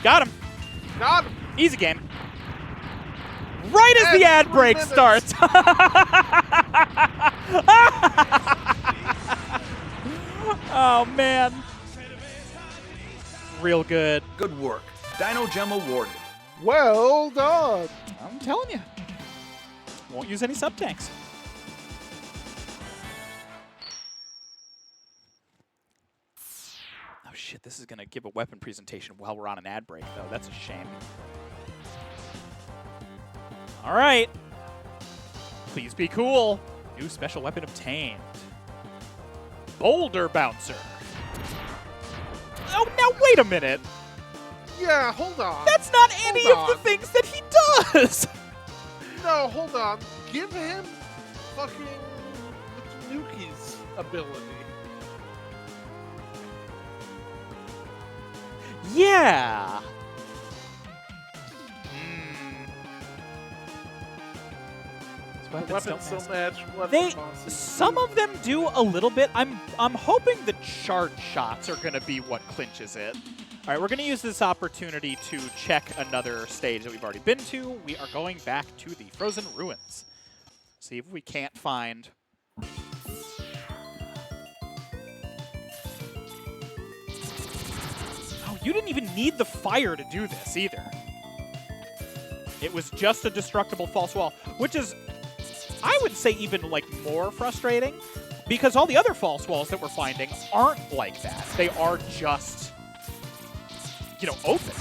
Got him. Got him! Easy game. Right as the ad break starts. Oh, man. Real good. Good work. Dino Gem awarded. Well done! I'm telling you. Won't use any sub-tanks. Shit, this is going to give a weapon presentation while we're on an ad break, though. That's a shame. All right. Please be cool. New special weapon obtained. Boulder Bouncer. Oh, now wait a minute. Yeah, hold on. That's not any of the things that he does. No, hold on. Give him fucking Tanuki's ability. Yeah. The weapons don't match weapon They, bosses. some of them do a little bit. I'm hoping the charge shots are going to be what clinches it. All right, we're going to use this opportunity to check another stage that we've already been to. We are going back to the Frozen Ruins. See if we can't find... Oh, you didn't even need the fire to do this either. It was just a destructible false wall, which is, I would say, even like more frustrating because all the other false walls that we're finding aren't like that. They are just, you know, open.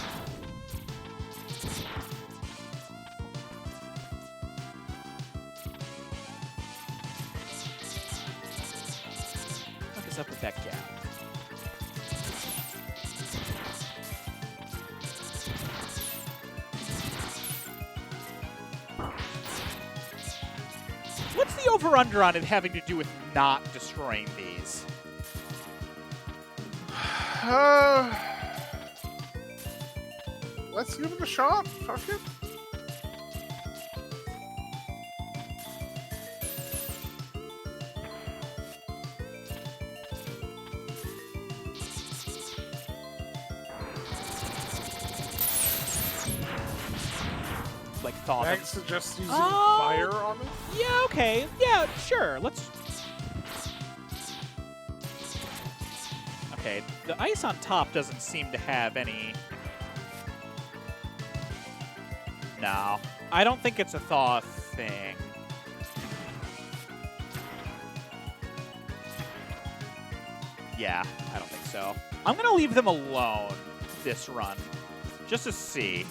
What is up with that gap? What's the over-under on it having to do with not destroying these? Let's give it a shot. Fuck it. Like thought Max of... suggests using fire on it. Yeah, okay. Yeah, sure. Let's... Okay, the ice on top doesn't seem to have any... No. I don't think it's a thaw thing. Yeah, I don't think so. I'm going to leave them alone this run, just to see.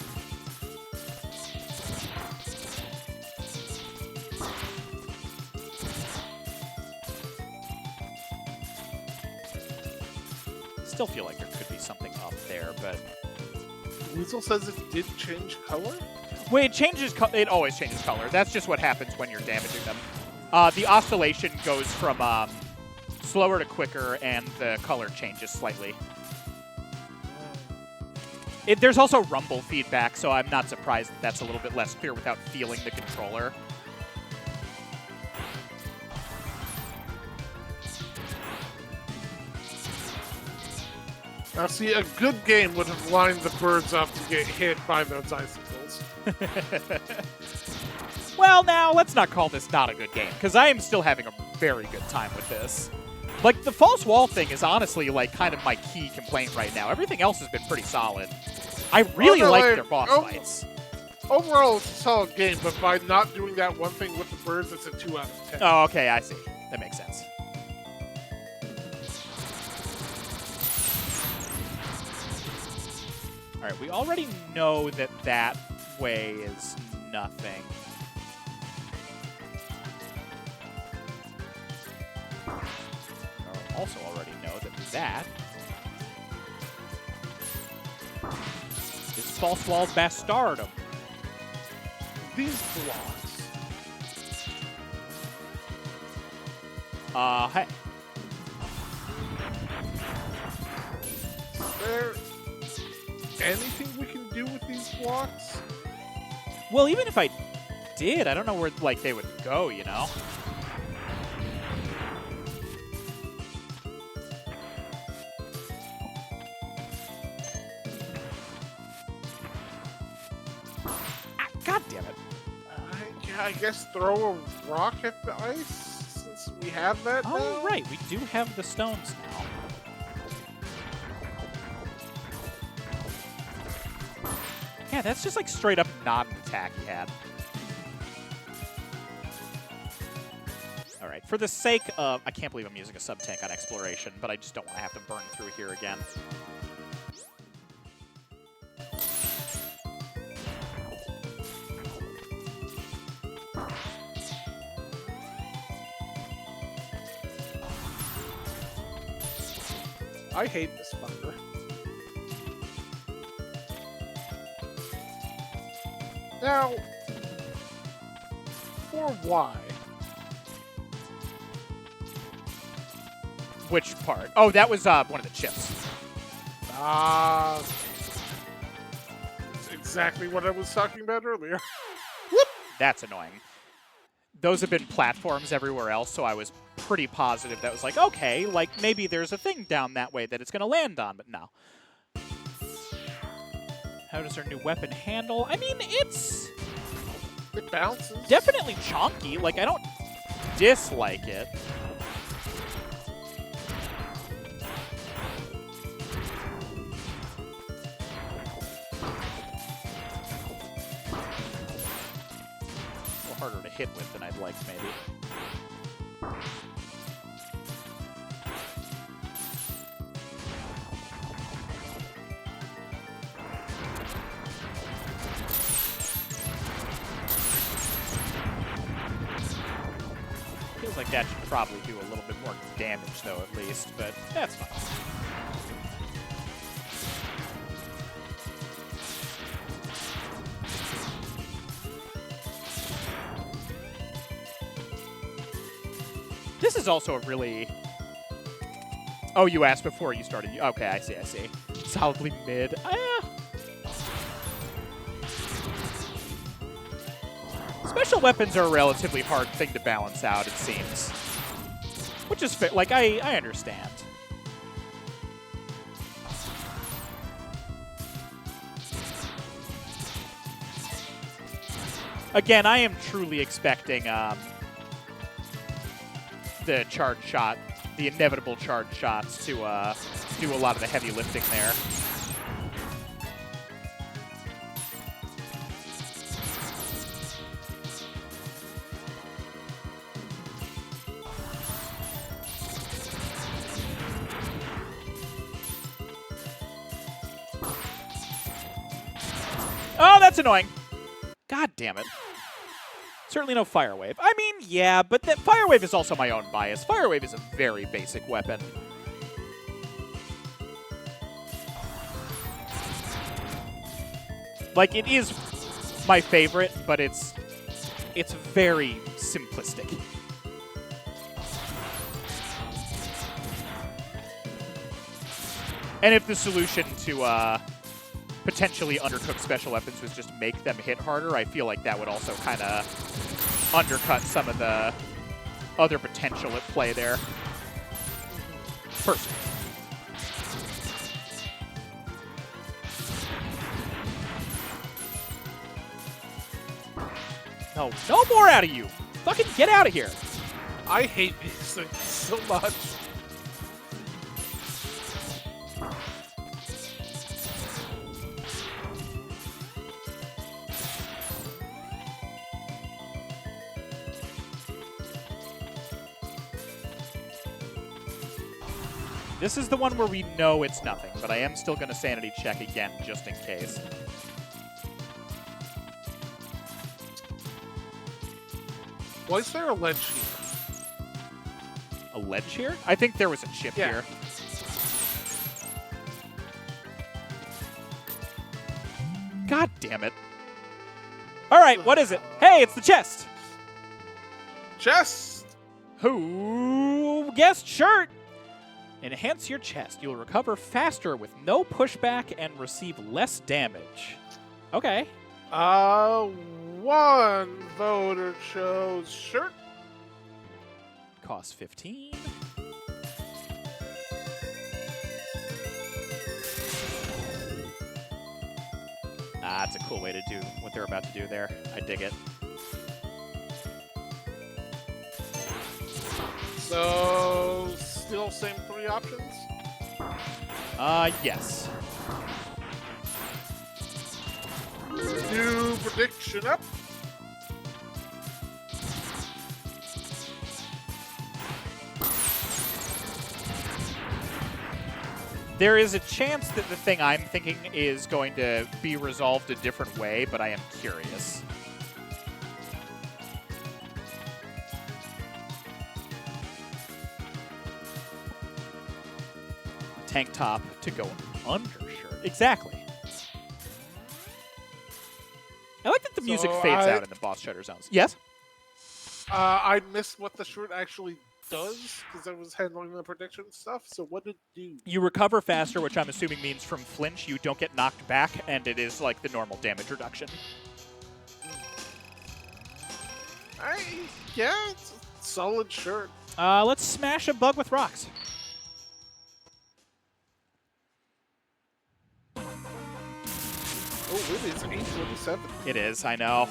Still feel like there could be something up there, but... Weasel says it did change color? Wait, it changes. It always changes color. That's just what happens when you're damaging them. The oscillation goes from slower to quicker, and the color changes slightly. There's also rumble feedback, so I'm not surprised that that's a little bit less clear without feeling the controller. Now, see, a good game would have lined the birds up to get hit by those icicles. Well, now, let's not call this not a good game, because I am still having a very good time with this. Like, the false wall thing is honestly, like, kind of my key complaint right now. Everything else has been pretty solid. I really like their boss fights. Overall, it's a solid game, but by not doing that one thing with the birds, it's a 2 out of 10. Oh, okay, I see. That makes sense. All right, we already know that that way is nothing. We also already know that that is false wall bastardum. These blocks. Hey. Is there anything we can do with these blocks? Well, even if I did, I don't know where, like, they would go, you know? God damn it. Yeah, I guess throw a rock at the ice, since we have that now? Oh, right, we do have the stones now. Yeah, that's just like straight up not an attack he had. All right, for the sake of... I can't believe I'm using a sub-tank on exploration, but I just don't want to have to burn through here again. I hate this fucker. Now, for why? Which part? Oh, that was one of the chips. Ah, it's exactly what I was talking about earlier. That's annoying. Those have been platforms everywhere else, so I was pretty positive that was like, okay, like maybe there's a thing down that way that it's going to land on, but no. How does our new weapon handle? I mean, it's It bounces. definitely chonky. Like, I don't dislike it. A little harder to hit with than I'd like, maybe. Feels like that should probably do a little bit more damage, though, at least, but that's fine. This is also a really... Oh, you asked before you started. Okay, I see, I see. Solidly mid. Special weapons are a relatively hard thing to balance out, it seems. Which is fair. Like, I understand. Again, I am truly expecting the charge shot, the inevitable charge shots to do a lot of the heavy lifting there. Oh, that's annoying. God damn it. Certainly no Fire Wave. I mean, yeah, but that Fire Wave is also my own bias. Fire Wave is a very basic weapon. Like, it is my favorite, but it's very simplistic. And if the solution to potentially undercooked special weapons was just make them hit harder, I feel like that would also kind of undercut some of the other potential at play there. Personally. No more out of you! Fucking get out of here! I hate these things so much. This is the one where we know it's nothing, but I am still going to sanity check again, just in case. Why is there a ledge here? A ledge here? I think there was a chip Yeah. here. God damn it. All right, what is it? Hey, it's the chest! Chest! Who guessed shirt? Enhance your chest. You'll recover faster with no pushback and receive less damage. Okay. One voter chose shirt. Cost 15. Ah, that's a cool way to do what they're about to do there. I dig it. So, still same three options? Yes. New prediction up. There is a chance that the thing I'm thinking is going to be resolved a different way, but I am curious. tank top to go undershirt. Exactly. I like that the music fades out in the boss shutter zones. Yes? I missed what the shirt actually does because I was handling the prediction stuff. So what did it do? You recover faster, which I'm assuming means from flinch you don't get knocked back, and it is like the normal damage reduction. Yeah, it's a solid shirt. Let's smash a bug with rocks. Oh, it is 8:47. It is, I know.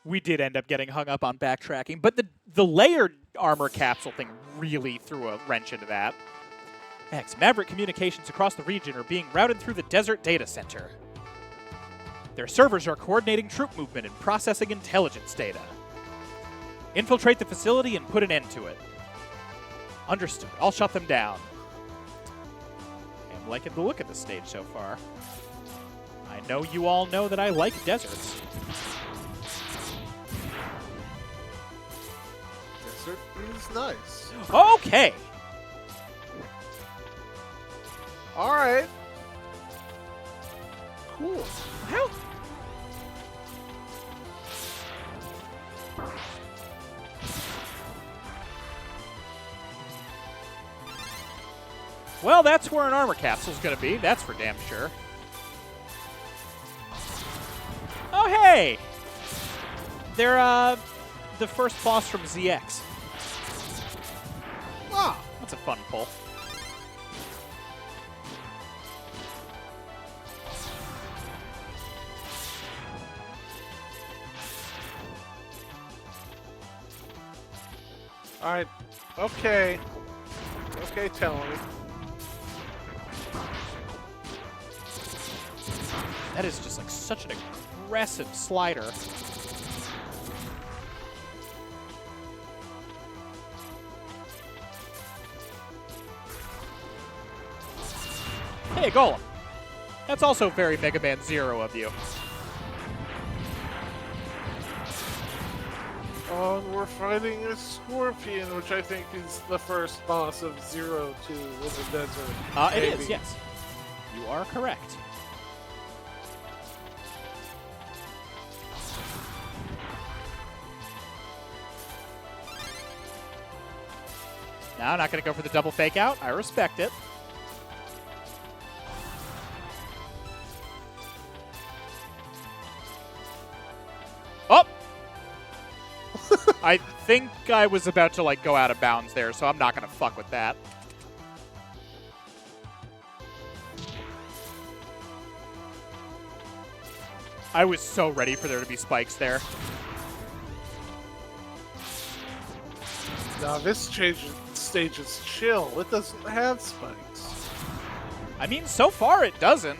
We did end up getting hung up on backtracking, but the layered armor capsule thing really threw a wrench into that. Next, Maverick communications across the region are being routed through the Desert Data Center. Their servers are coordinating troop movement and processing intelligence data. Infiltrate the facility and put an end to it. Understood. I'll shut them down. I'm liking the look of the stage so far. I know you all know that I like deserts. Desert is nice. Okay. All right. Cool. Well, well, that's where an armor capsule's gonna be. That's for damn sure. Oh, hey! They're, the first boss from ZX. Ah, That's a fun pull. all right. Okay. Okay, tell me. That is just like such an aggressive slider. Hey, Golem. That's also very Mega Man Zero of you. Oh, and we're fighting a scorpion, which I think is the first boss of Zero 2 in the desert. It Maybe. is, yes. You are correct. No, I'm not going to go for the double fake out. I respect it. Oh! I think I was about to like go out of bounds there, so I'm not going to fuck with that. I was so ready for there to be spikes there. Now this stage is chill. It doesn't have spikes. I mean, so far it doesn't.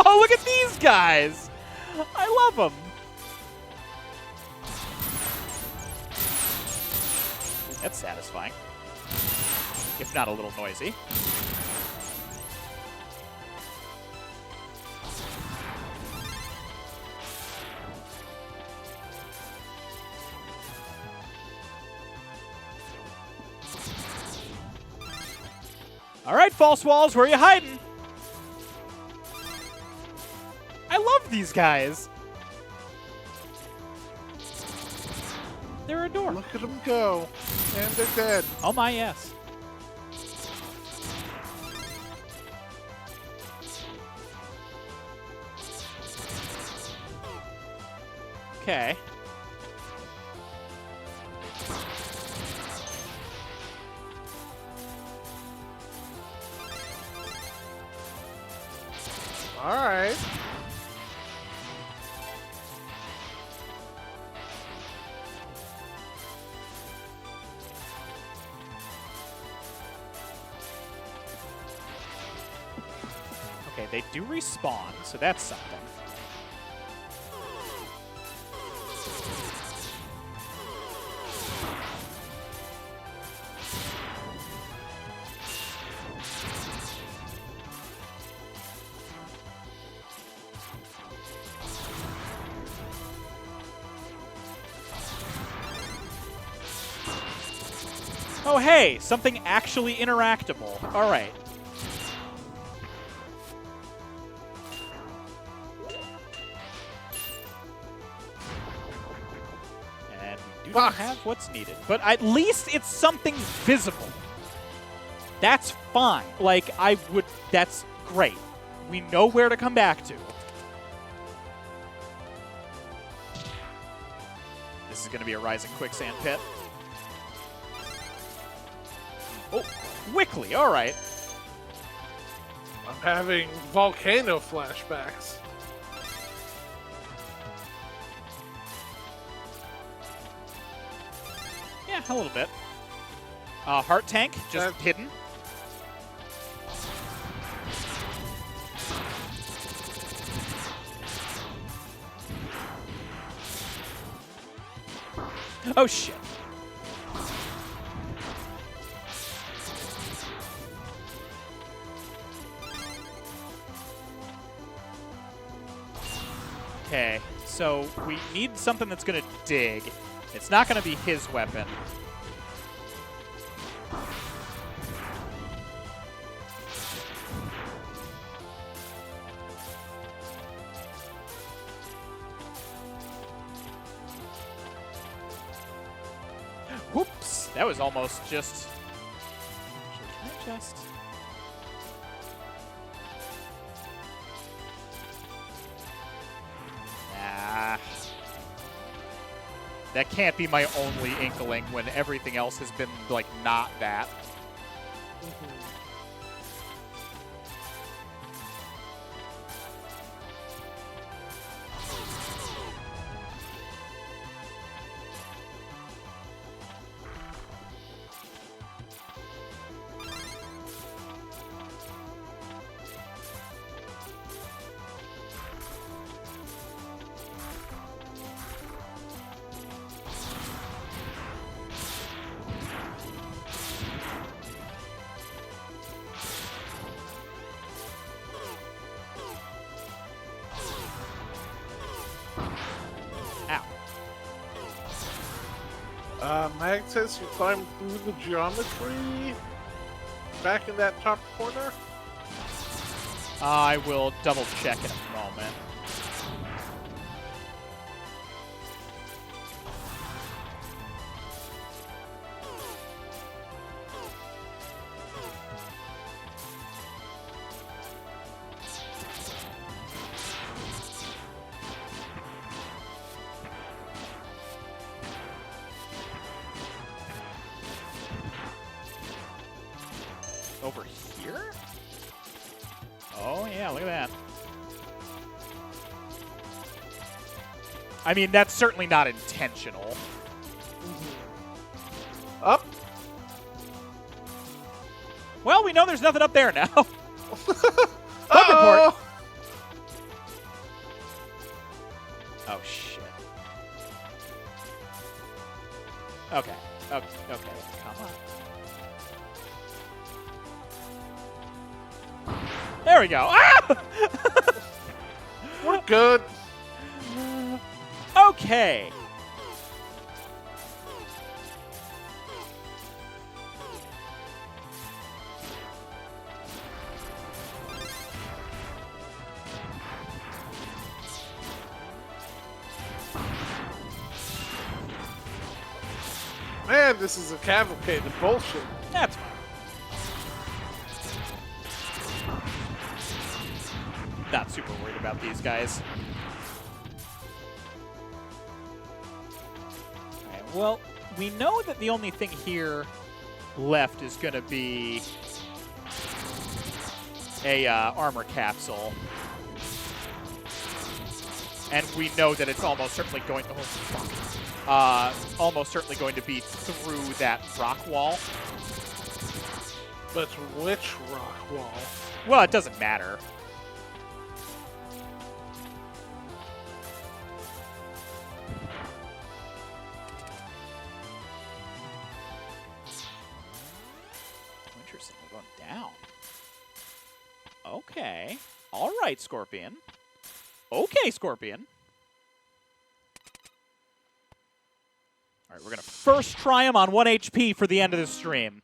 Oh, look at these guys! I love them. That's satisfying. If not a little noisy. All right, false walls, where are you hiding? I love these guys. They're adorable. Look at them go. And they're dead. Oh my, yes. Okay. All right. Okay, they do respawn, so that's something. Oh, hey, something actually interactable. All right. And we do not have what's needed. But at least it's something visible. That's fine. Like, that's great. We know where to come back to. This is going to be a rising quicksand pit. Oh, quickly. All right. I'm having volcano flashbacks. Yeah, a little bit. Heart tank, just hidden. Oh, shit. Okay, so we need something that's going to dig. It's not going to be his weapon. Whoops, that was almost just... Can I just... Nah. That can't be my only inkling when everything else has been, like, not that. Mag says you climb through the geometry back in that top corner. I will double check in a moment. Over here? Oh, yeah, look at that. I mean, that's certainly not intentional. Up. Well, we know there's nothing up there now. Bug Uh-oh. report. Oh, shit. Okay. Okay. Okay. Come on. There we go. Ah! We're good. Okay. Man, this is a cavalcade of bullshit. That's fine. Not super worried about these guys. Alright, well, we know that the only thing here left is going to be a armor capsule. And we know that it's almost certainly going to... almost certainly going to be through that rock wall. But which rock wall? Well, it doesn't matter. Interesting, we're going down. Okay. All right, Scorpion. Okay, Scorpion. All right, we're going to first try him on 1 HP for the end of the stream.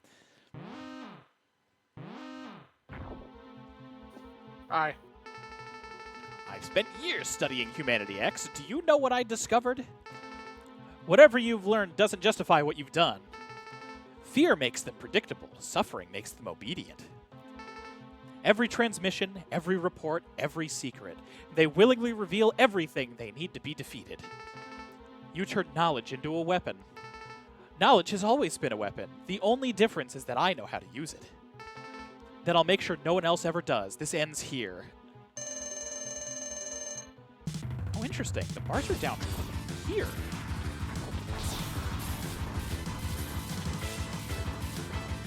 Hi. I've spent years studying Humanity X. Do you know what I discovered? Whatever you've learned doesn't justify what you've done. Fear makes them predictable. Suffering makes them obedient. Every transmission, every report, every secret. They willingly reveal everything they need to be defeated. You turn knowledge into a weapon. Knowledge has always been a weapon. The only difference is that I know how to use it. Then I'll make sure no one else ever does. This ends here. Oh, interesting. The bars are down here.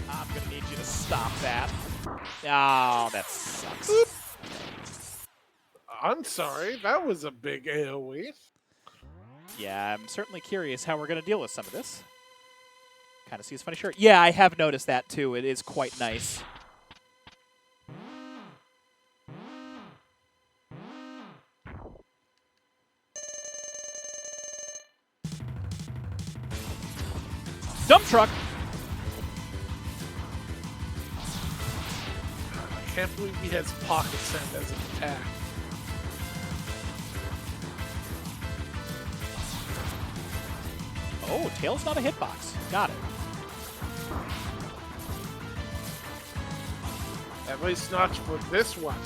I'm going to need you to stop that. Oh, that sucks. Oop. I'm sorry. That was a big AoE. Yeah, I'm certainly curious how we're going to deal with some of this. Kind of sees funny shirt. Yeah, I have noticed that too. It is quite nice. Dump truck. I can't believe he has pocket sand as an attack. Oh, tail's not a hitbox. Got it. At least not for this weapon.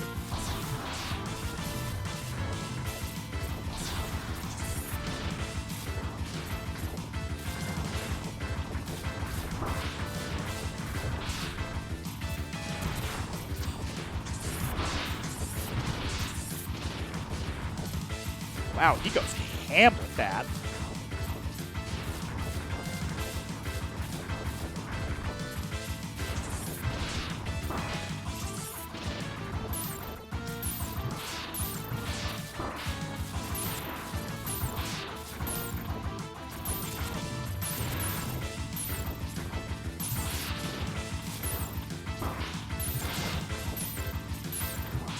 Wow, he goes ham with that.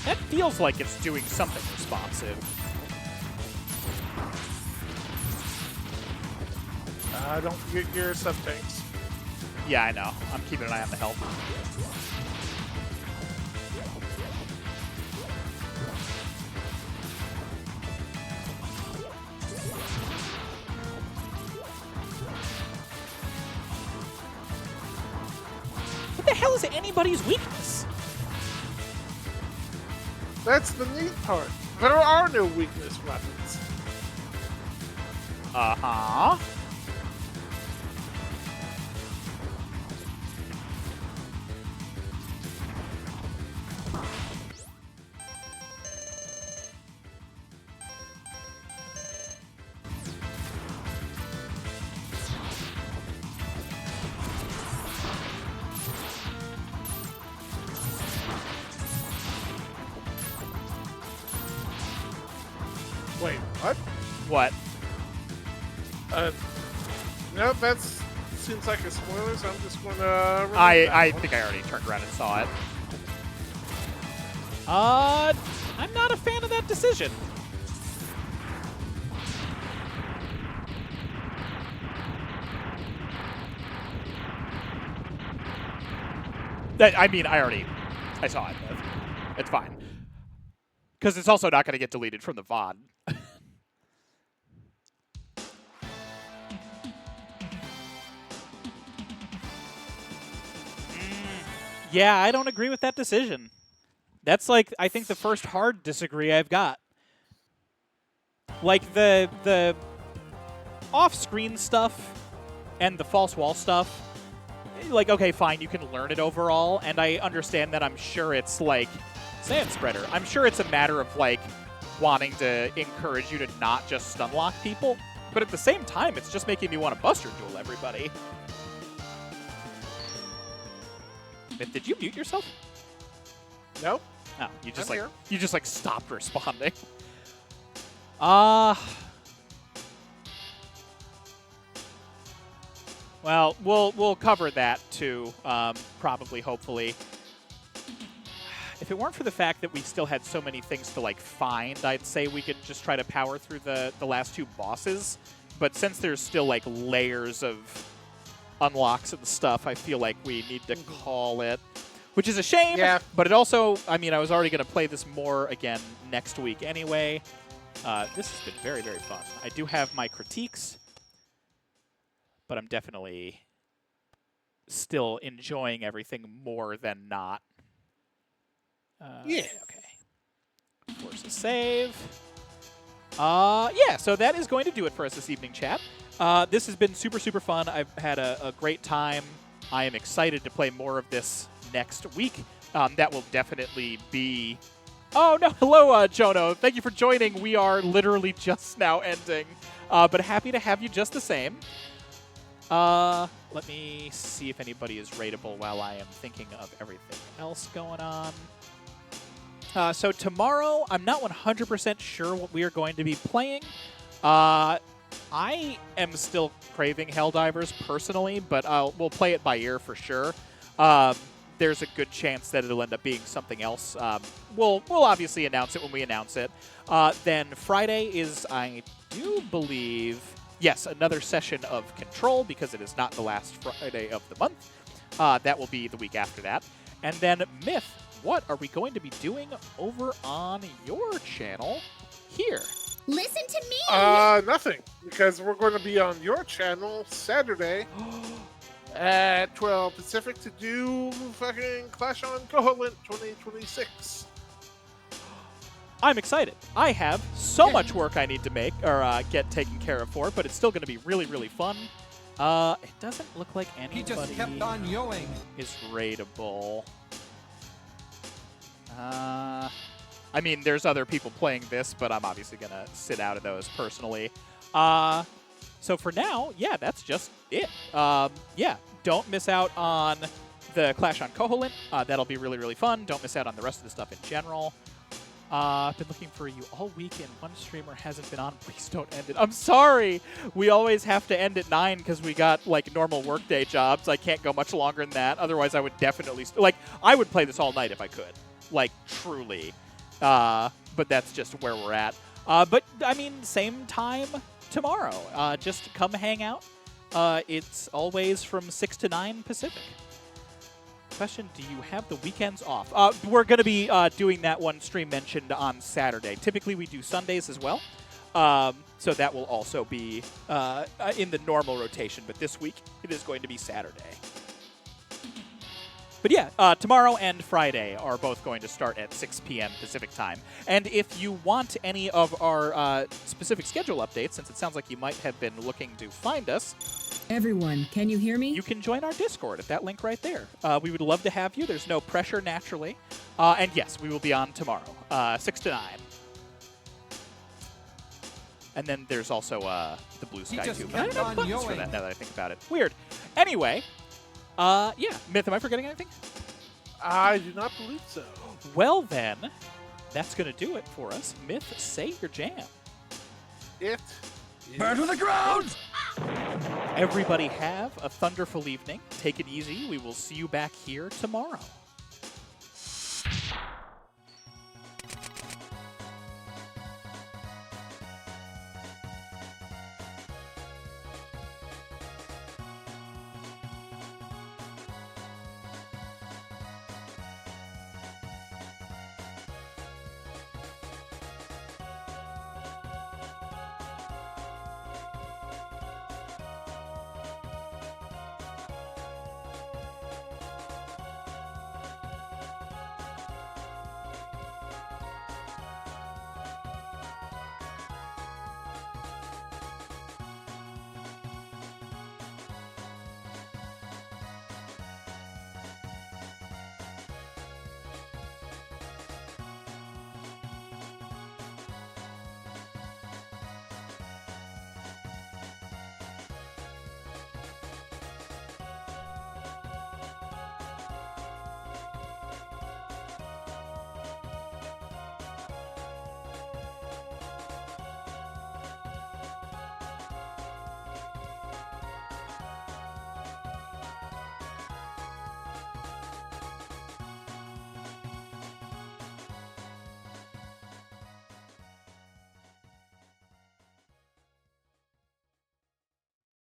That feels like it's doing something responsive. Don't forget your sub-tanks. Yeah, I know. I'm keeping an eye on the health. What the hell is anybody's weakness? That's the neat part. There are no weakness weapons. Uh-huh. Wait, what? What? No, that seems like a spoiler, so I'm just gonna... I think I already turned around and saw it. I'm not a fan of that decision. I saw it. It's fine. Because it's also not going to get deleted from the VOD. Yeah, I don't agree with that decision. That's like, I think the first hard disagree I've got. Like the off-screen stuff and the false wall stuff, like, okay, fine, you can learn it overall, and I understand that. I'm sure it's like Sand Spreader. I'm sure it's a matter of like wanting to encourage you to not just stun lock people, but at the same time, it's just making me want to Buster Duel everybody. Did you mute yourself? Nope. No, you just I'm like here. you just like stopped responding. Well, we'll cover that too, probably, hopefully. If it weren't for the fact that we still had so many things to like find, I'd say we could just try to power through the last two bosses but since there's still like layers of unlocks and stuff, I feel like we need to call it, which is a shame. Yeah. But it also, I mean, I was already going to play this more again next week anyway. This has been very, very fun. I do have my critiques, but I'm definitely still enjoying everything more than not. Yeah. Okay. Force a save. Yeah, so that is going to do it for us this evening, chat. This has been super, super fun. I've had a great time. I am excited to play more of this next week. That will definitely be... Oh, no. Hello, Jono. Thank you for joining. We are literally just now ending. But happy to have you just the same. Let me see if anybody is rateable while I am thinking of everything else going on. So tomorrow, I'm not 100% sure what we are going to be playing. I am still craving Helldivers personally, but we'll play it by ear for sure. There's a good chance that it'll end up being something else. We'll obviously announce it when we announce it. Then Friday is, I do believe, yes, another session of Control because it is not the last Friday of the month. That will be the week after that. And then Myth, what are we going to be doing over on your channel here? Listen to me! Nothing, because we're going to be on your channel Saturday at 12 Pacific to do fucking Clash on Koholint 2026. I'm excited. I have so much work I need to make or get taken care of for, but it's still going to be really, really fun. It doesn't look like anybody He just kept on yoing. is rateable. I mean, there's other people playing this, but I'm obviously going to sit out of those personally. So for now, yeah, that's just it. Yeah, don't miss out on the Clash on Koholint. That'll be really, really fun. Don't miss out on the rest of the stuff in general. I've been looking for you all week, and one streamer hasn't been on. Please don't end it. I'm sorry. We always have to end at 9 because we got, like, normal workday jobs. I can't go much longer than that. Otherwise, I would definitely... like, I would play this all night if I could. Like, truly. But that's just where we're at. But, I mean, same time tomorrow. Just come hang out. It's always from 6 to 9 Pacific. Question, do you have the weekends off? We're going to be doing that one stream mentioned on Saturday. Typically, we do Sundays as well. So that will also be in the normal rotation. But this week, it is going to be Saturday. But yeah, tomorrow and Friday are both going to start at 6 p.m. Pacific time. And if you want any of our specific schedule updates, since it sounds like you might have been looking to find us, Everyone, can you hear me? you can join our Discord at that link right there. We would love to have you. There's no pressure, naturally. And yes, we will be on tomorrow, 6 to 9. And then there's also the Blue Sky too. But I don't have buttons for that now that I think about it. Weird. Anyway, yeah. Myth, am I forgetting anything? I do not believe so. Well then, that's going to do it for us. Myth, say your jam. It Burn to the ground! Everybody have a thunderful evening. Take it easy. We will see you back here tomorrow.